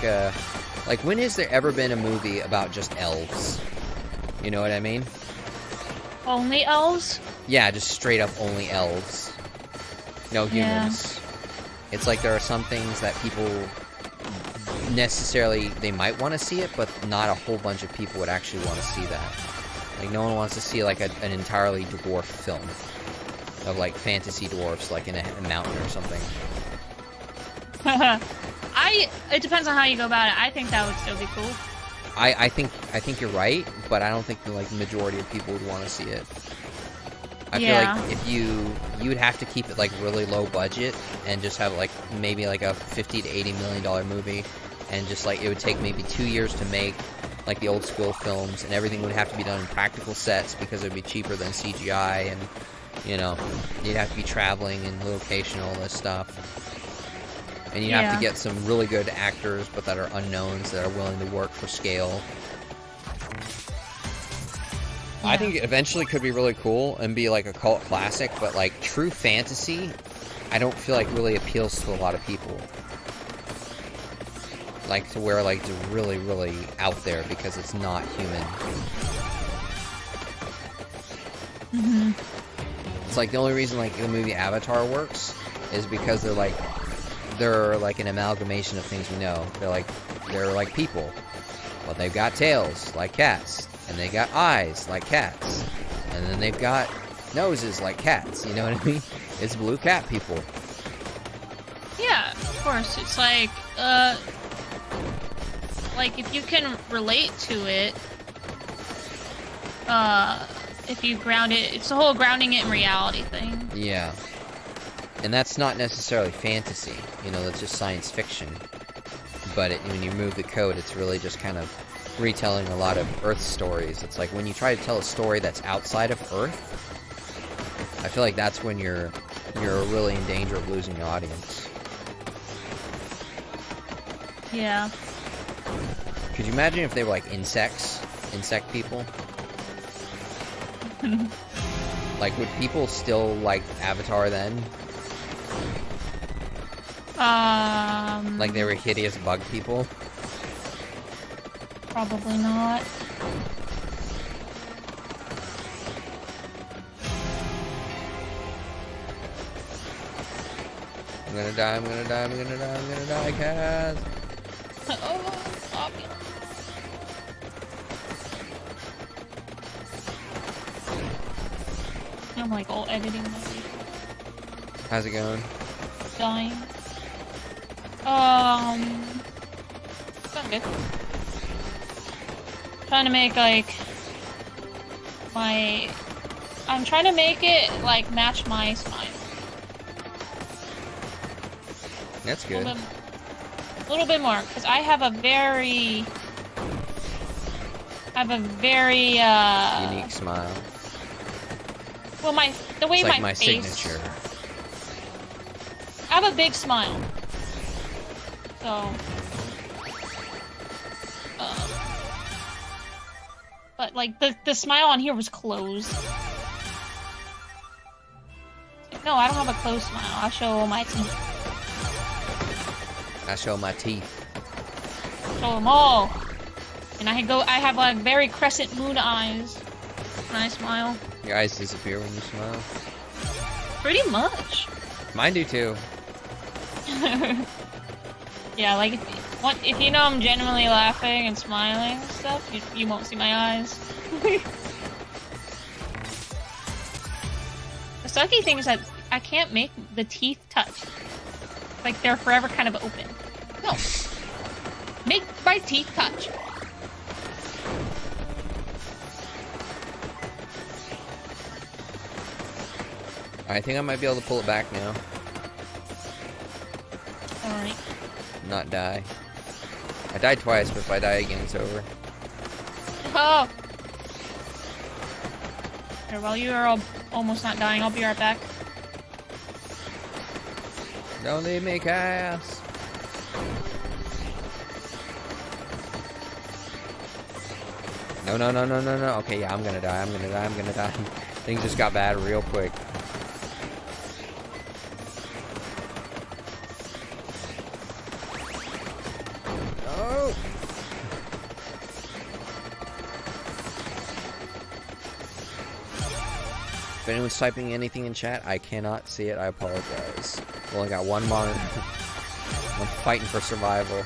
like when has there ever been a movie about just elves? You know what I mean? Only elves? Yeah, just straight up only elves. No humans. Yeah. It's like there are some things that people necessarily, they might want to see it, but not a whole bunch of people would actually want to see that. Like, no one wants to see, like, an entirely dwarf film of, like, fantasy dwarfs, like, in a mountain or something. It depends on how you go about it. I think that would still be cool. I think you're right, but I don't think the, like, majority of people would want to see it. I feel like if you would have to keep it, like, really low budget and just have, like, maybe, like, a $50 to $80 million movie, and just, like, it would take maybe 2 years to make, like, the old school films, and everything would have to be done in practical sets because it would be cheaper than CGI, and, you know, you'd have to be traveling and location, all this stuff. And you have to get some really good actors, but that are unknowns, that are willing to work for scale. Yeah. I think it eventually could be really cool and be like a cult classic, but like true fantasy, I don't feel like really appeals to a lot of people. Like to where like it's really, really out there because it's not human. Mm-hmm. It's like the only reason like the movie Avatar works is because they're like an amalgamation of things we know. They're like people, but they've got tails like cats, and they got eyes like cats, and then they've got noses like cats. You know what I mean? It's blue cat people. Yeah, of course. It's like if you can relate to it, if you ground it, it's the whole grounding it in reality thing. Yeah. And that's not necessarily fantasy, you know, that's just science fiction. But when you remove the code, it's really just kind of retelling a lot of Earth stories. It's like when you try to tell a story that's outside of Earth, I feel like that's when you're really in danger of losing the audience. Yeah. Could you imagine if they were like insect people? Like, would people still like Avatar then? Like they were hideous bug people? Probably not. I'm gonna die, I'm gonna die, I'm gonna die, I'm gonna die, Kaz! Oh, stop me. I'm like all editing my video. How's it going? Dying. It's not good. Trying to make like I'm trying to make it like match my smile. That's good. A little bit more, because I have a very unique smile. Well, the way it's like my face, signature. I have a big smile. So, but like the smile on here was closed. No, I don't have a closed smile. I'll show my teeth. I show my teeth. Show them all. And I have like very crescent moon eyes when I smile. Your eyes disappear when you smile? Pretty much. Mine do too. Yeah, like if you know I'm genuinely laughing and smiling and stuff, you won't see my eyes. The sucky thing is that I can't make the teeth touch. Like they're forever kind of open. No. Make my teeth touch. I think I might be able to pull it back now. Alright. Not die. I died twice, but if I die again, it's over. Oh! Here, while you are almost not dying, I'll be right back. Don't leave me, Cass. No, no, no, no, no, no. Okay, yeah, I'm gonna die. I'm gonna die. I'm gonna die. Things just got bad real quick. Oh! If anyone's typing anything in chat, I cannot see it. I apologize. I've only got one monitor. I'm fighting for survival.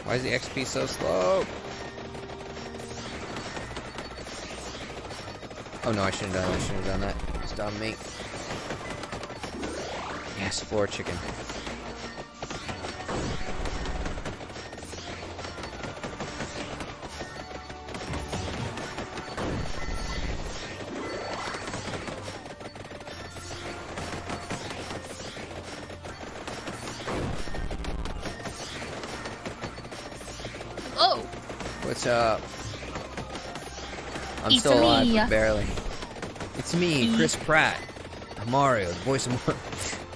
Why is the XP so slow? Oh no, I shouldn't have done that. I shouldn't have done that. It's dumb me. Yes, floor chicken. What's up? I'm still alive, but barely. It's me, Chris Pratt. Mario, the voice of Mario.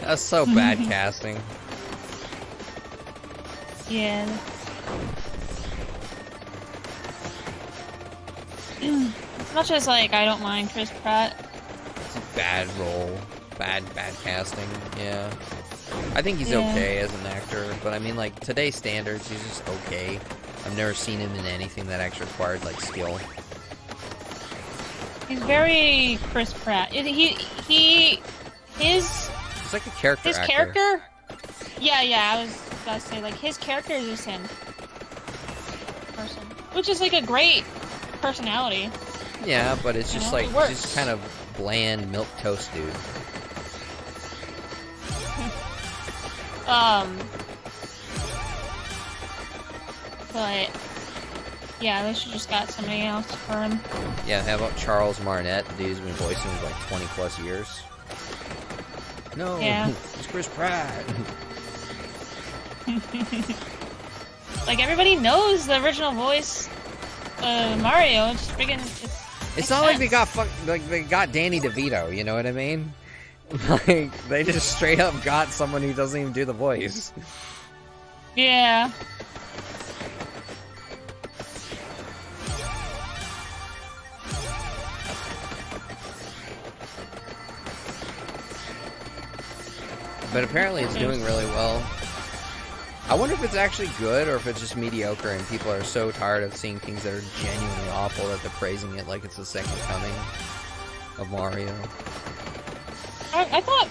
That's so bad casting. Yeah. As much as, like, I don't mind Chris Pratt. It's a bad role. Bad casting, yeah. I think he's okay as an actor, but I mean, like, today's standards, he's just okay. I've never seen him in anything that actually required, like, skill. He's very Chris Pratt. He's like a character actor. Character? Yeah, I was about to say, like, his character is just him. Person. Which is, like, a great personality. Yeah, but it's just, like, just kind of bland milquetoast dude. But, yeah, they should just got somebody else for him. Yeah, how about Charles Martinet? The dude's been voicing him for like 20 plus years. No, it's Chris Pratt. Like, everybody knows the original voice of Mario. It's friggin' It's not like they got Danny DeVito, you know what I mean? Like, they just straight up got someone who doesn't even do the voice. Yeah. But apparently it's doing really well. I wonder if it's actually good or if it's just mediocre and people are so tired of seeing things that are genuinely awful that they're praising it like it's the second coming of Mario. I thought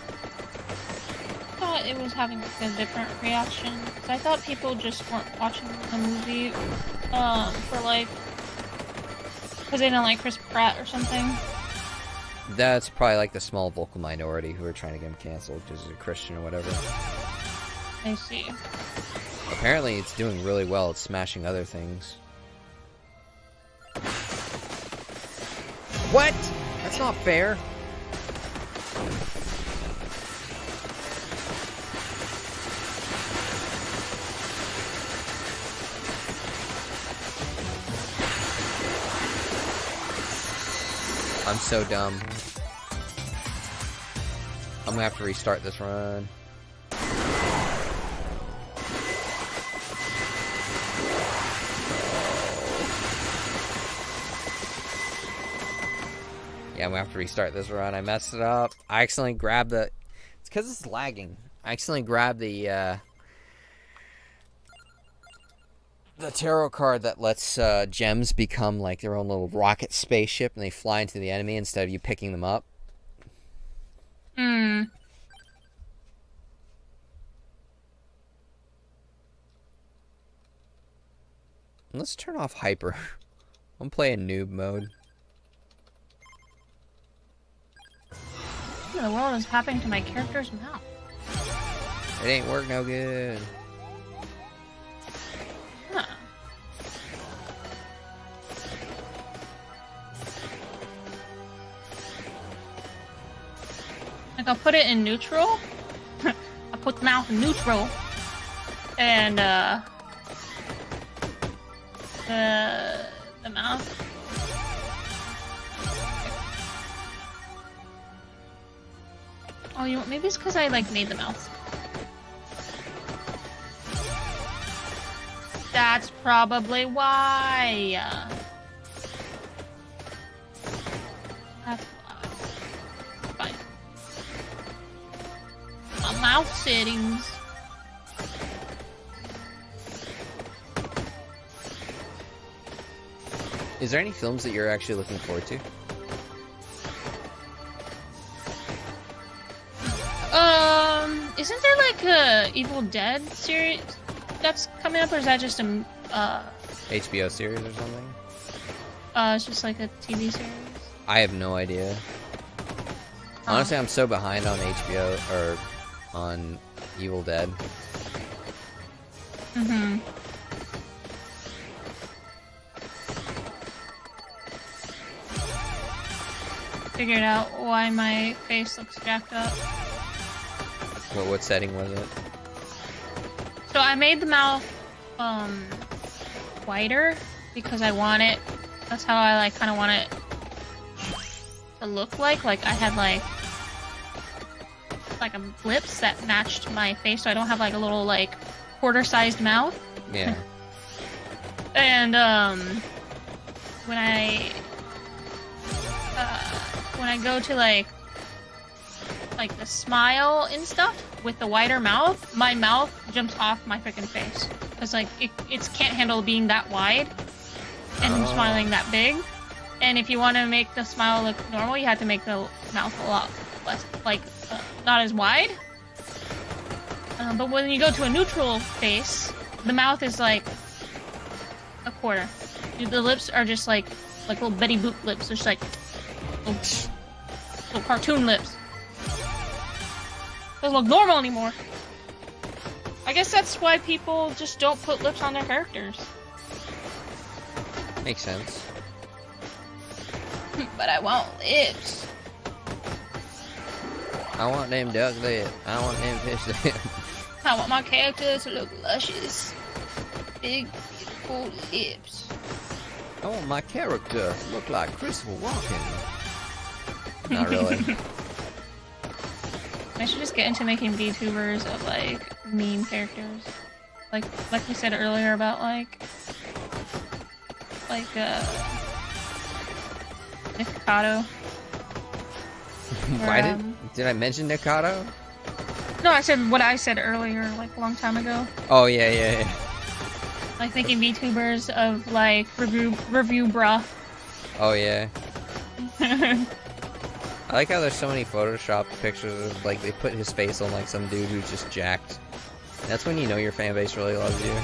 it was having a different reaction. Cause I thought people just weren't watching the movie for like because they didn't like Chris Pratt or something. That's probably like the small vocal minority who are trying to get him canceled because he's a Christian or whatever. I see. Apparently it's doing really well. It's smashing other things. What? That's not fair. I'm so dumb. I'm gonna have to restart this run. Yeah, I'm gonna have to restart this run. I messed it up. I accidentally grabbed the... It's because it's lagging. I accidentally grabbed the tarot card that lets gems become like their own little rocket spaceship and they fly into the enemy instead of you picking them up. Let's turn off hyper. I'm playing noob mode. What in the world is happening to my character's mouth? It ain't work no good. Huh. Like, I'll put it in neutral. I'll put the mouth in neutral. And, the mouth. Oh, you know what? Maybe it's because I, like, made the mouth. That's probably why. That's why. Fine. My mouth settings. Is there any films that you're actually looking forward to? Isn't there like a Evil Dead series that's coming up, or is that just a HBO series or something? It's just like a TV series? I have no idea. Honestly, I'm so behind on HBO or on Evil Dead. Mm-hmm. Figured out why my face looks jacked up. What setting was it? So I made the mouth wider because I want it. That's how I like kind of want it to look like. Like I had like a lips that matched my face, so I don't have like a little like quarter-sized mouth. Yeah. And when I go to like the smile and stuff with the wider mouth, my mouth jumps off my freaking face because like it can't handle being that wide and smiling that big. And if you want to make the smile look normal, you have to make the mouth a lot less, like not as wide. But when you go to a neutral face, the mouth is like a quarter. The lips are just like little Betty Boop lips, just like little cartoon lips. Doesn't look normal anymore. I guess that's why people just don't put lips on their characters. Makes sense. But I want lips. I want them duck lips. I want them fish lips. I want my character to look luscious. Big, beautiful lips. I want my character to look like Christopher Walken. Not really. I should just get into making VTubers of like meme characters, like we said earlier about like Nikocado. Why did I mention Nikocado? No, I said what I said earlier, like a long time ago. Oh yeah. Like making VTubers of like review bruh. Oh yeah. I like how there's so many Photoshop pictures of, like, they put his face on, like, some dude who's just jacked. That's when you know your fan base really loves you.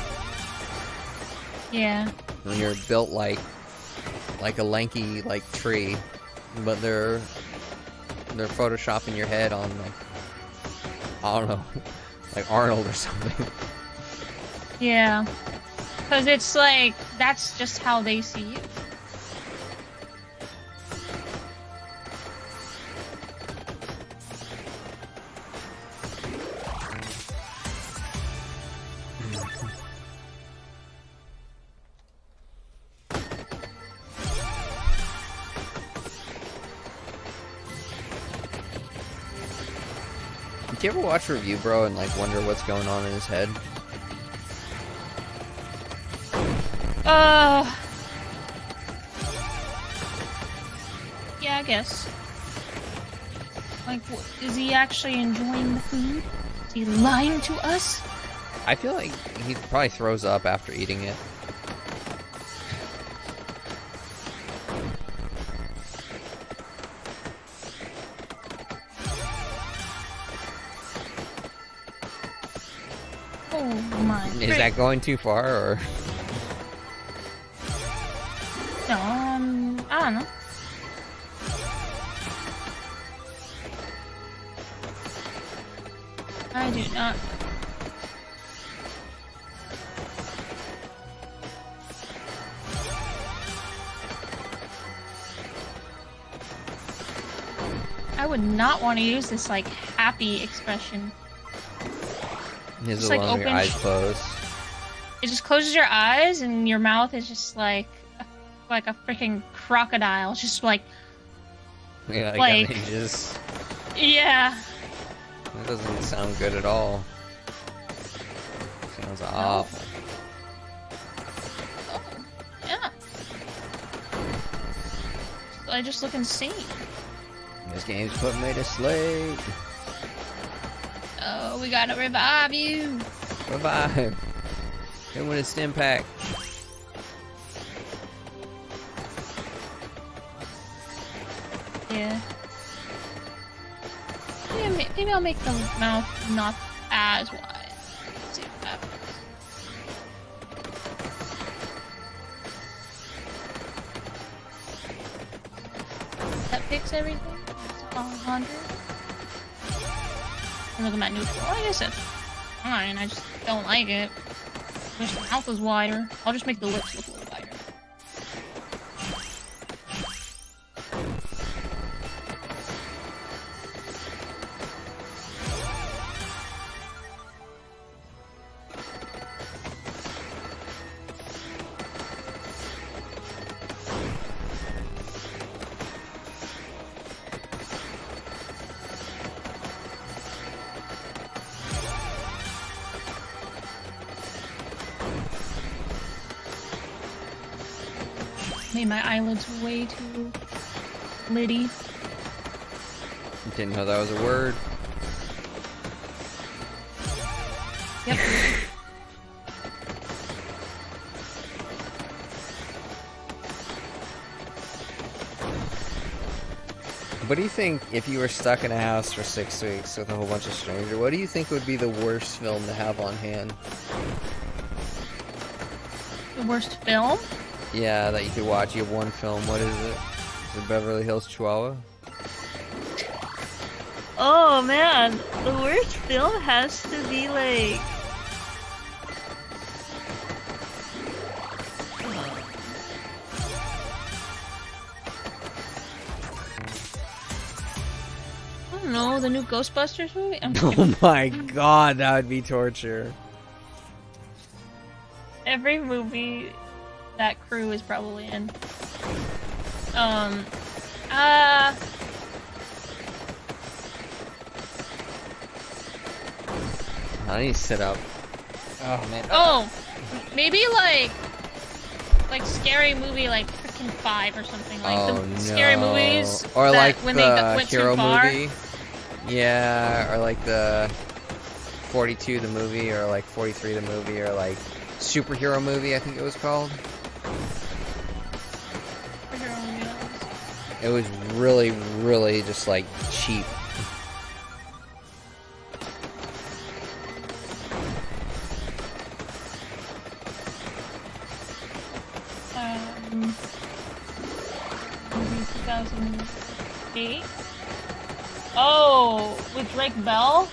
Yeah. When you're built like a lanky, like, tree, but they're photoshopping your head on, like, I don't know, like Arnold or something. Yeah. Because it's like, that's just how they see you. Do you ever watch Review Bro and like wonder what's going on in his head? Yeah, I guess. Like, is he actually enjoying the food? Is he lying to us? I feel like he probably throws up after eating it. Oh my. Is that going too far, or? No, I don't know. I do not would not want to use this like happy expression. His Just, like, alone with your open eyes closed. It just closes your eyes and your mouth is just like a freaking crocodile. Just like Yeah, like got ninjas. yeah. That doesn't sound good at all. Sounds awful. Oh, yeah. I just look insane. This game's putting me to sleep. Oh, we gotta revive you. Revive. Hit with a stim pack. Yeah. Maybe I'll make the mouth not as wide. Let's see what happens. That fix everything? It's 100. And look at my neutral. I guess that's fine. I just don't like it. Wish the mouth was wider. I'll just make the lips look a little wider. Made my eyelids way too liddy. Didn't know that was a word. Yep. What do you think if you were stuck in a house for 6 weeks with a whole bunch of strangers? What do you think would be the worst film to have on hand? The worst film? Yeah, that you could watch. You have one film. What is it? Is it Beverly Hills Chihuahua? Oh man, the worst film has to be like... I don't know, the new Ghostbusters movie? Oh my god, that would be torture. Every movie that crew is probably in. I need to sit up. Oh man. Oh! Maybe like scary movie like freaking 5 or something. Like Oh, the no. scary movies Or that like when the they went Hero too far. movie. Yeah, or like the 42 the movie, or like 43 the movie, or like Superhero movie, I think it was called. It was really, really just like cheap. Maybe 2008. Oh, with Drake Bell?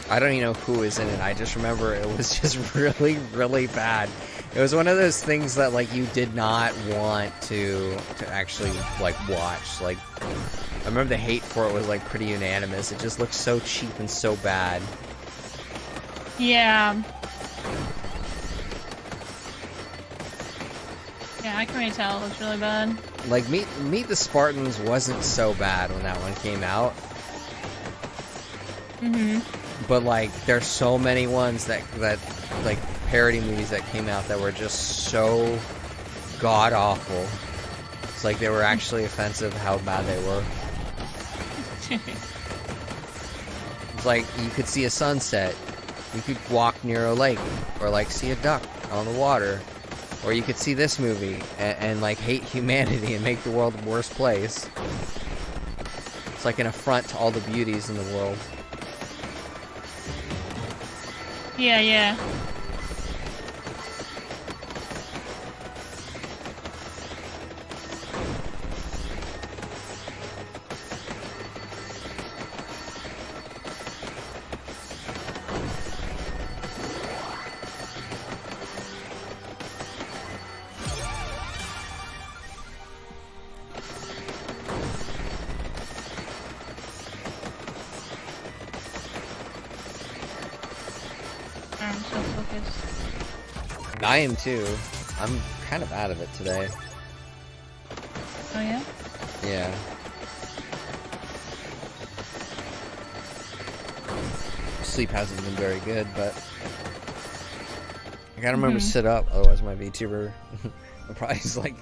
I don't even know who was in it. I just remember it was just really, really bad. It was one of those things that like you did not want to actually like watch. Like I remember the hate for it was like pretty unanimous. It just looked so cheap and so bad. Yeah. Yeah, I can really tell it looks really bad. Like Meet the Spartans wasn't so bad when that one came out. Mm-hmm. But like there's so many ones that like parody movies that came out that were just so god awful. It's like they were actually offensive how bad they were. It's like you could see a sunset, you could walk near a lake, or like see a duck on the water, or you could see this movie and like hate humanity and make the world a worse place. It's like an affront to all the beauties in the world. Yeah, yeah. focus. I am too. I'm kind of out of it today. Oh yeah? Yeah. Sleep hasn't been very good, but I gotta remember to sit up, otherwise my VTuber probably is like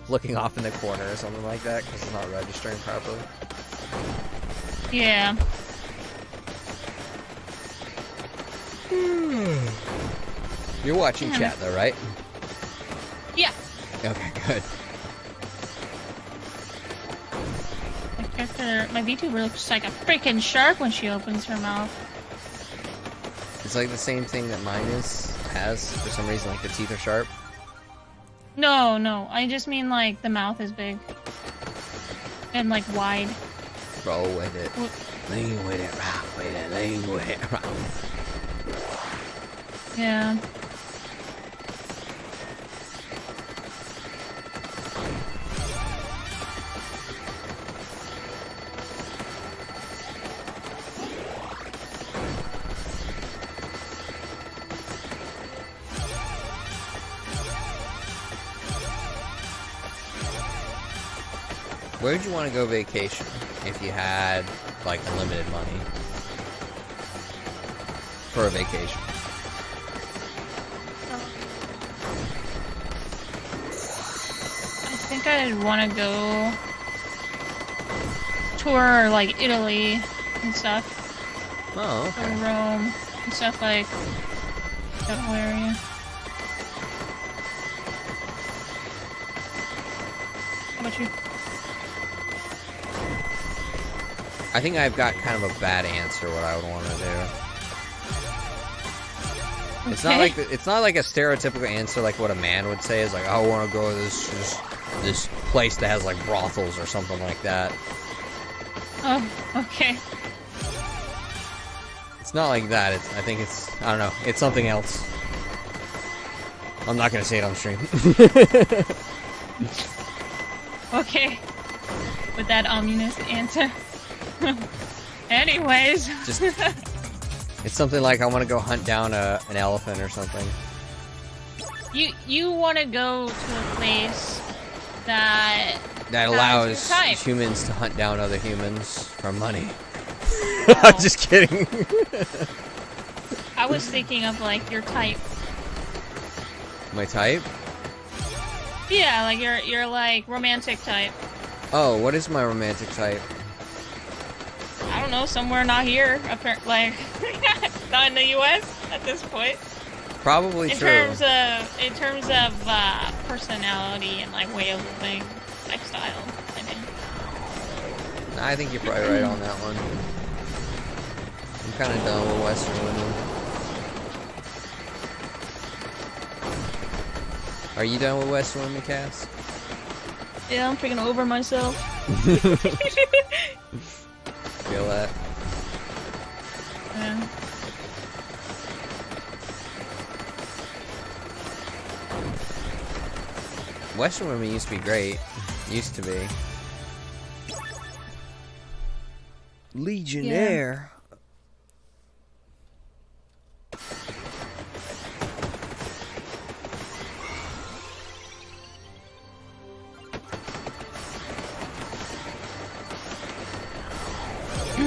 looking off in the corner or something like that because it's not registering properly. Yeah. You're watching chat though, right? Yeah. Okay, good. My VTuber looks like a freaking shark when she opens her mouth. It's like the same thing that mine has for some reason, like the teeth are sharp. No, no. I just mean like the mouth is big. And like wide. Roll with it. Lean with it, rock with it, lean with it, rock. Yeah. Where would you want to go vacation if you had like unlimited money for a vacation? I think I'd want to go tour like Italy and stuff. Oh, Or okay. Rome and stuff like that whole area. How about you? I think I've got kind of a bad answer what I would want to do. It's not like it's not like a stereotypical answer like what a man would say is like, oh, I want to go to this place that has like brothels or something like that. Oh, okay. It's not like that. I think it's, I don't know, it's something else. I'm not gonna say it on stream. Okay. With that ominous answer. Anyways. Just, it's something like I want to go hunt down an elephant or something. You want to go to a place that allows your type. humans to hunt down other humans for money. Oh. I'm just kidding. I was thinking of like your type. My type? Yeah, like your like romantic type. Oh, what is my romantic type? I don't know, somewhere not here. Apparently, like not in the U.S. at this point. Probably In true. terms of personality and like way of living, lifestyle. I mean, I think you're probably right on that one. I'm kind of done with Western women. Are you done with Western women, Cass? yeah, I'm freaking over myself. Feel that? Yeah. Western women used to be great. Used to be. Legionnaire. I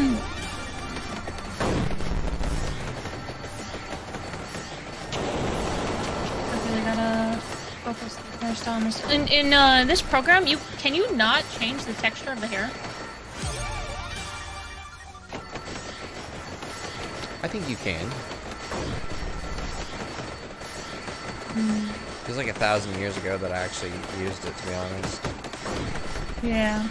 really gotta focus the hairstyle on this. In this program, can you not change the texture of the hair? I think you can. Feels like 1,000 years ago that I actually used it, to be honest. Yeah.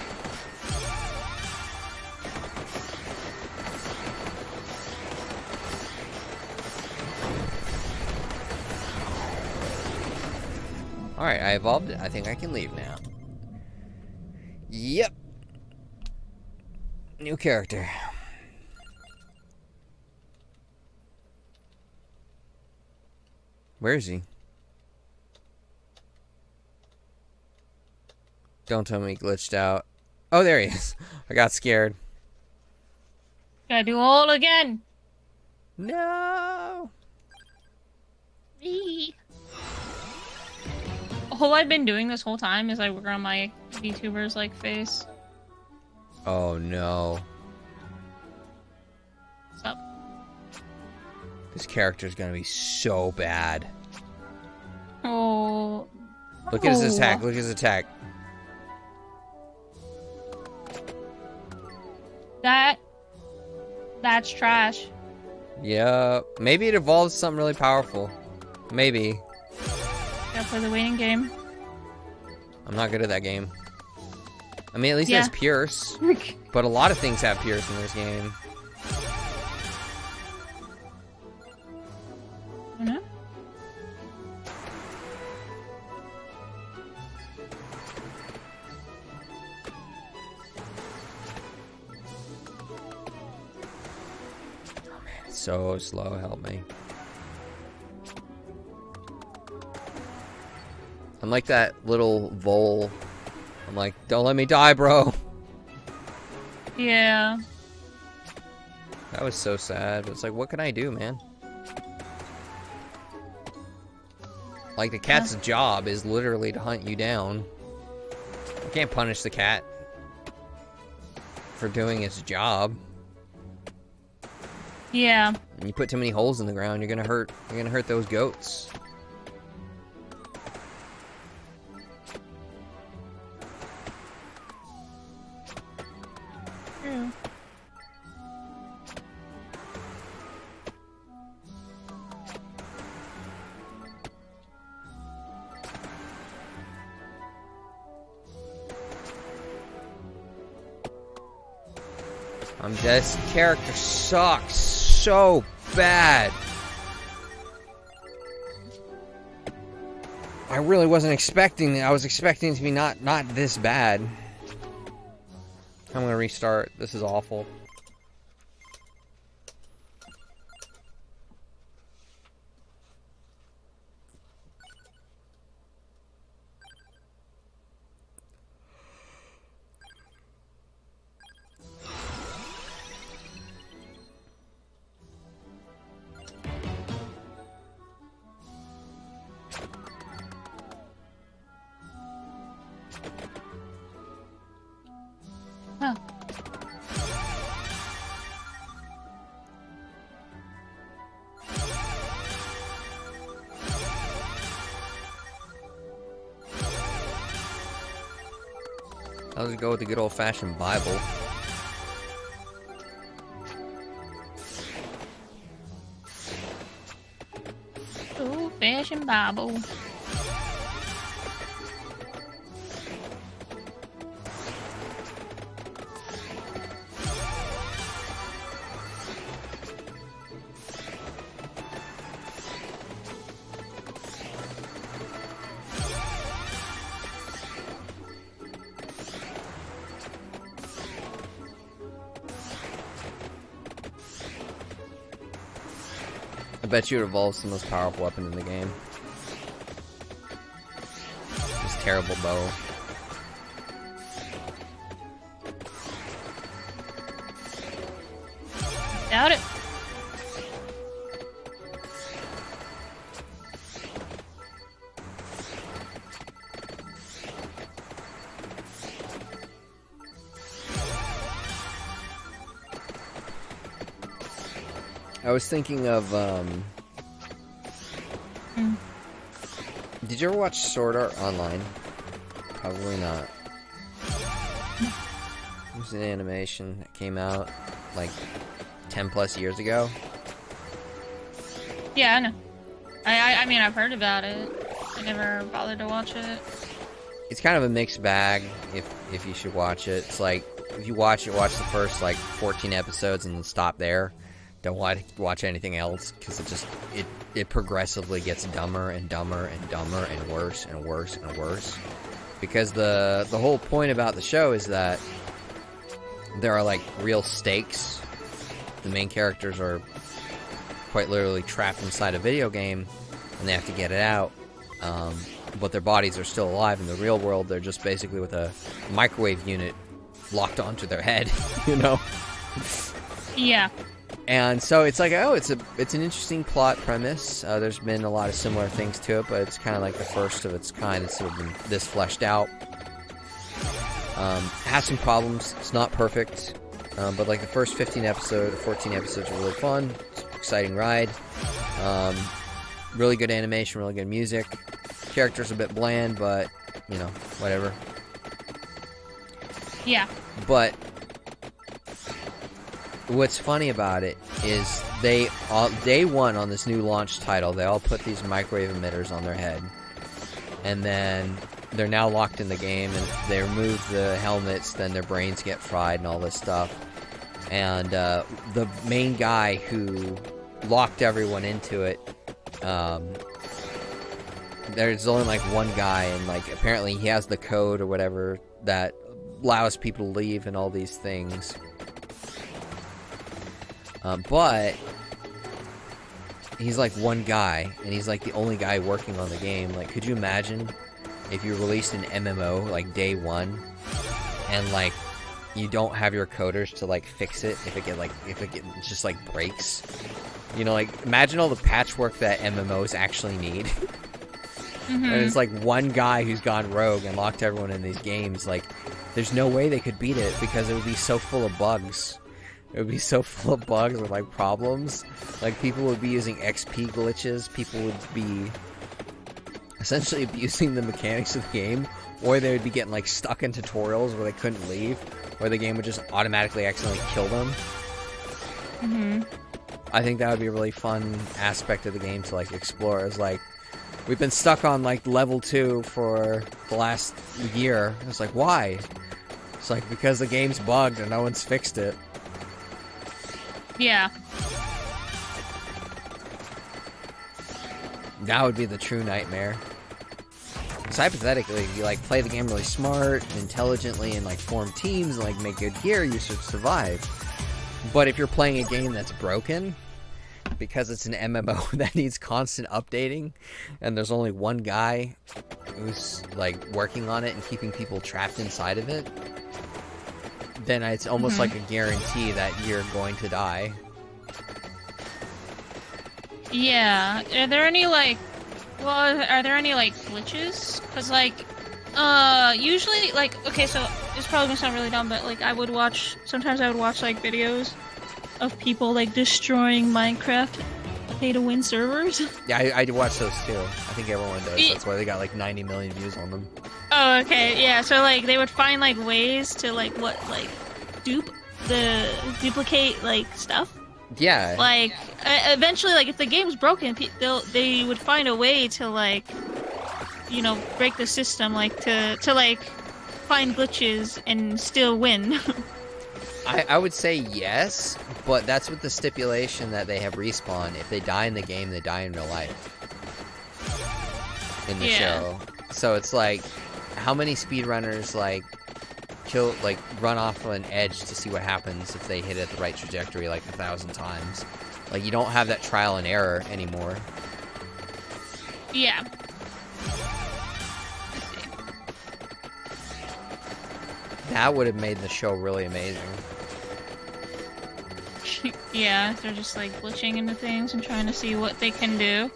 Alright, I evolved it. I think I can leave now. Yep. New character. Where is he? Don't tell me he glitched out. Oh, there he is. I got scared. Gotta do all again. No. Eee. All I've been doing this whole time is I work on my VTuber's like face. Oh no. What's up? This character's gonna be so bad. Oh. Look at his attack. Look at his attack. That's trash. Yeah. Maybe it evolves something really powerful. Maybe. Gotta play the waiting game. I'm not good at that game. I mean, at least it Yeah. has Pierce. But a lot of things have Pierce in this game. You know? It's so slow, help me. I'm like that little vole. I'm like, don't let me die, bro. Yeah. That was so sad. It's like, what can I do, man? Like, the cat's job is literally to hunt you down. You can't punish the cat for doing its job. Yeah. And you put too many holes in the ground, you're gonna hurt those goats. True. This character sucks so bad. I really wasn't expecting it. I was expecting it to be not this bad. I'm gonna restart. This is awful. Huh. I'll just go with the good old-fashioned Bible. Old-fashioned Bible. I bet you it evolves the most powerful weapon in the game. This terrible bow. Doubt it. I was thinking of, Did you ever watch Sword Art Online? Probably not. It was an animation that came out, like, 10 plus years ago. Yeah, I know. I mean, I've heard about it. I never bothered to watch it. It's kind of a mixed bag, if you should watch it. It's like, if you watch it, watch the first, like, 14 episodes and then stop there. Don't watch anything else, because it progressively gets dumber and dumber and dumber and worse and worse and worse. Because the whole point about the show is that there are, like, real stakes. The main characters are quite literally trapped inside a video game, and they have to get it out. But their bodies are still alive. In the real world, they're just basically with a microwave unit locked onto their head, you know? Yeah. And so it's like, oh, it's an interesting plot premise. There's been a lot of similar things to it, but it's kind of like the first of its kind that's sort of been this fleshed out. Has some problems. It's not perfect, but like the first 15 episodes or 14 episodes are really fun. It's an exciting ride. Really good animation, really good music. Characters a bit bland, but you know, whatever. Yeah. But what's funny about it is they all, day one on this new launch title, they all put these microwave emitters on their head, and then they're now locked in the game, and if they remove the helmets, then their brains get fried and all this stuff. And the main guy who locked everyone into it, there's only like one guy, and like apparently he has the code or whatever that allows people to leave and all these things. But he's like one guy, and he's like the only guy working on the game. Like, could you imagine if you released an MMO like day one, and like you don't have your coders to like fix it if it just like breaks? You know, like imagine all the patchwork that MMOs actually need. Mm-hmm. And it's like one guy who's gone rogue and locked everyone in these games. Like, there's no way they could beat it because it would be so full of bugs. It would be so full of bugs with, like, problems. Like, people would be using XP glitches. People would be essentially abusing the mechanics of the game. Or they would be getting, like, stuck in tutorials where they couldn't leave. Or the game would just automatically accidentally kill them. Mm-hmm. I think that would be a really fun aspect of the game to, like, explore. Is, like, we've been stuck on, like, level 2 for the last year. It's like, why? It's like, because the game's bugged and no one's fixed it. Yeah. That would be the true nightmare. So hypothetically, if you like play the game really smart and intelligently and like form teams and like make good gear, you should survive. But if you're playing a game that's broken, because it's an MMO that needs constant updating, and there's only one guy who's like working on it and keeping people trapped inside of it, then it's almost like a guarantee that you're going to die. Yeah. Are there any like glitches? Cause like, usually like, okay, so it's probably gonna sound really dumb, but like sometimes I would watch like videos of people like destroying Minecraft pay-to-win servers. Yeah, I watch those too. I think everyone does. That's why they got like 90 million views on them. Oh, okay, yeah. So like they would find like ways to like duplicate like stuff. Yeah. Like eventually, like if the game's broken, they would find a way to like, you know, break the system, like to like find glitches and still win. I would say yes, but that's with the stipulation that they have respawn. If they die in the game, they die in real life. In the show. So it's like, how many speedrunners like run off an edge to see what happens if they hit it the right trajectory like 1,000 times? Like, you don't have that trial and error anymore. Yeah. That would have made the show really amazing. Yeah, they're just like glitching into things and trying to see what they can do.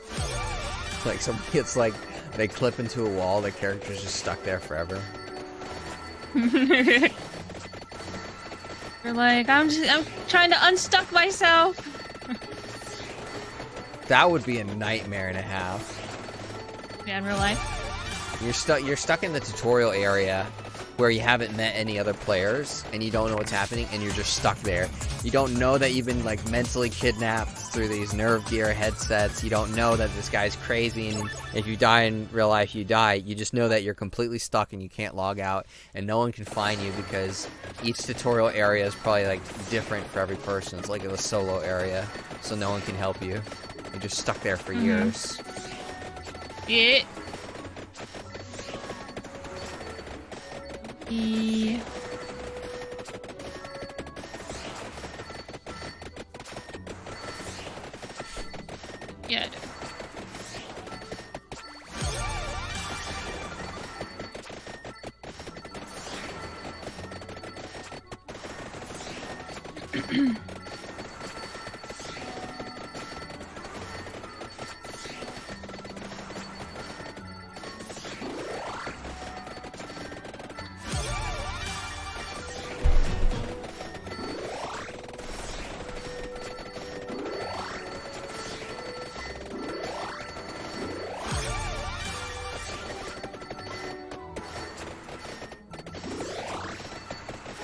Like it's like they clip into a wall, the character's just stuck there forever. They're like, I'm trying to unstuck myself. That would be a nightmare and a half. Yeah, in real life. You're stuck in the tutorial area where you haven't met any other players and you don't know what's happening and you're just stuck there. You don't know that you've been like mentally kidnapped through these nerve gear headsets. You don't know that this guy's crazy, and if you die in real life, you die. You just know that you're completely stuck and you can't log out, and no one can find you because each tutorial area is probably like different for every person. It's like a solo area, so no one can help you. You're just stuck there for years. Yeah. Yeah. Yeah.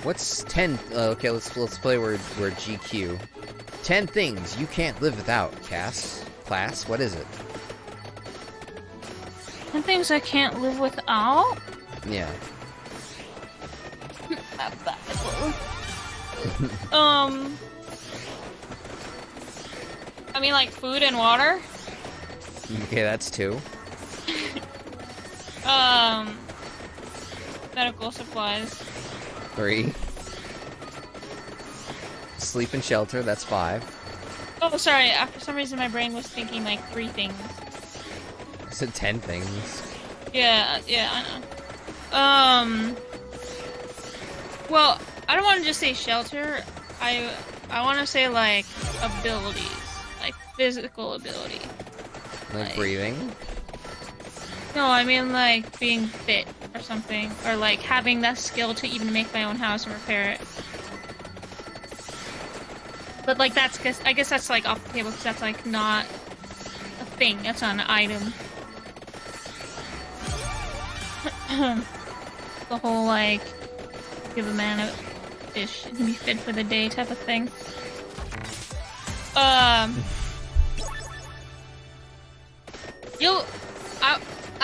What's 10? Okay, let's play word GQ. 10 things you can't live without. Class. What is it? 10 things I can't live without. Yeah. I mean, like food and water. Okay, that's 2. Medical supplies. 3. Sleep and shelter. That's 5. Oh, sorry. For some reason, my brain was thinking like 3 things. I said 10 things. Yeah, I know. Well, I don't want to just say shelter. I want to say like abilities, like physical ability. Like breathing? No, I mean like being fit or something, or like having that skill to even make my own house and repair it. But like I guess that's like off the table because that's like not a thing. That's not an item. The whole like give a man a fish and be fit for the day type of thing.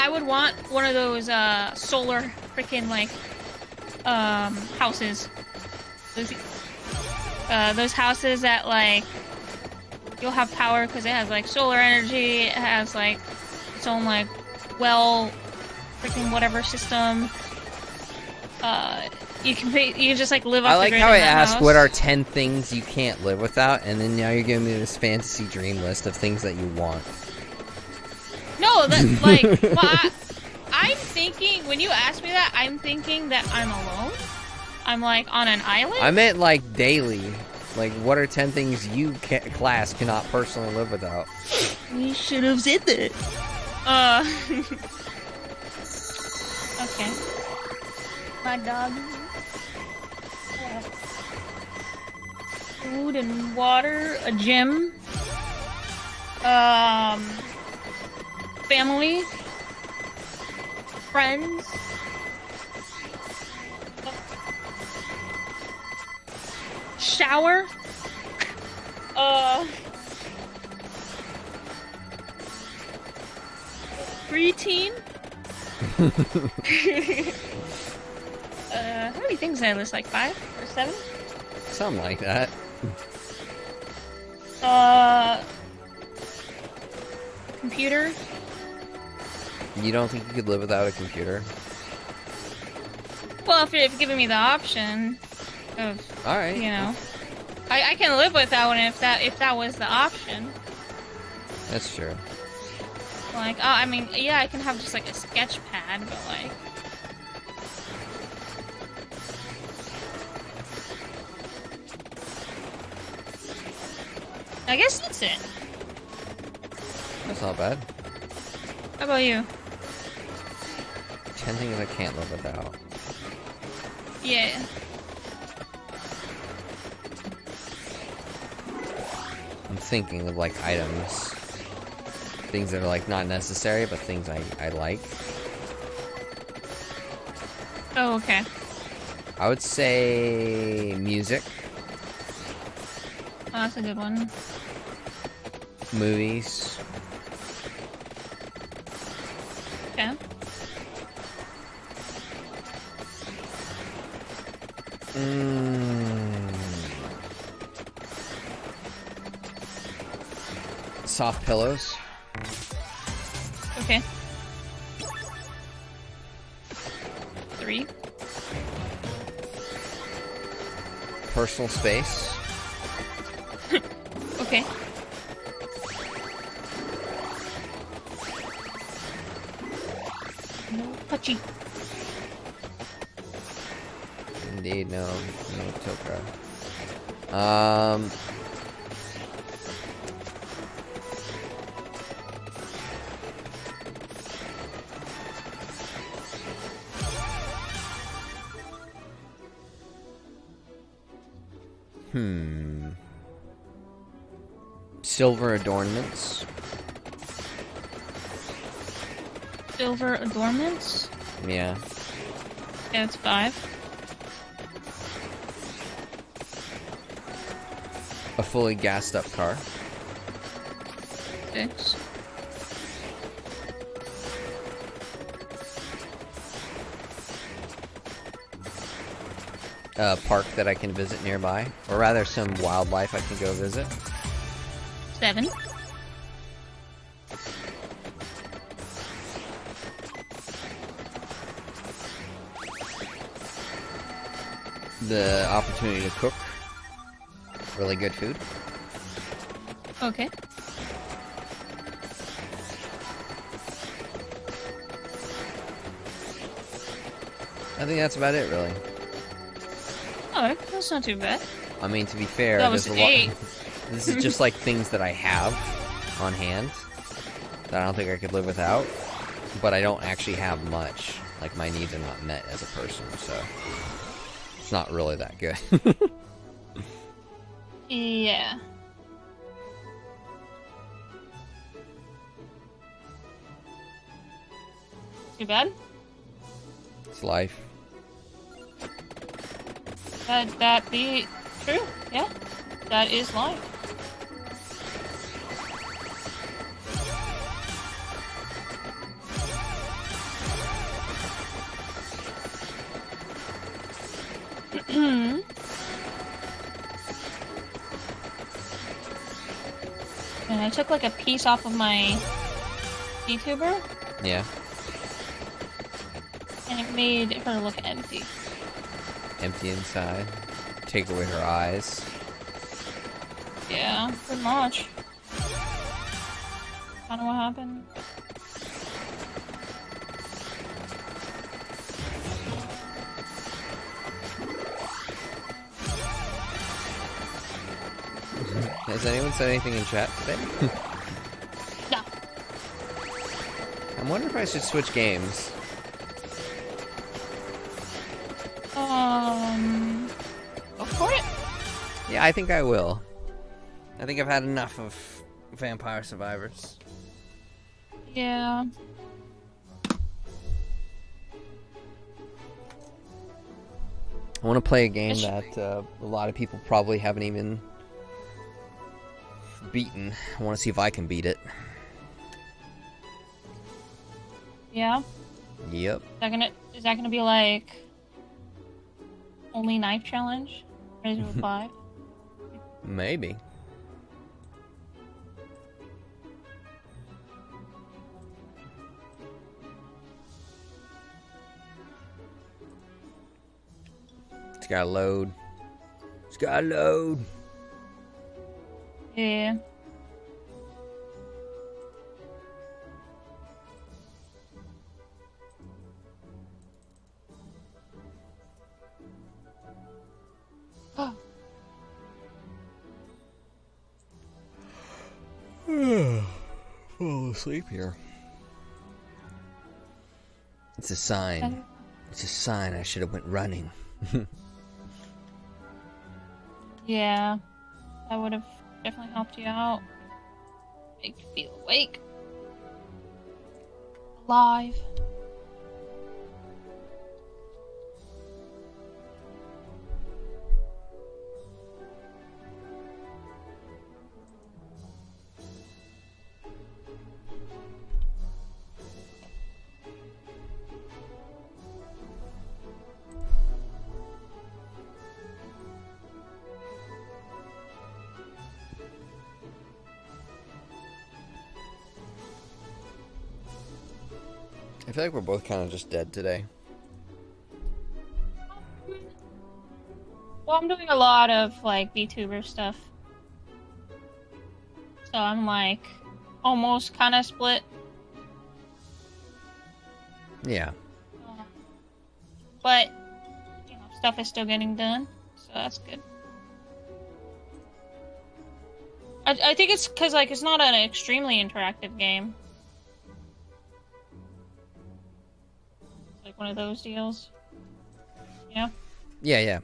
I would want one of those solar freaking like houses. Those houses that like you'll have power because it has like solar energy. It has like its own like freaking whatever system. You can just like live off I the like grid how in I that asked house. what are 10 things you can't live without, and then now you're giving me this fantasy dream list of things that you want. No, that like well, I'm thinking when you ask me that, I'm thinking that I'm alone. I'm like on an island. I meant like daily. Like, what are 10 things you class cannot personally live without? We should have said that. Okay. My dog. Food and water, a gym. Family. Friends. Shower. Preteen. How many things did I list? Like 5 or 7? Something like that. Computer. You don't think you could live without a computer? Well, if you're giving me the option of, Alright. you know, I can live without one if that was the option. That's true. Like, oh, I mean, yeah, I can have just like a sketch pad, but like. I guess that's it. That's not bad. How about you? 10 things I can't live without. Yeah. I'm thinking of like items. Things that are like not necessary, but things I like. Oh, okay. I would say music, Oh, that's a good one. movies, Okay. soft pillows, Okay. 3. personal space, Okay. No touchy. indeed, no Tokra. Silver adornments. Silver adornments. Yeah. Yeah, it's 5. A fully gassed up car. 6. A park that I can visit nearby, or rather some wildlife I can go visit. 7. The opportunity to cook really good food. Okay. I think that's about it, really. Oh, that's not too bad. I mean, to be fair, That was there's a lot. 8. This is just like things that I have on hand that I don't think I could live without, but I don't actually have much. Like, my needs are not met as a person, so it's not really that good. Yeah. Too bad? It's life. That be true? Yeah. That is life. And I took like a piece off of my VTuber, Yeah. and it made her look empty. Empty inside. Take away her eyes. Yeah, pretty much. Kinda what happened. Has anyone said anything in chat today? No. I'm wondering if I should switch games. Go for it. Yeah, I think I will. I think I've had enough of Vampire Survivors. Yeah. I want to play a game that a lot of people probably haven't even beaten. I want to see if I can beat it. Yeah. Yep. Is that gonna be like only knife challenge? Resident Evil 5? Maybe. It's gotta load. It's gotta load. Yeah. Fall asleep here. It's a sign. It's a sign I should have went running. Yeah. That would have definitely helped you out. Make you feel awake. Alive. I feel like we're both kind of just dead today. Well, I'm doing a lot of like VTuber stuff. So I'm like almost kind of split. Yeah. But, you know, stuff is still getting done. So that's good. I think it's because like it's not an extremely interactive game. Like one of those deals. You know? Yeah, yeah.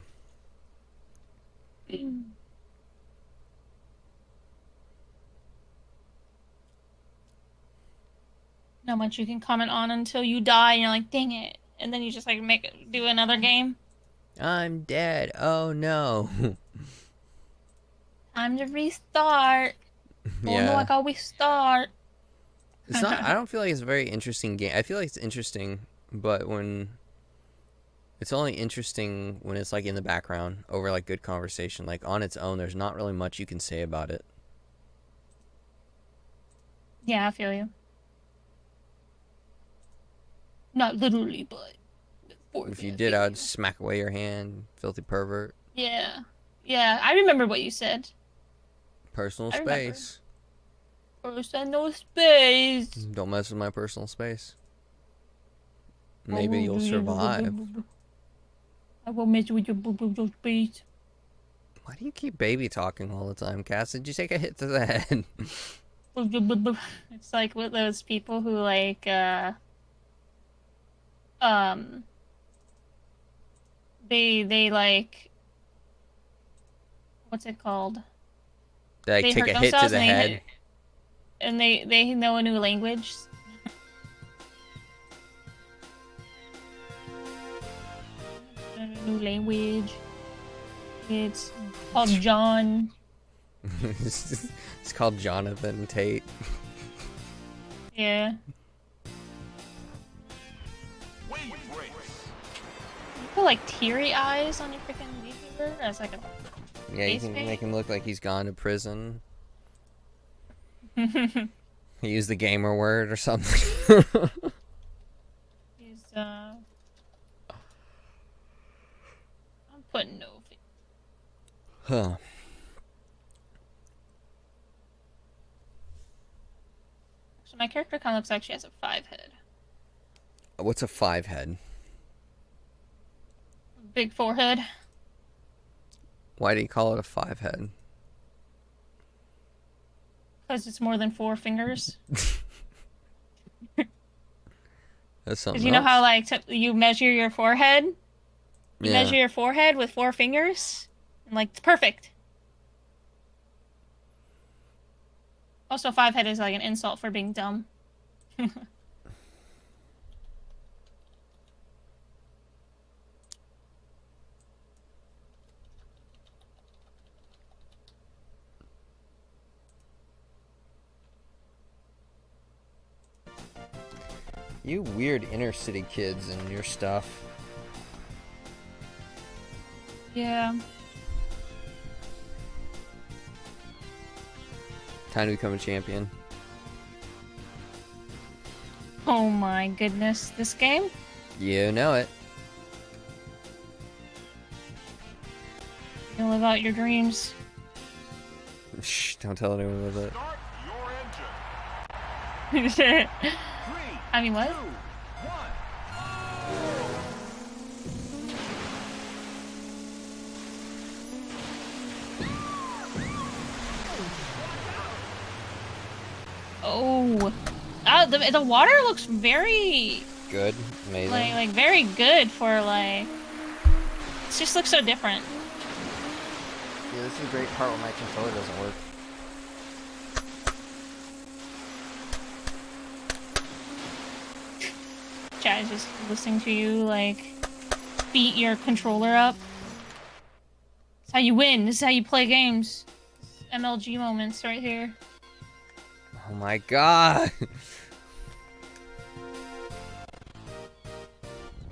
Not much you can comment on until you die and you're like, dang it. And then you just like do another game. I'm dead. Oh no. Time to restart. Oh no, I Yeah. gotta restart. It's not. I don't feel like it's a very interesting game. I feel like it's interesting, but when it's only interesting when it's like in the background over like good conversation. Like on its own, there's not really much you can say about it. Yeah, I feel you. Not literally, but If you metaphorically, I did, feel I would you. smack away your hand, filthy pervert. Yeah. Yeah, I remember what you said. Personal I remember. space. Personal space. Don't mess with my personal space. I Maybe you'll survive. will mess with your space. Why do you keep baby talking all the time, Cass? Did you take a hit to the head? It's like with those people who like um they like what's it called? Like They take hurt a hit to themselves the head. and they know a new language. A new language. It's called John. It's called Jonathan Tate. Yeah. You put like teary eyes on your freaking VTuber as like a Yeah, you face can paint. make him look like he's gone to prison. He used the gamer word or something. He's I'm putting no. Huh. So my character kind of looks like she has a 5 head. What's a 5 head? Big forehead. Why do you call it a 5 head? Because it's more than 4 fingers. That's Because something you know how else. like you measure your forehead? You Yeah. measure your forehead with 4 fingers? And like it's perfect. Also, 5 head is like an insult for being dumb. You weird inner city kids and your stuff. Yeah. Time to become a champion. Oh my goodness, this game? You know it. You live out your dreams. Shh, don't tell anyone with it. I mean, what? Oh. The water looks very Good. Amazing. like very good for like it just looks so different. Yeah, this is a great part when my controller doesn't work. Chat is just listening to you like beat your controller up. It's how you win. This is how you play games. MLG moments right here. Oh my god.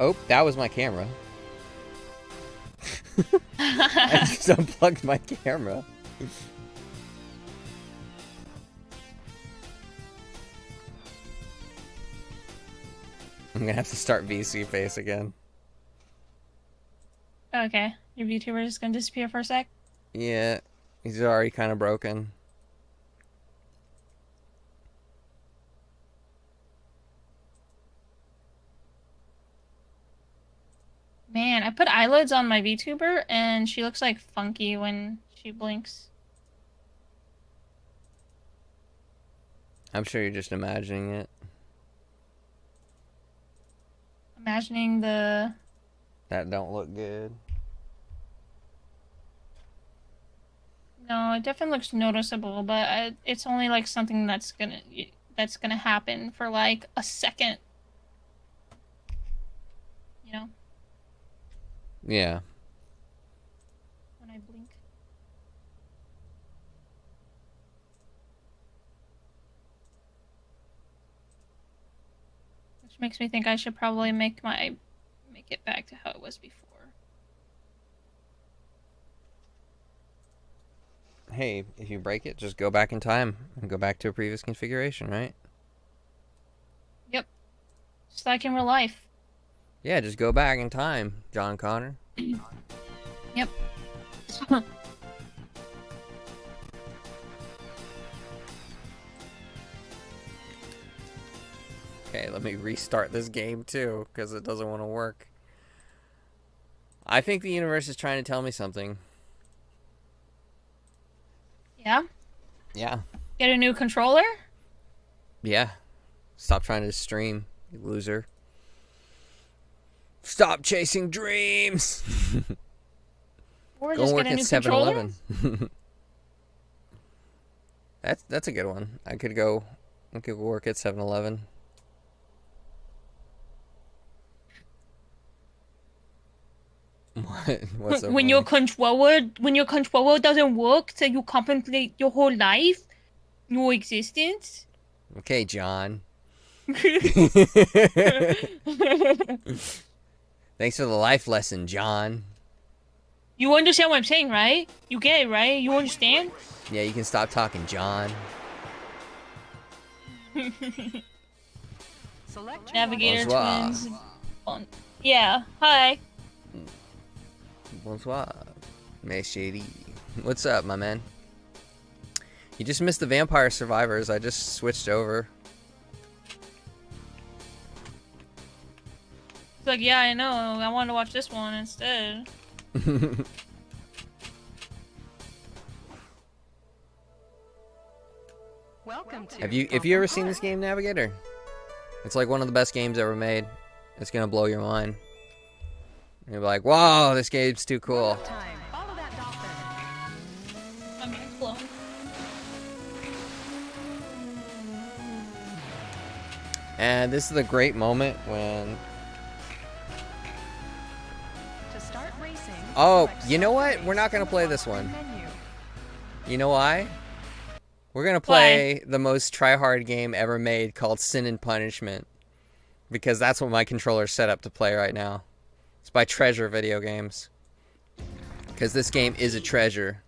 Oh, that was my camera. I just unplugged my camera. I'm gonna have to start VC face again. Okay, your VTuber is gonna disappear for a sec. Yeah, he's already kind of broken. Man, I put eyelids on my VTuber and she looks like funky when she blinks. I'm sure you're just imagining it. Imagining the That don't look good. no, it definitely looks noticeable, but it's only like something that's gonna happen for like a second. You know, Yeah. when I blink. Which makes me think I should probably make it back to how it was before. Hey, if you break it, just go back in time and go back to a previous configuration, right? Yep. Just like in real life. Yeah, just go back in time, John Connor. Yep. Okay, let me restart this game too, because it doesn't want to work. I think the universe is trying to tell me something. Yeah? Yeah. Get a new controller? Yeah. Stop trying to stream, you loser. Stop chasing dreams! Or Go just work get a at new 7-Eleven. controller? That's a good one. I could go work at 7-Eleven. What's so when funny? your controller doesn't work, so you contemplate your whole life, your existence. Okay, John. Thanks for the life lesson, John. You understand what I'm saying, right? You get it, right? You understand? Yeah, you can stop talking, John. Navigator Bonsoir. twins. Yeah. Hi. Bonsoir. Mais chérie. What's up, my man? You just missed the Vampire Survivors. I just switched over. It's like, yeah, I know. I wanted to watch this one instead. Have you ever seen this game, Navigator? It's like one of the best games ever made. It's gonna blow your mind. You'll be like, "Wow, this game's too cool." My mind's blown. And this is the great moment when... Oh, you know what? We're not gonna play this one. You know why? We're gonna play the most try-hard game ever made called Sin and Punishment. Because that's what my controller's set up to play right now. It's by Treasure Video Games. Because this game is a treasure.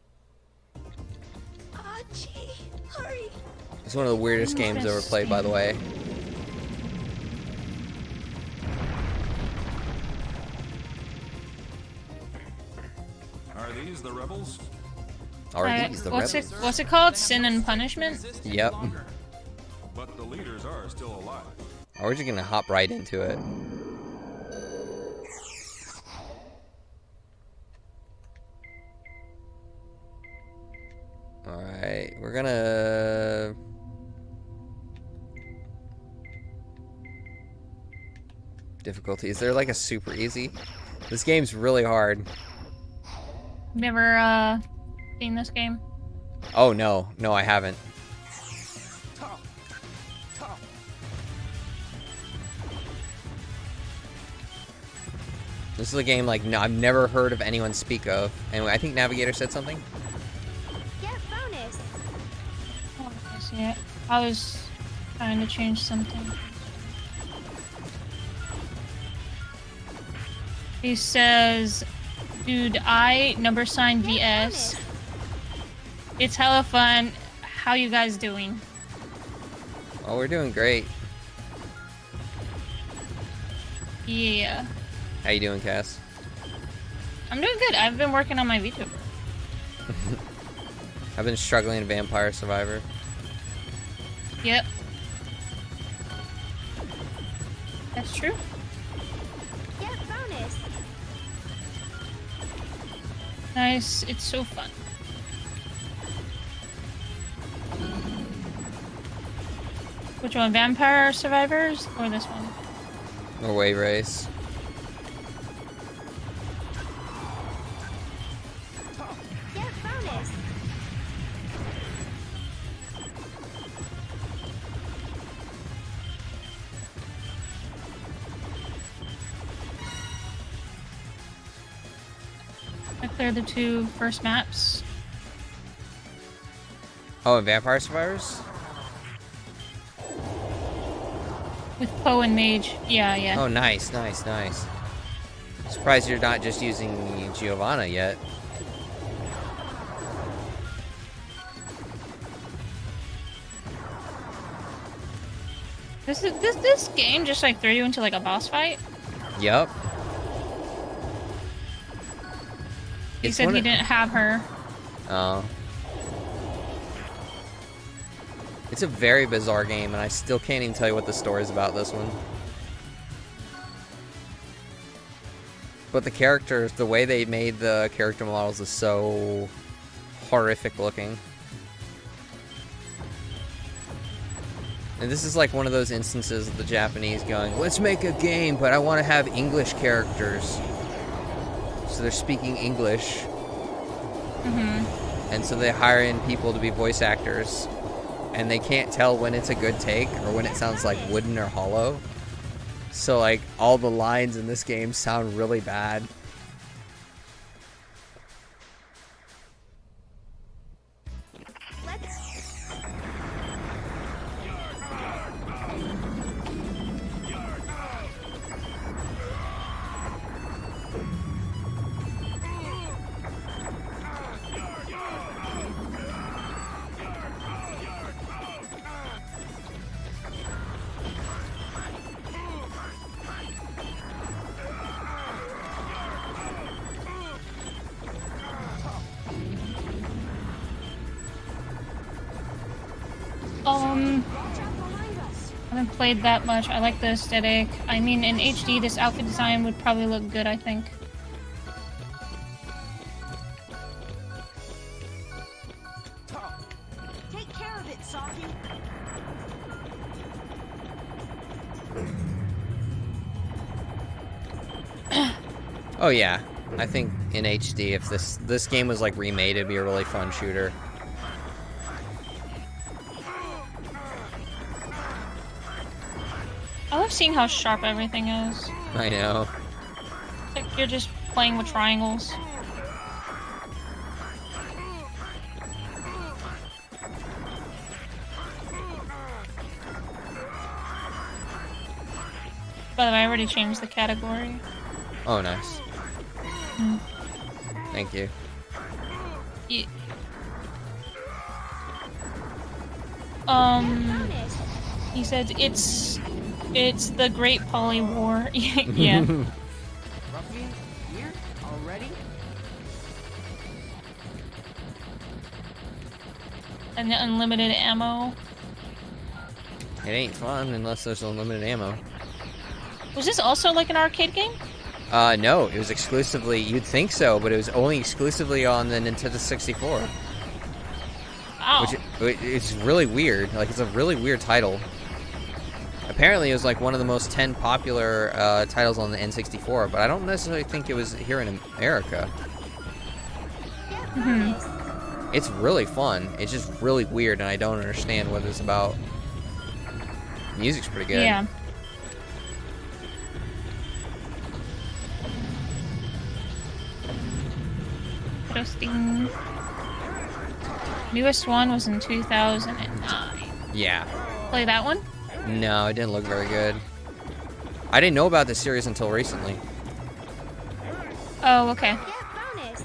Archie, hurry. It's one of the weirdest games ever played, by the way. Are these the rebels? Are these the rebels? What's it called? Sin and Punishment? Yep. But the leaders are still alive. Or we're just gonna hop right into it. Alright, we're gonna... Difficulty. Is there like a super easy? This game's really hard. Never, seen this game? Oh no, no I haven't. This is a game like no, I've never heard of anyone speak of. Anyway, I think Navigator said something. Get bonus. Oh, I see it. I was trying to change something. He says, dude, $VS. It's hella fun. How you guys doing? Oh, we're doing great. Yeah. How you doing, Cass? I'm doing good. I've been working on my VTuber. I've been struggling in Vampire Survivor. Yep. That's true. Get bonus. Nice. It's so fun. Which one? Vampire Survivors or this one? Or Wave Race. Get bonus. I cleared the 2 first maps. Oh, and Vampire Survivors? With Poe and Mage. Yeah, yeah. Oh, nice. Surprised you're not just using Giovanna yet. This game just like threw you into like a boss fight. Yup. He said he didn't have her. Oh. It's a very bizarre game, and I still can't even tell you what the story is about this one. But the characters, the way they made the character models is so horrific looking. And this is like one of those instances of the Japanese going, let's make a game, but I want to have English characters. So they're speaking English. And so they hire in people to be voice actors. And they can't tell when it's a good take or when it sounds like wooden or hollow. So like all the lines in this game sound really bad. I haven't played that much. I like the aesthetic. I mean, in HD, this outfit design would probably look good, I think. Take care of it, Saki. Oh yeah, I think in HD, if this game was like remade, it'd be a really fun shooter. I love seeing how sharp everything is. I know. Like you're just playing with triangles. By the way, I already changed the category. Oh, nice. Thank you. Yeah. He said it's the Great Poly War. Yeah. Ruffian, here already? And the unlimited ammo. It ain't fun unless there's unlimited ammo. Was this also like an arcade game? No, it was exclusively, you'd think so, but it was only exclusively on the Nintendo 64. Oh. Which it's really weird. Like, it's a really weird title. Apparently, it was like one of the most 10 popular titles on the N64, but I don't necessarily think it was here in America. It's really fun. It's just really weird, and I don't understand what it's about. The music's pretty good. Yeah. Interesting. Newest one was in 2009. Yeah. Play that one? No, it didn't look very good. I didn't know about this series until recently. Oh, okay. Get bonus.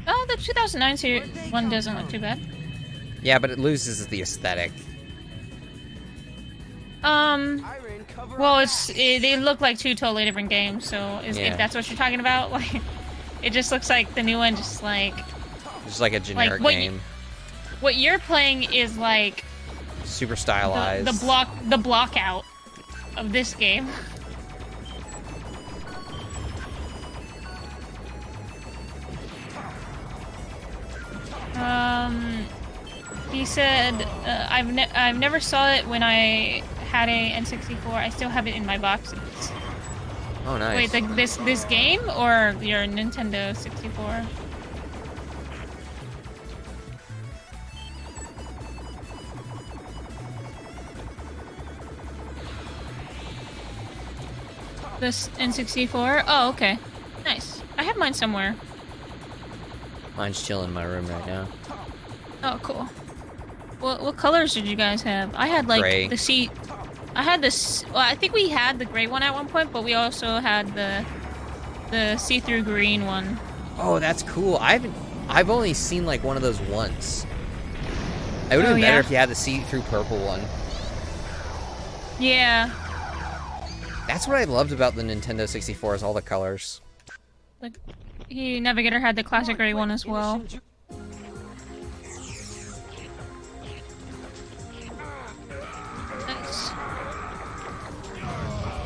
Oh, the 2009 one doesn't look too bad. Yeah, but it loses the aesthetic. Iron, cover Well, they look like two totally different games. So Yeah. if that's what you're talking about, like, it just looks like the new one, just like Just like a generic what game. what you're playing is like Super stylized. the block out of this game. He said I've never saw it when I had a N64. I still have it in my boxes. Oh, nice. Wait, this game or your Nintendo 64? This N64? Oh, okay. Nice. I have mine somewhere. Mine's chilling in my room right now. Oh, cool. What colors did you guys have? I had like Gray. the sea. I had this. Well, I think we had the gray one at one point, but we also had the see-through green one. Oh, that's cool. I've only seen like one of those once. It would have been better yeah? if you had the see-through purple one. Yeah. That's what I loved about the Nintendo 64 is all the colors. Like, Navigator had the classic gray one as well. Nice.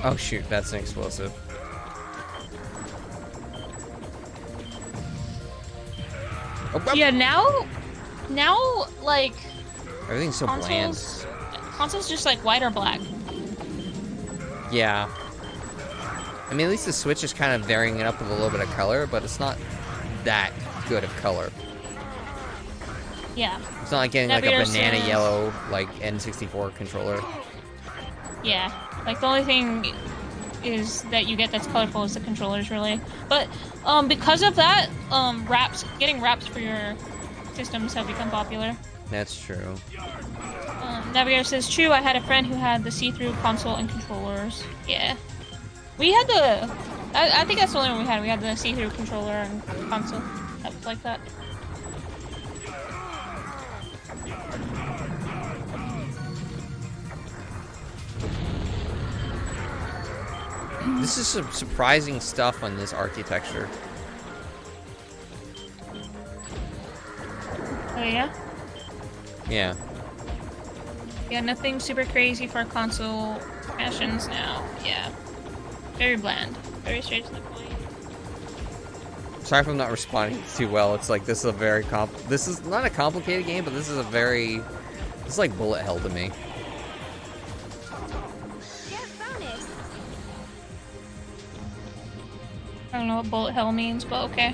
Oh shoot, that's an explosive. Oh, Yeah, now, like, everything's so bland. consoles just like white or black. Yeah. I mean, at least the Switch is kind of varying it up with a little bit of color, but it's not that good of color. Yeah. It's not like getting like a Navigator banana says- yellow, like N64 controller. Yeah. Like, the only thing is that you get that's colorful is the controllers, really. But, because of that, getting wraps for your systems have become popular. That's true. Navigator says, true, I had a friend who had the see-through console and controllers. Yeah. We had the... I think that's the only one we had. We had the see-through controller and console. That was like that. This is some surprising stuff on this architecture. Oh, yeah? Yeah. Yeah, nothing super crazy for console fashions now. Yeah. Very bland. Very straight to the point. Sorry if I'm not responding too well. It's like, this is a very this is not a complicated game, but this is a very... It's like bullet hell to me. Get bonus. I don't know what bullet hell means, but okay.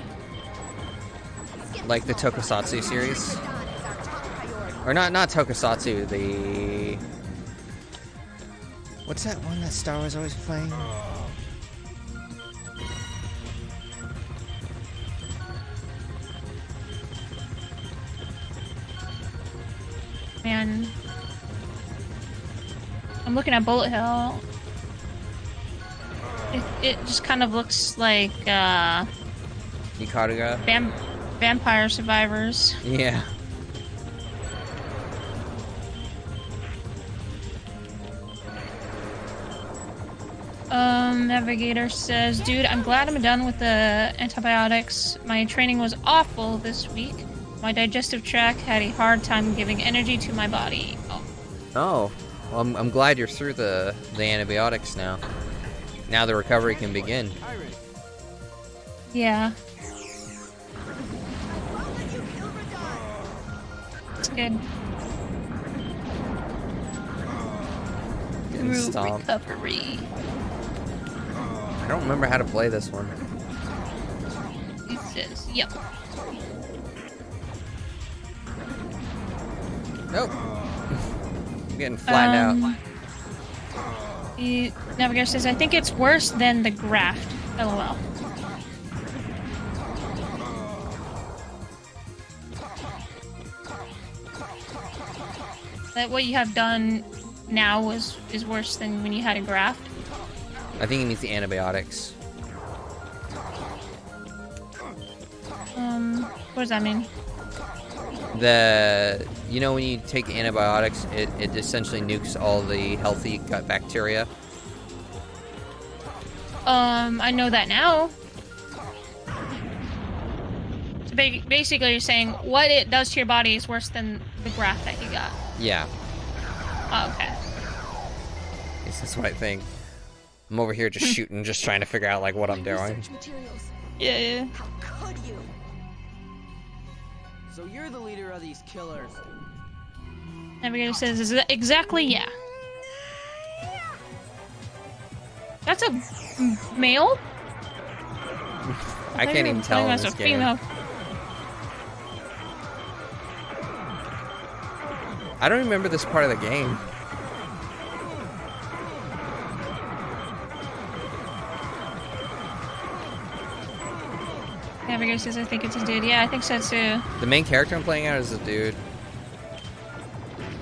Like the Tokusatsu series. Or not Tokusatsu, the... What's that one that Star Wars always playing? Man. I'm looking at bullet hell. It just kind of looks like, Ikaruga? Vampire Survivors. Yeah. Navigator says, dude, I'm glad I'm done with the antibiotics. My training was awful this week. My digestive tract had a hard time giving energy to my body. Oh. Oh. Well, I'm glad you're through the antibiotics now. Now the recovery can begin. Yeah. It's good. Getting Through stomped. recovery. I don't remember how to play this one. He says, yep. Nope. I'm getting flattened out. The Navigator says, I think it's worse than the graft. LOL. That what you have done now is worse than when you had a graft. I think it means the antibiotics. What does that mean? You know when you take antibiotics, it essentially nukes all the healthy gut bacteria. I know that now. So basically you're saying what it does to your body is worse than the graft that you got. Yeah. Oh, okay. Yes, that's what I think. I'm over here just shooting, just trying to figure out like what I'm doing. Research materials. Yeah. How could you? So you're the leader of these killers. Navigator says, is that exactly, yeah. That's a male? I can't even tell in As this a game. female. I don't remember this part of the game. Navigator says, I think it's a dude. Yeah, I think so too. The main character I'm playing out is a dude.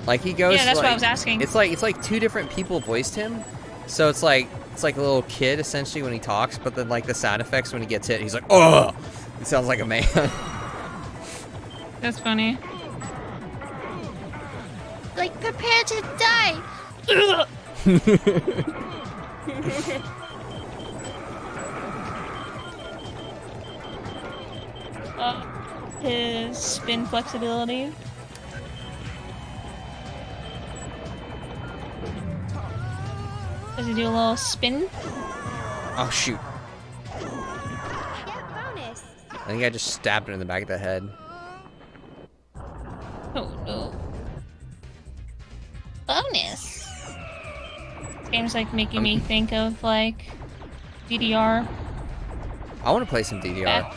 Like he goes. Yeah, that's like, what I was asking. It's like two different people voiced him, so it's like a little kid essentially when he talks, but then like the sound effects when he gets hit, he's like, oh, it sounds like a man. That's funny. Like, prepare to die. His spin flexibility. Does he do a little spin? Oh shoot! Get bonus. I think I just stabbed him in the back of the head. Oh no. Bonus. This game's like making me think of like DDR. I want to play some DDR.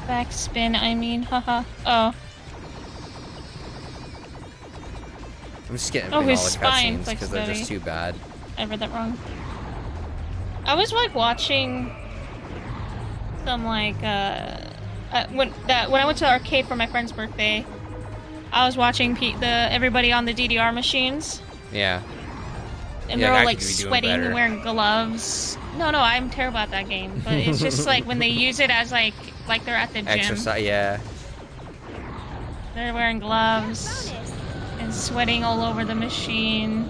Back spin, I mean, haha. Oh. I'm just getting Oh, all the his spine cutscenes because they're just too bad. I read that wrong. I was like watching some like when I went to the arcade for my friend's birthday, I was watching everybody on the DDR machines. Yeah. And Yeah, they're all I like could be doing sweating better. and wearing gloves. No, I'm terrible at that game. But it's just like when they use it as like they're at the gym. Exercise, yeah. They're wearing gloves Bonus. and sweating all over the machine.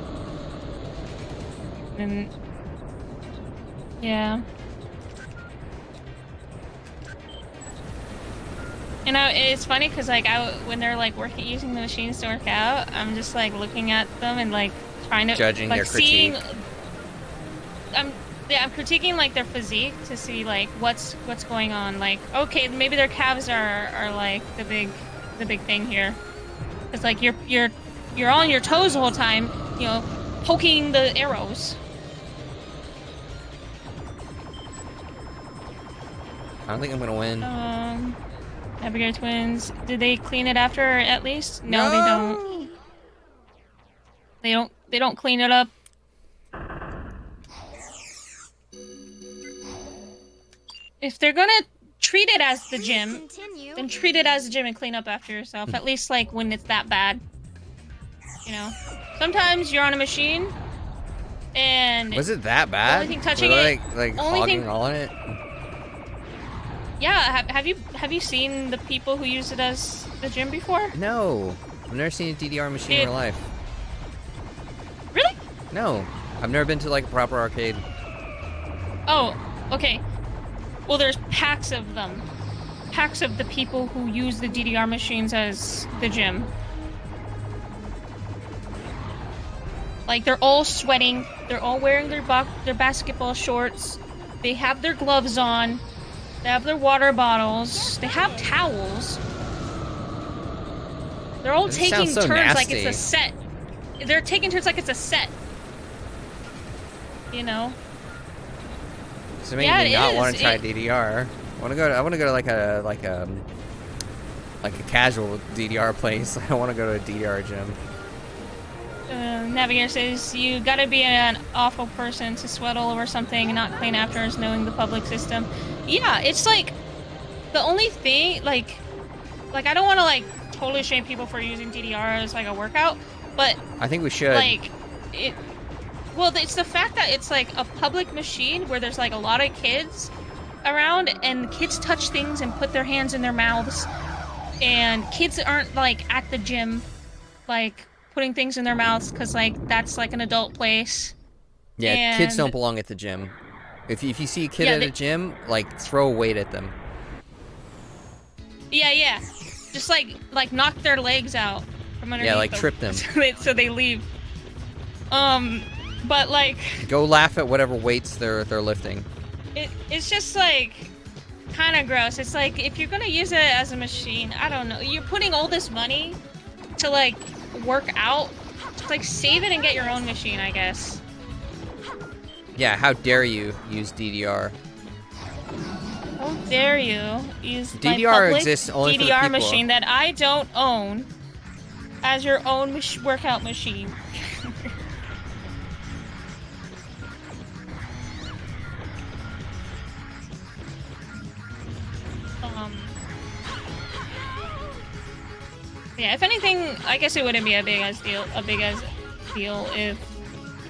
And yeah. And it's funny because like when they're like using the machines to work out, I'm just like looking at them and like trying to Judging like their critique. I'm critiquing like their physique to see like what's going on. Like, okay, maybe their calves are like the big thing here. It's like you're on your toes the whole time, you know, poking the arrows. I don't think I'm gonna win. Abigail twins. Did they clean it after at least? No, they don't. They don't clean it up. If they're gonna treat it as the gym, Continue. then treat it as a gym and clean up after yourself. At least like when it's that bad. You know. Sometimes you're on a machine and Was it that bad? Only thing touching Were it- they, like only hogging thing- on it? yeah, have you seen the people who use it as the gym before? No. I've never seen a DDR machine in real life. Really? No. I've never been to like a proper arcade. Oh, okay. Well, there's packs of them. Packs of the people who use the DDR machines as the gym. Like, they're all sweating. They're all wearing their basketball shorts. They have their gloves on. They have their water bottles. They have towels. They're all That taking sounds so turns like nasty. it's a set. They're taking turns like it's a set. You know? So maybe Yeah, it not is. want to try DDR. I want to go to like a casual DDR place. I don't want to go to a DDR gym. Navigator says, you gotta be an awful person to sweat all over something and not clean afterwards knowing the public system. Yeah, it's like, the only thing, like I don't want to like totally shame people for using DDR as like a workout, but I think we should. like, well, it's the fact that it's like a public machine where there's like a lot of kids around and kids touch things and put their hands in their mouths, and kids aren't like at the gym, like, putting things in their mouths because like that's like an adult place. Yeah, kids and- don't belong at the gym. If you see a kid Yeah, at a gym, like throw a weight at them. Yeah. Just like knock their legs out from underneath. Yeah, like them trip them. so they leave. But like Go laugh at whatever weights they're lifting. it's just like kind of gross. It's like if you're gonna use it as a machine, I don't know. You're putting all this money to like work out. Just like save it and get your own machine, I guess. Yeah, how dare you use DDR? How dare you use my DDR public exists only for the DDR people. machine that I don't own as your own workout machine? Yeah, if anything, I guess it wouldn't be a big as deal if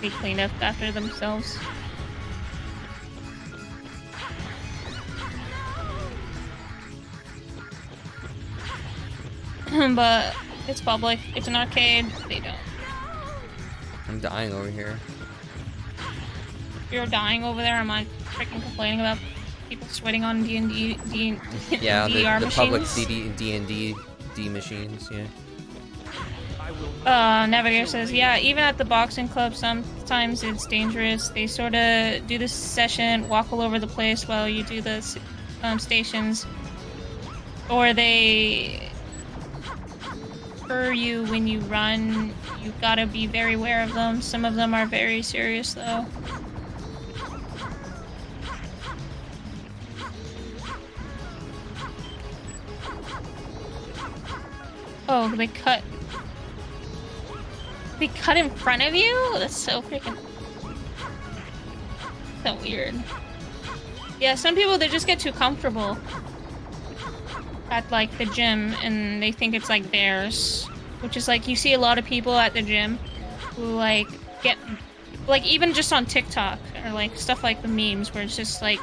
they cleaned up after themselves. But it's public. It's an arcade. They don't. I'm dying over here. You're dying over there. Am I freaking complaining about people sweating on D&D Yeah, VR the public machines? D&D machines, yeah. Navigator says, yeah, even at the boxing club, sometimes it's dangerous. They sort of do this session, walk all over the place while you do the stations. Or they spur you when you run. You've got to be very aware of them. Some of them are very serious, though. Oh, they cut in front of you? That's so freaking... so weird. Yeah, some people, they just get too comfortable at, like, the gym, and they think it's, like, theirs. Which is, like, you see a lot of people at the gym who, like, get... like, even just on TikTok, or, like, stuff like the memes, where it's just, like,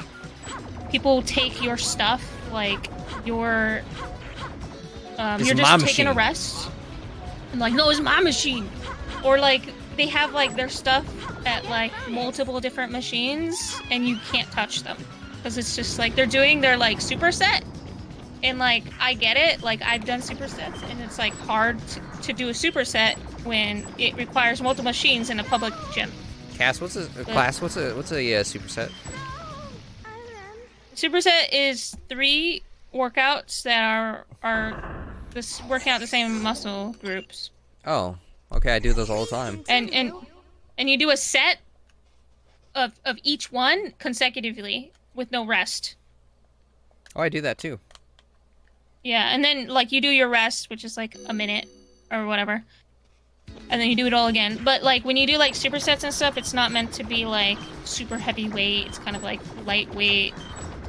people take your stuff, like, you're just taking a rest. And like, no, it's my machine. Or like, they have like their stuff at like multiple different machines and you can't touch them. Because it's just like, they're doing their like superset. And like, I get it, like I've done supersets and it's like hard to do a superset when it requires multiple machines in a public gym. Cass, what's a superset? Superset is 3 workouts that are this working out the same muscle groups. Oh, okay, I do those all the time. And you do a set of each one consecutively with no rest. Oh, I do that too. Yeah, and then like you do your rest, which is like a minute or whatever. And then you do it all again. But like when you do like supersets and stuff, it's not meant to be like super heavy weight. It's kind of like lightweight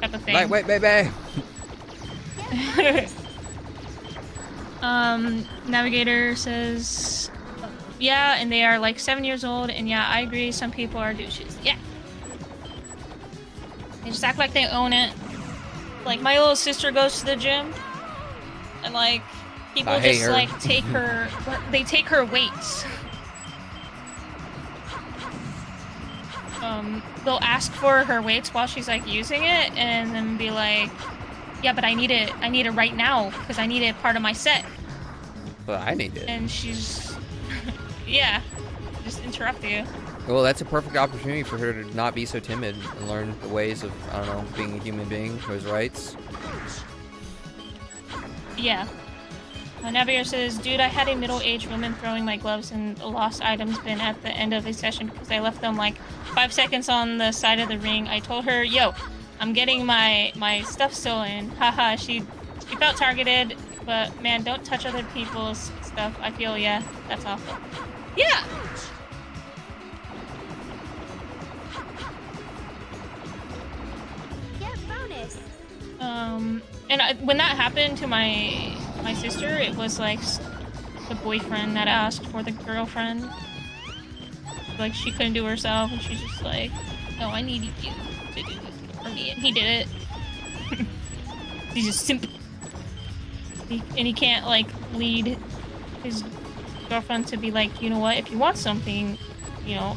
type of thing. Lightweight, baby. Navigator says, yeah, and they are like 7 years old, and yeah, I agree, some people are douches. Yeah. They just act like they own it. Like, my little sister goes to the gym, and like, people just like take her, they take her weights. They'll ask for her weights while she's like using it, and then be like, yeah, but I need it right now, because I need it part of my set. But I need it. And she's... yeah. Just interrupt you. Well, that's a perfect opportunity for her to not be so timid and learn the ways of, I don't know, being a human being, his rights. Yeah. Navigator says, dude, I had a middle-aged woman throwing my gloves in the lost items bin at the end of a session because I left them like 5 seconds on the side of the ring. I told her, yo, I'm getting my stuff stolen. Haha, she felt targeted, but man, don't touch other people's stuff. I feel, yeah, that's awful. Yeah! Get bonus. And when that happened to my sister, it was like the boyfriend that asked for the girlfriend. Like, she couldn't do it herself, and she's just like, no, I need you to do it for me, and he did it. He's just simp. And he can't, like, lead his girlfriend to be like, you know what, if you want something, you know,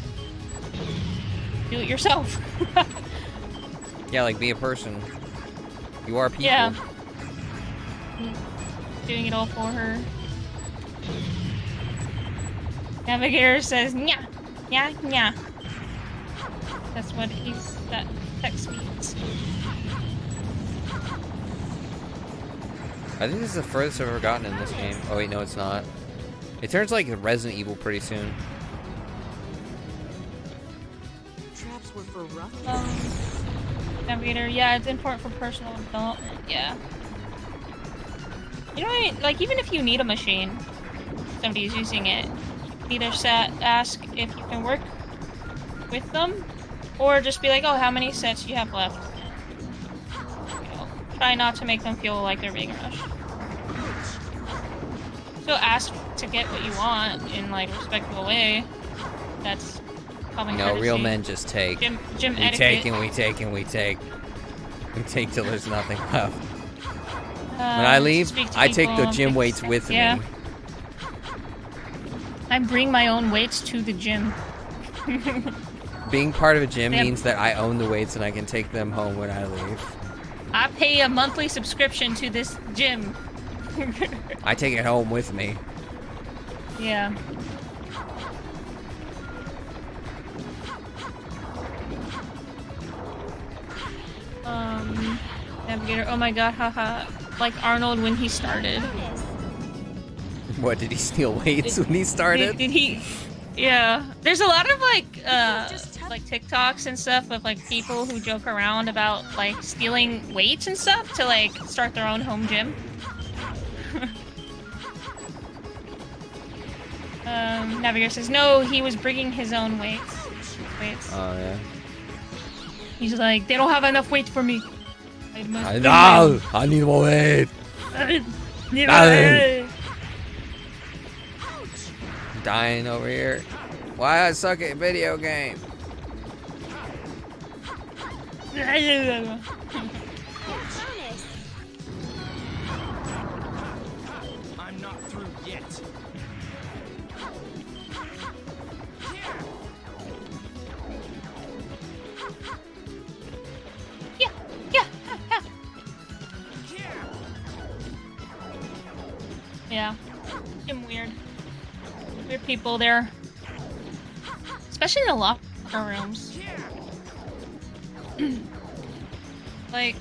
do it yourself. Yeah, like, be a person. You are people. Yeah. Doing it all for her. Navigator says, nya, nya, nya. That's what that text means. I think this is the furthest I've ever gotten in this game. Oh wait, no, it's not. It turns like Resident Evil pretty soon. Traps were for rough. Navigator, yeah, it's important for personal development. Yeah. You know, like, even if you need a machine, somebody's using it, either ask if you can work with them, or just be like, oh, how many sets do you have left? You know, try not to make them feel like they're being rushed. still ask to get what you want in like a respectful way. That's common No, courtesy. real men just take. Gym We etiquette. take and we take and we take. We take till there's nothing left. When I leave, speak to I take the people, gym fix- weights with yeah. me. I bring my own weights to the gym. Being part of a gym They have- means that I own the weights and I can take them home when I leave. I pay a monthly subscription to this gym. I take it home with me. Yeah. Navigator. Oh my god, haha. Like Arnold when he started. What, did he steal weights when he started? Did he? Yeah. There's a lot of like TikToks and stuff of like people who joke around about like stealing weights and stuff to like start their own home gym. Navigator says no, he was bringing his own weights. Oh, yeah. He's like, they don't have enough weight for me. I must bring my No! I need more weight! own." Need Darling. my- Dying over here. Why I suck at video game? Bonus. I'm not through yet. Yeah, yeah, yeah. Yeah, I'm weird. Weird people there. Especially in the locker rooms. Like,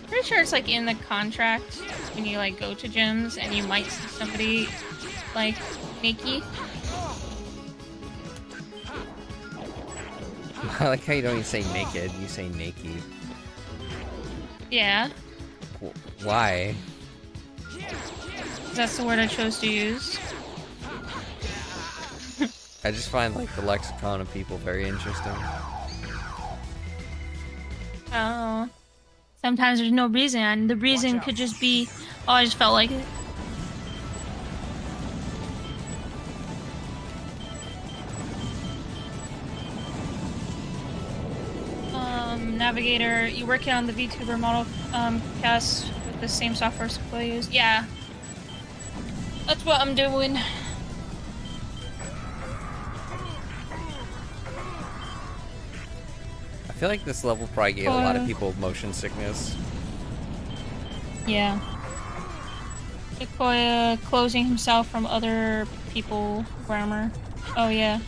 pretty sure it's like in the contract when you like go to gyms and you might see somebody like naked. I like how you don't even say naked, you say naked. Yeah, Why? that's the word I chose to use. I just find like the lexicon of people very interesting. Oh. Sometimes there's no reason, and the reason could just be, oh, I just felt like it. Navigator, you working on the VTuber model cast with the same software Sequoia used? Yeah. That's what I'm doing. I feel like this level probably gave a lot of people motion sickness. Yeah. Sequoia closing himself from other people grammar. Oh yeah.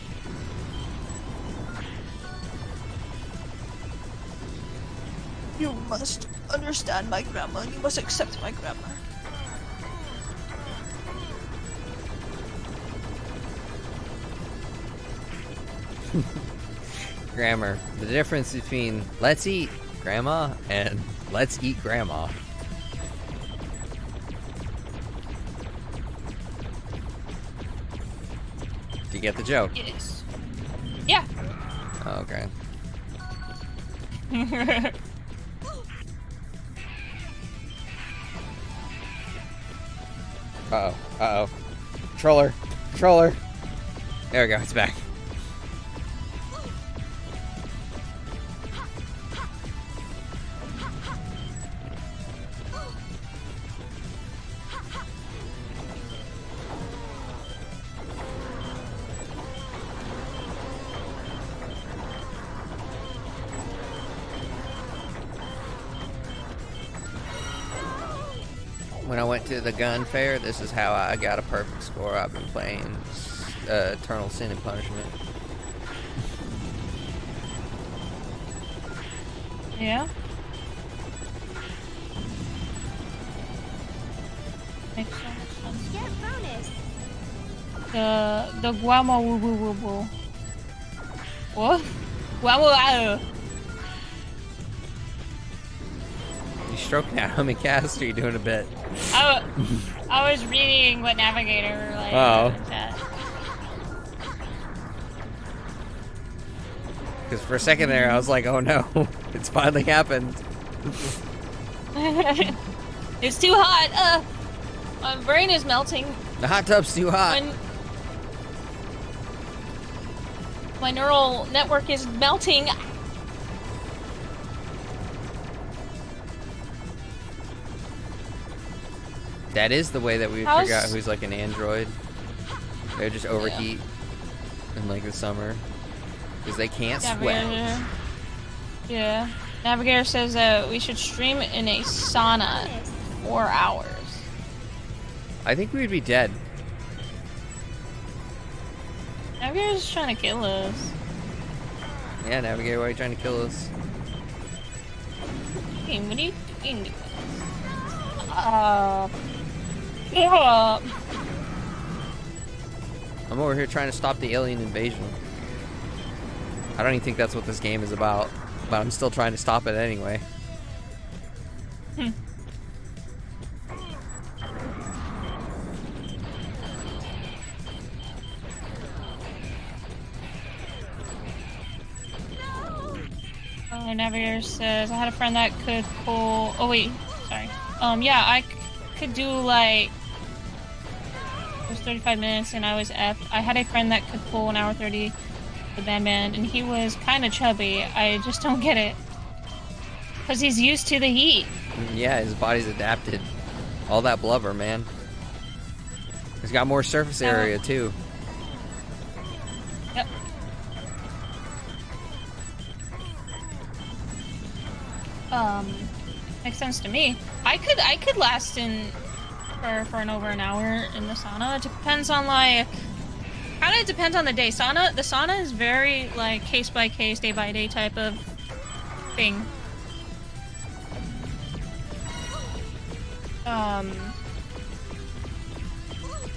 You must understand my grammar. You must accept my grammar. Grammar. The difference between let's eat grandma and let's eat grandma. Do you get the joke? Yes. Yeah. Oh, okay. Uh-oh. Uh-oh. Controller. Controller. There we go. It's back. When I went to the gun fair, this is how I got a perfect score. I've been playing Eternal Sin and Punishment. Yeah. Makes so much sense. Get bonus. The guamo woo woo woo woo. What? Guamo You stroking out on me, Cast, or you doing a bit? I was reading what Navigator like. Oh. Said. Because for a second there, I was like, oh no, it's finally happened. It's too hot. My brain is melting. The hot tub's too hot. My neural network is melting. That is the way that we would figure out who's like an android. They just overheat in like the summer because they can't sweat. Yeah. Navigator says that we should stream in a sauna 4 hours. I think we'd be dead. Navigator's trying to kill us. Yeah, Navigator, why are you trying to kill us? Hey, what are you doing to us? Give up. I'm over here trying to stop the alien invasion. I don't even think that's what this game is about, but I'm still trying to stop it anyway. Navigator says, I had a friend that could pull... Oh, wait. Sorry. Yeah, I could do, like... It was 35 minutes and I was F. I had a friend that could pull 1 hour 30 the band and he was kind of chubby. I just don't get it. Because he's used to the heat. Yeah, his body's adapted. All that blubber, man. He's got more surface area, too. Yep. Makes sense to me. I could last in for over an hour in the sauna. It depends on like kinda depends on the day. The sauna is very like case by case, day by day type of thing.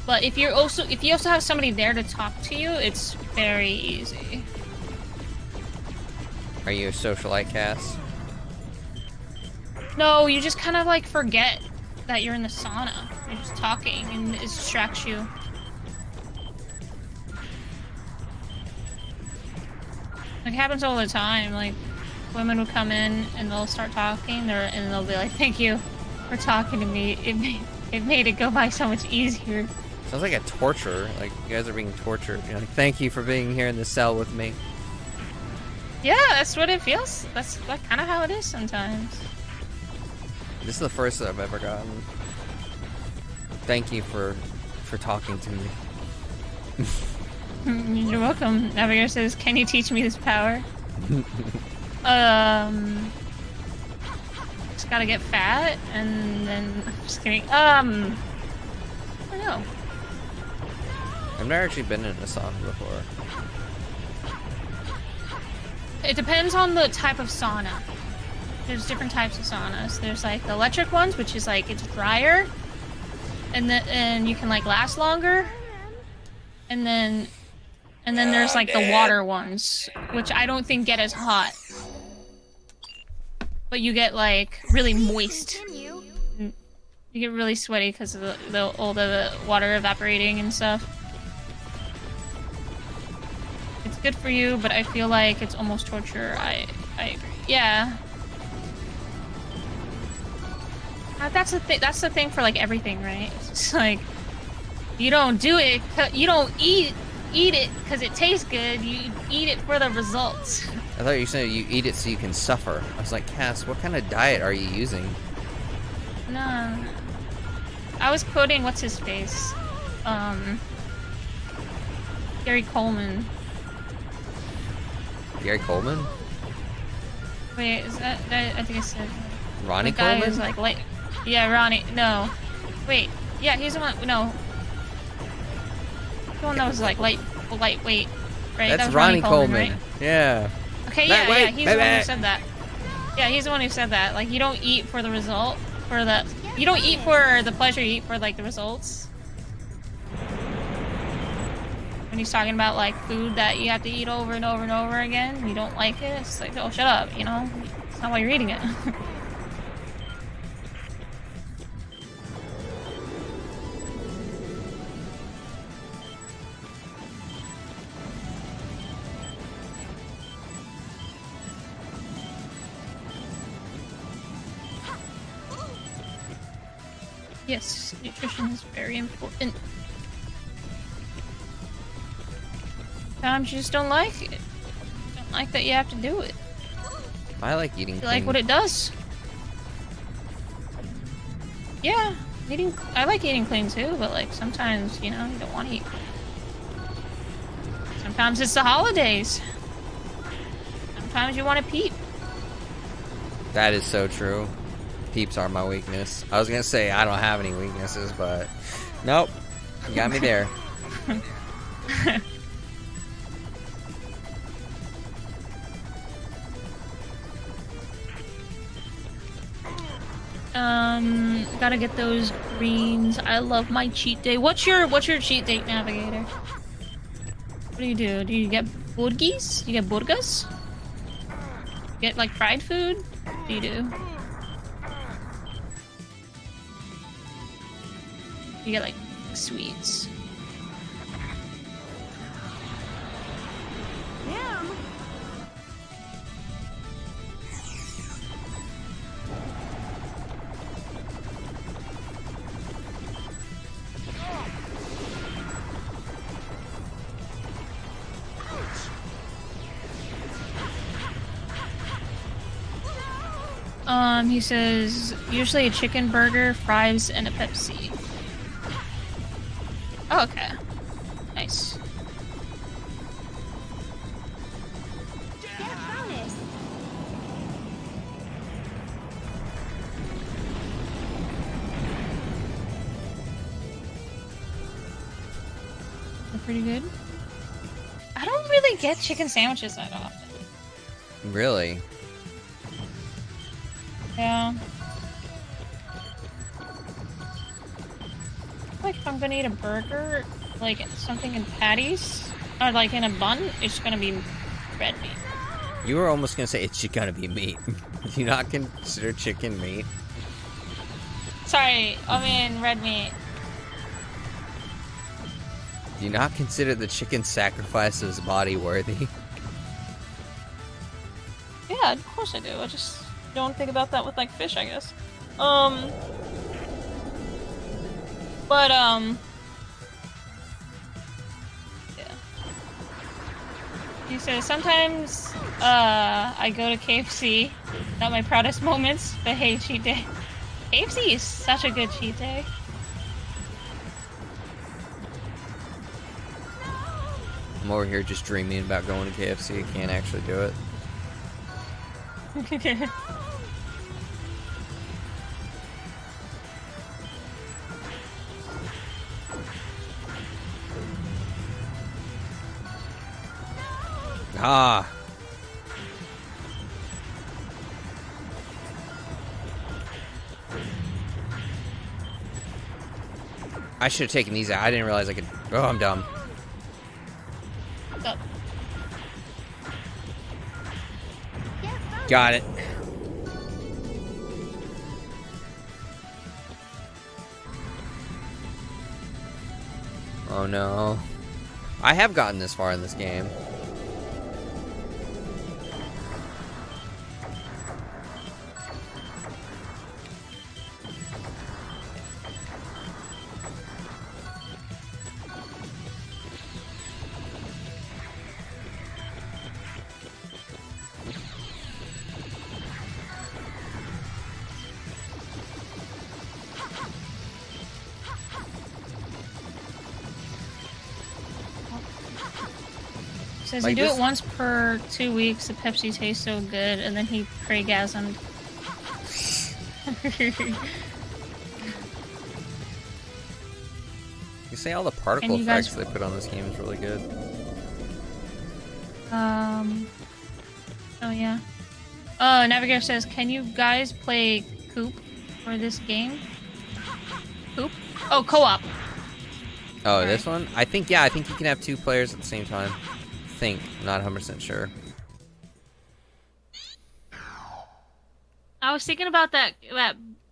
But if you also have somebody there to talk to you, it's very easy. Are you a socialite, Cass? No, you just kind of like forget that you're in the sauna. You're just talking and it distracts you. Like, it happens all the time. Like, women will come in and they'll start talking and they'll be like, thank you for talking to me. It made it go by so much easier. Sounds like a torture. Like, you guys are being tortured. You're like, thank you for being here in the cell with me. Yeah, that's what it feels. That's like kind of how it is sometimes. This is the first that I've ever gotten. Thank you for talking to me. You're welcome. Navigator says, can you teach me this power? Just gotta get fat and then just kidding. I don't know. I've never actually been in a sauna before. It depends on the type of sauna. There's different types of saunas. There's like the electric ones, which is like it's drier, and you can like last longer. And then there's like the water ones, which I don't think get as hot, but you get like really moist. You get really sweaty because of all the water evaporating and stuff. It's good for you, but I feel like it's almost torture. I agree. Yeah. That's the thing for like everything, right? It's just like you don't do it. You don't eat it because it tastes good. You eat it for the results. I thought you said you eat it so you can suffer. I was like, Cass, what kind of diet are you using? No. I was quoting what's his face, Gary Coleman. Gary Coleman? Wait, is that I think I said Ronnie the guy Coleman? who's like light. Yeah, Ronnie. No. Wait. Yeah, he's the one. No. The one that was like lightweight, right? That's that was Ronnie Coleman. right? Yeah. Okay, Matt, yeah, wait, he's the one who said that. Yeah, he's the one who said that. Like, you don't eat for the result, you don't eat for the pleasure, you eat for, like, the results. When he's talking about, like, food that you have to eat over and over and over again, and you don't like it, it's like, oh, shut up, you know? It's not why you're eating it. Yes, nutrition is very important. Sometimes you just don't like it. Don't like that you have to do it. I like eating You clean. like what it does. Yeah, I like eating clean too, but like sometimes, you know, you don't want to eat clean. Sometimes it's the holidays. Sometimes you want to peep. That is so true. Peeps are my weakness. I was gonna say I don't have any weaknesses, but nope. You got me there. Gotta get those greens. I love my cheat day. What's your cheat date, Navigator? What do you do? Do you get burgers? You get burgers? You get like fried food? What do you do? You get like sweets. Him? He says usually a chicken burger, fries, and a Pepsi. Oh, okay. Nice. Get bonus. They're pretty good. I don't really get chicken sandwiches that often. Really? Yeah. Like if I'm gonna eat a burger, like something in patties, or like in a bun, it's gonna be red meat. You were almost gonna say it's gonna be meat. Do you not consider chicken meat? Sorry, I mean red meat. Do you not consider the chicken sacrifice of his body worthy? Yeah, of course I do. I just don't think about that with like fish, I guess. Yeah. He says sometimes I go to KFC. Not my proudest moments, but hey, cheat day. KFC is such a good cheat day. I'm over here just dreaming about going to KFC. I can't actually do it. Ah. I should have taken these out. I didn't realize I could. Oh, I'm dumb. What's up? Got it. Oh no. I have gotten this far in this game. Says Like you do this- it once per 2 weeks. The Pepsi tastes so good, and then he praygasmed. You say all the particle And you guys- effects they put on this game is really good. Oh yeah. Navigator says, can you guys play Coop for this game? Coop? Oh, co-op. Oh, this one? I think, yeah, I think you can have 2 players at the same time. Not 100% sure. I was thinking about that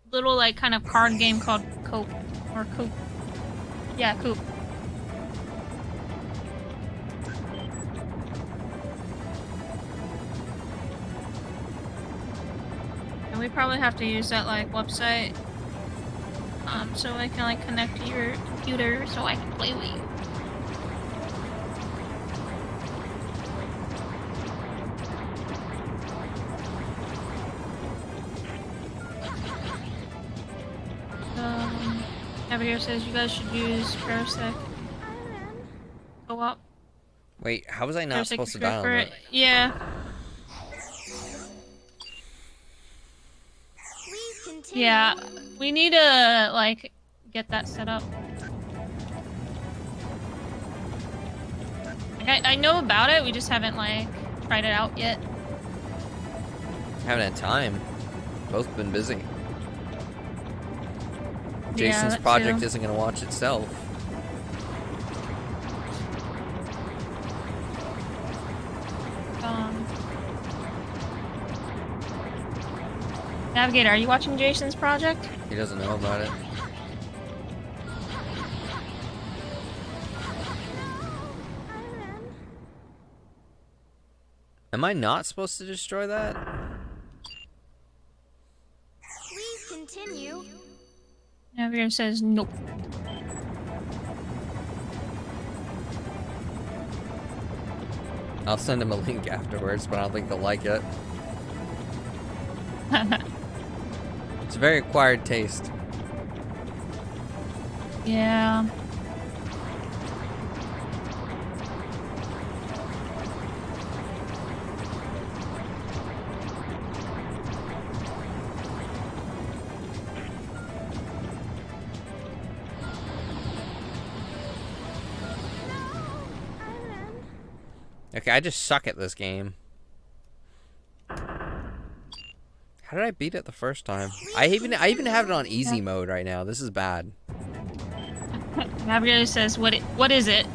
little like kind of card game called Coop or Coop. Yeah, Coop. And we probably have to use that like website. so I can like connect to your computer so I can play with you. Navigator says you guys should use Parasec co-op. Wait, how was I not Parasec supposed to is great die on for that? it. Yeah. Please continue. Yeah, we need to like get that set up. Like, I know about it, we just haven't like tried it out yet. Haven't had time. Both been busy. Yeah, Jason's that project too. isn't gonna watch itself. Navigator, are you watching Jason's project? He doesn't know about it. Am I not supposed to destroy that? Please continue. Navigator says nope. I'll send him a link afterwards, but I don't think he'll like it. It's a very acquired taste. Yeah. Okay, I just suck at this game. How did I beat it the first time? I even have it on easy mode right now. This is bad. Navigator says what is it?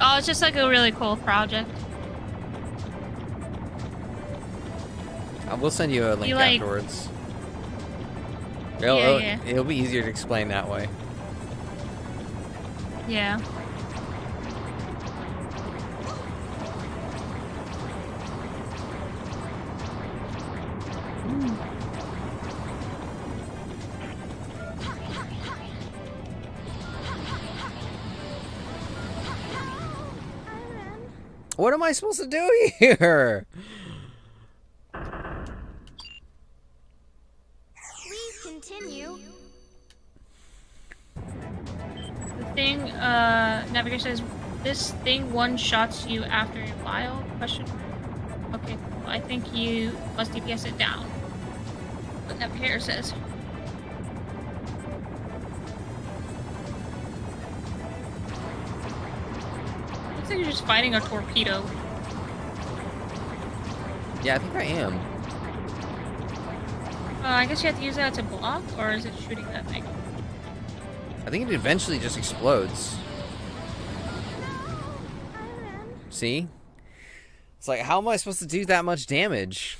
Oh, it's just like a really cool project. I will send you a link You, like- afterwards. Yeah. It'll be easier to explain that way. Yeah. What am I supposed to do here? Please continue. The thing, Navigator says, this thing one-shots you after a while? Question mark. Okay, cool. I think you must DPS it down. What Navigator says. Looks like you're just fighting a torpedo. Yeah, I think I am. I guess you have to use that to block, or is it shooting that thing? I think it eventually just explodes. See? It's like, how am I supposed to do that much damage?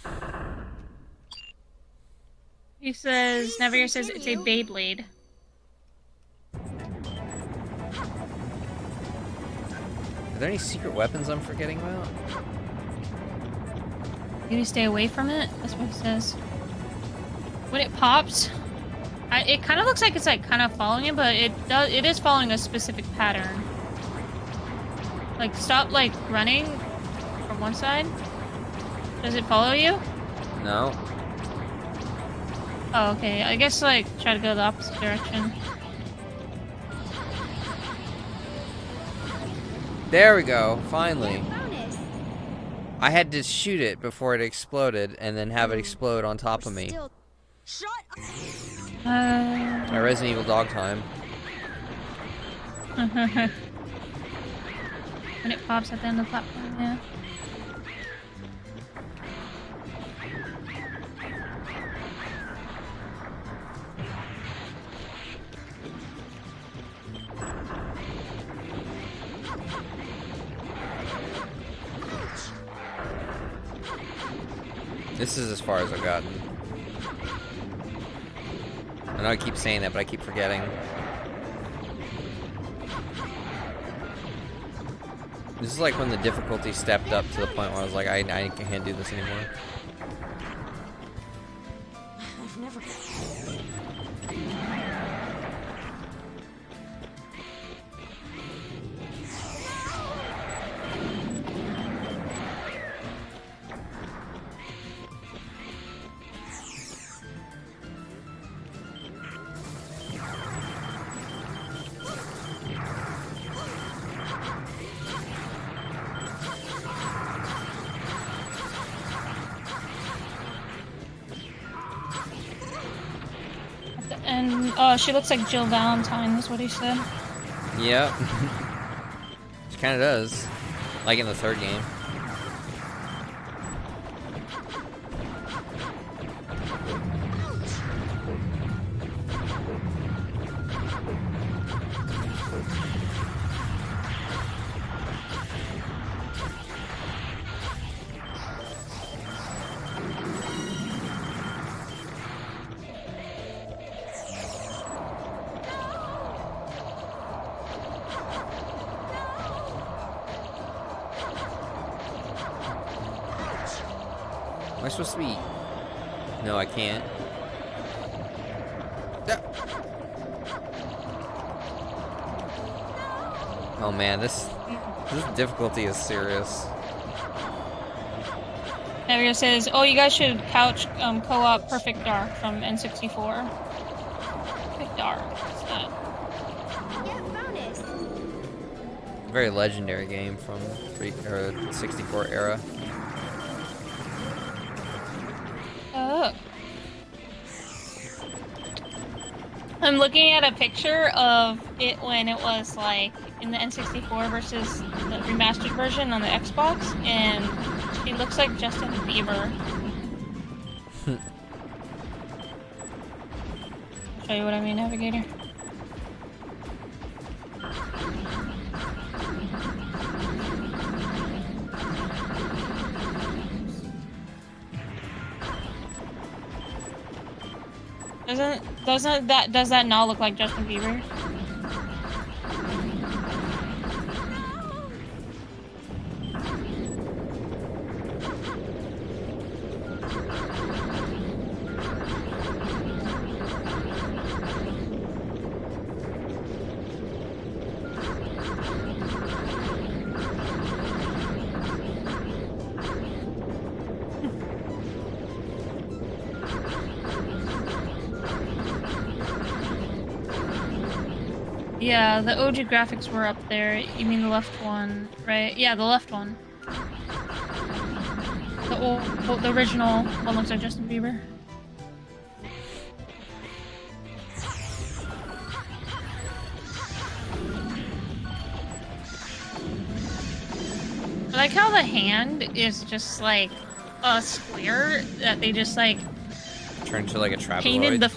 He says, Navigator says it's a Beyblade. Are there any secret weapons I'm forgetting about? You need to stay away from it? That's what he says. When it pops, it kind of looks like it's like kind of following it, but it is following a specific pattern. Like, stop like running from one side. Does it follow you? No. Oh, okay. I guess like try to go the opposite direction. There we go, finally. Bonus. I had to shoot it before it exploded and then have it explode on top of me. Still. Shut up. My Resident Evil dog time. When it pops at the end of the platform, yeah. This is as far as I've gotten. I know I keep saying that, but I keep forgetting. This is like when the difficulty stepped up to the point where I was like, I can't do this anymore. I've never. And she looks like Jill Valentine, is what he said. Yep. She kind of does. Like in the third game. Am I supposed to be? No, I can't. Ah. Oh man, this difficulty is serious. Navigator says, "Oh, you guys should couch co-op Perfect Dark from N64." Perfect Dark. What's that? Get bonus. Very legendary game from 64 era. Oh. I'm looking at a picture of it when it was like in the N64 versus the remastered version on the Xbox, and he looks like Justin Bieber. Show you what I mean, Navigator. Does that not look like Justin Bieber? Yeah, the OG graphics were up there. You mean the left one, right? Yeah, the left one. The original one looks like Justin Bieber. I like how the hand is just like a square that they just like Turned to like a trapezoid. painted the.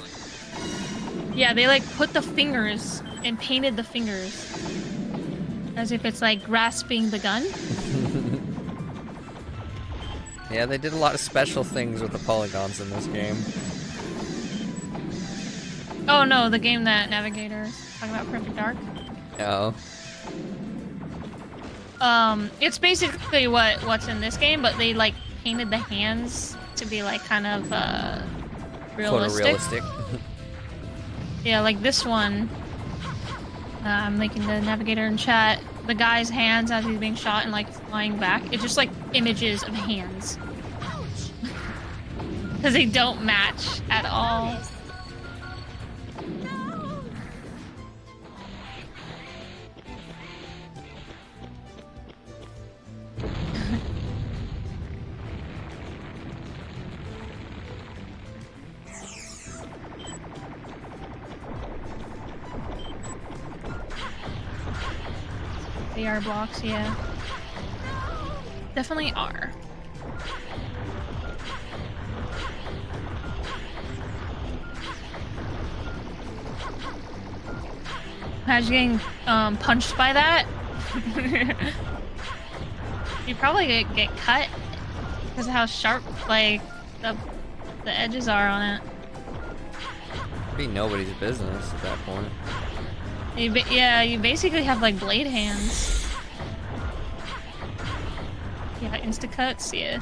Yeah, they like put the fingers and painted the fingers as if it's like grasping the gun. Yeah, they did a lot of special things with the polygons in this game. Oh no, the game that Navigator is talking about, Perfect Dark. Oh. It's basically what's in this game, but they like painted the hands to be like kind of realistic. Photorealistic. Yeah, like this one. I'm linking the Navigator in chat. The guy's hands as he's being shot and like flying back. It's just like images of hands. Because they don't match at all. No. They are blocks, yeah. Definitely are. Imagine getting punched by that. You probably get cut because of how sharp like the edges are on it. It'd be nobody's business at that point. Yeah, you basically have like blade hands. Yeah, insta-cuts, yeah.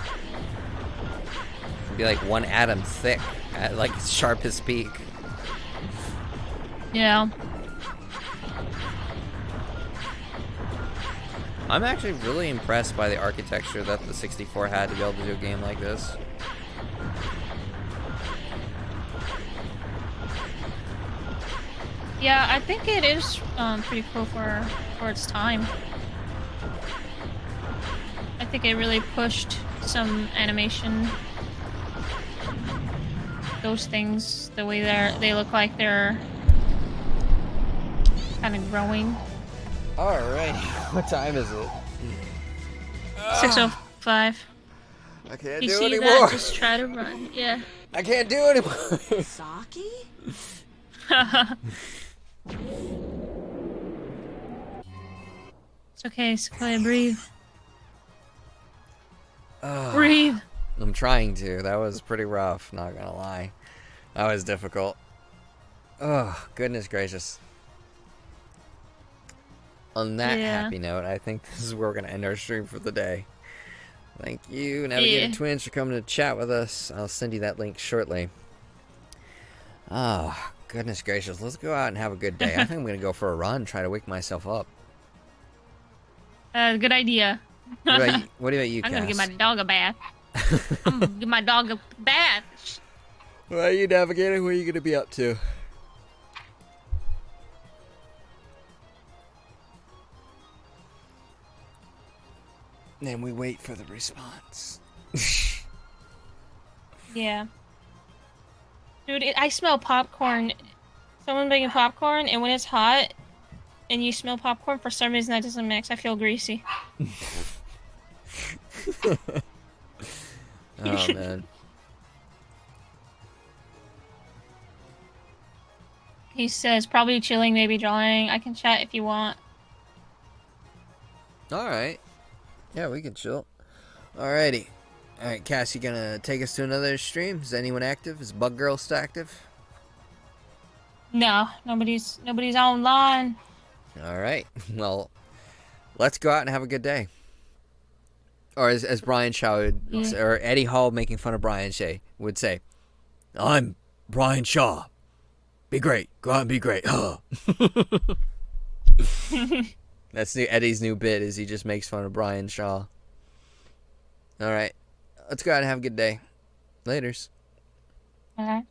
It'd be like one atom thick at like its sharpest peak. Yeah. I'm actually really impressed by the architecture that the 64 had to be able to do a game like this. Yeah, I think it is pretty cool for its time. I think it really pushed some animation. those things, the way they look like they're kind of growing. Alright, what time is it? 6:05. I can't You do see anymore. that? Just try to run. Yeah. I can't do anymore. Saki? It's okay, Sequoia. Breathe. Ugh. Breathe. I'm trying to. That was pretty rough, not gonna lie. That was difficult. Oh, goodness gracious. On that happy note, I think this is where we're gonna end our stream for the day. Thank you, Navigator Twins, for coming to chat with us. I'll send you that link shortly. Oh, goodness gracious. Let's go out and have a good day. I think I'm gonna go for a run, try to wake myself up. Good idea. What about you, I'm gonna give Cass? my dog a bath. I'm gonna give my dog a bath. What about you, Navigator? What are you gonna be up to? Then we wait for the response. Yeah. Dude, I smell popcorn. Someone making popcorn, and when it's hot, and you smell popcorn, for some reason that doesn't mix. I feel greasy. Oh, man. He says, probably chilling, maybe drawing. I can chat if you want. Alright. Yeah, we can chill. Alrighty. Alright, Cass, you gonna take us to another stream? Is anyone active? Is Bug Girl still active? No, nobody's online. Alright. Well, let's go out and have a good day. Or as Brian Shaw would, or Eddie Hall making fun of Brian Shaw would say, I'm Brian Shaw. Be great. Go out and be great. That's Eddie's new bit, is he just makes fun of Brian Shaw. Alright. Let's go out and have a good day. Laters. Okay.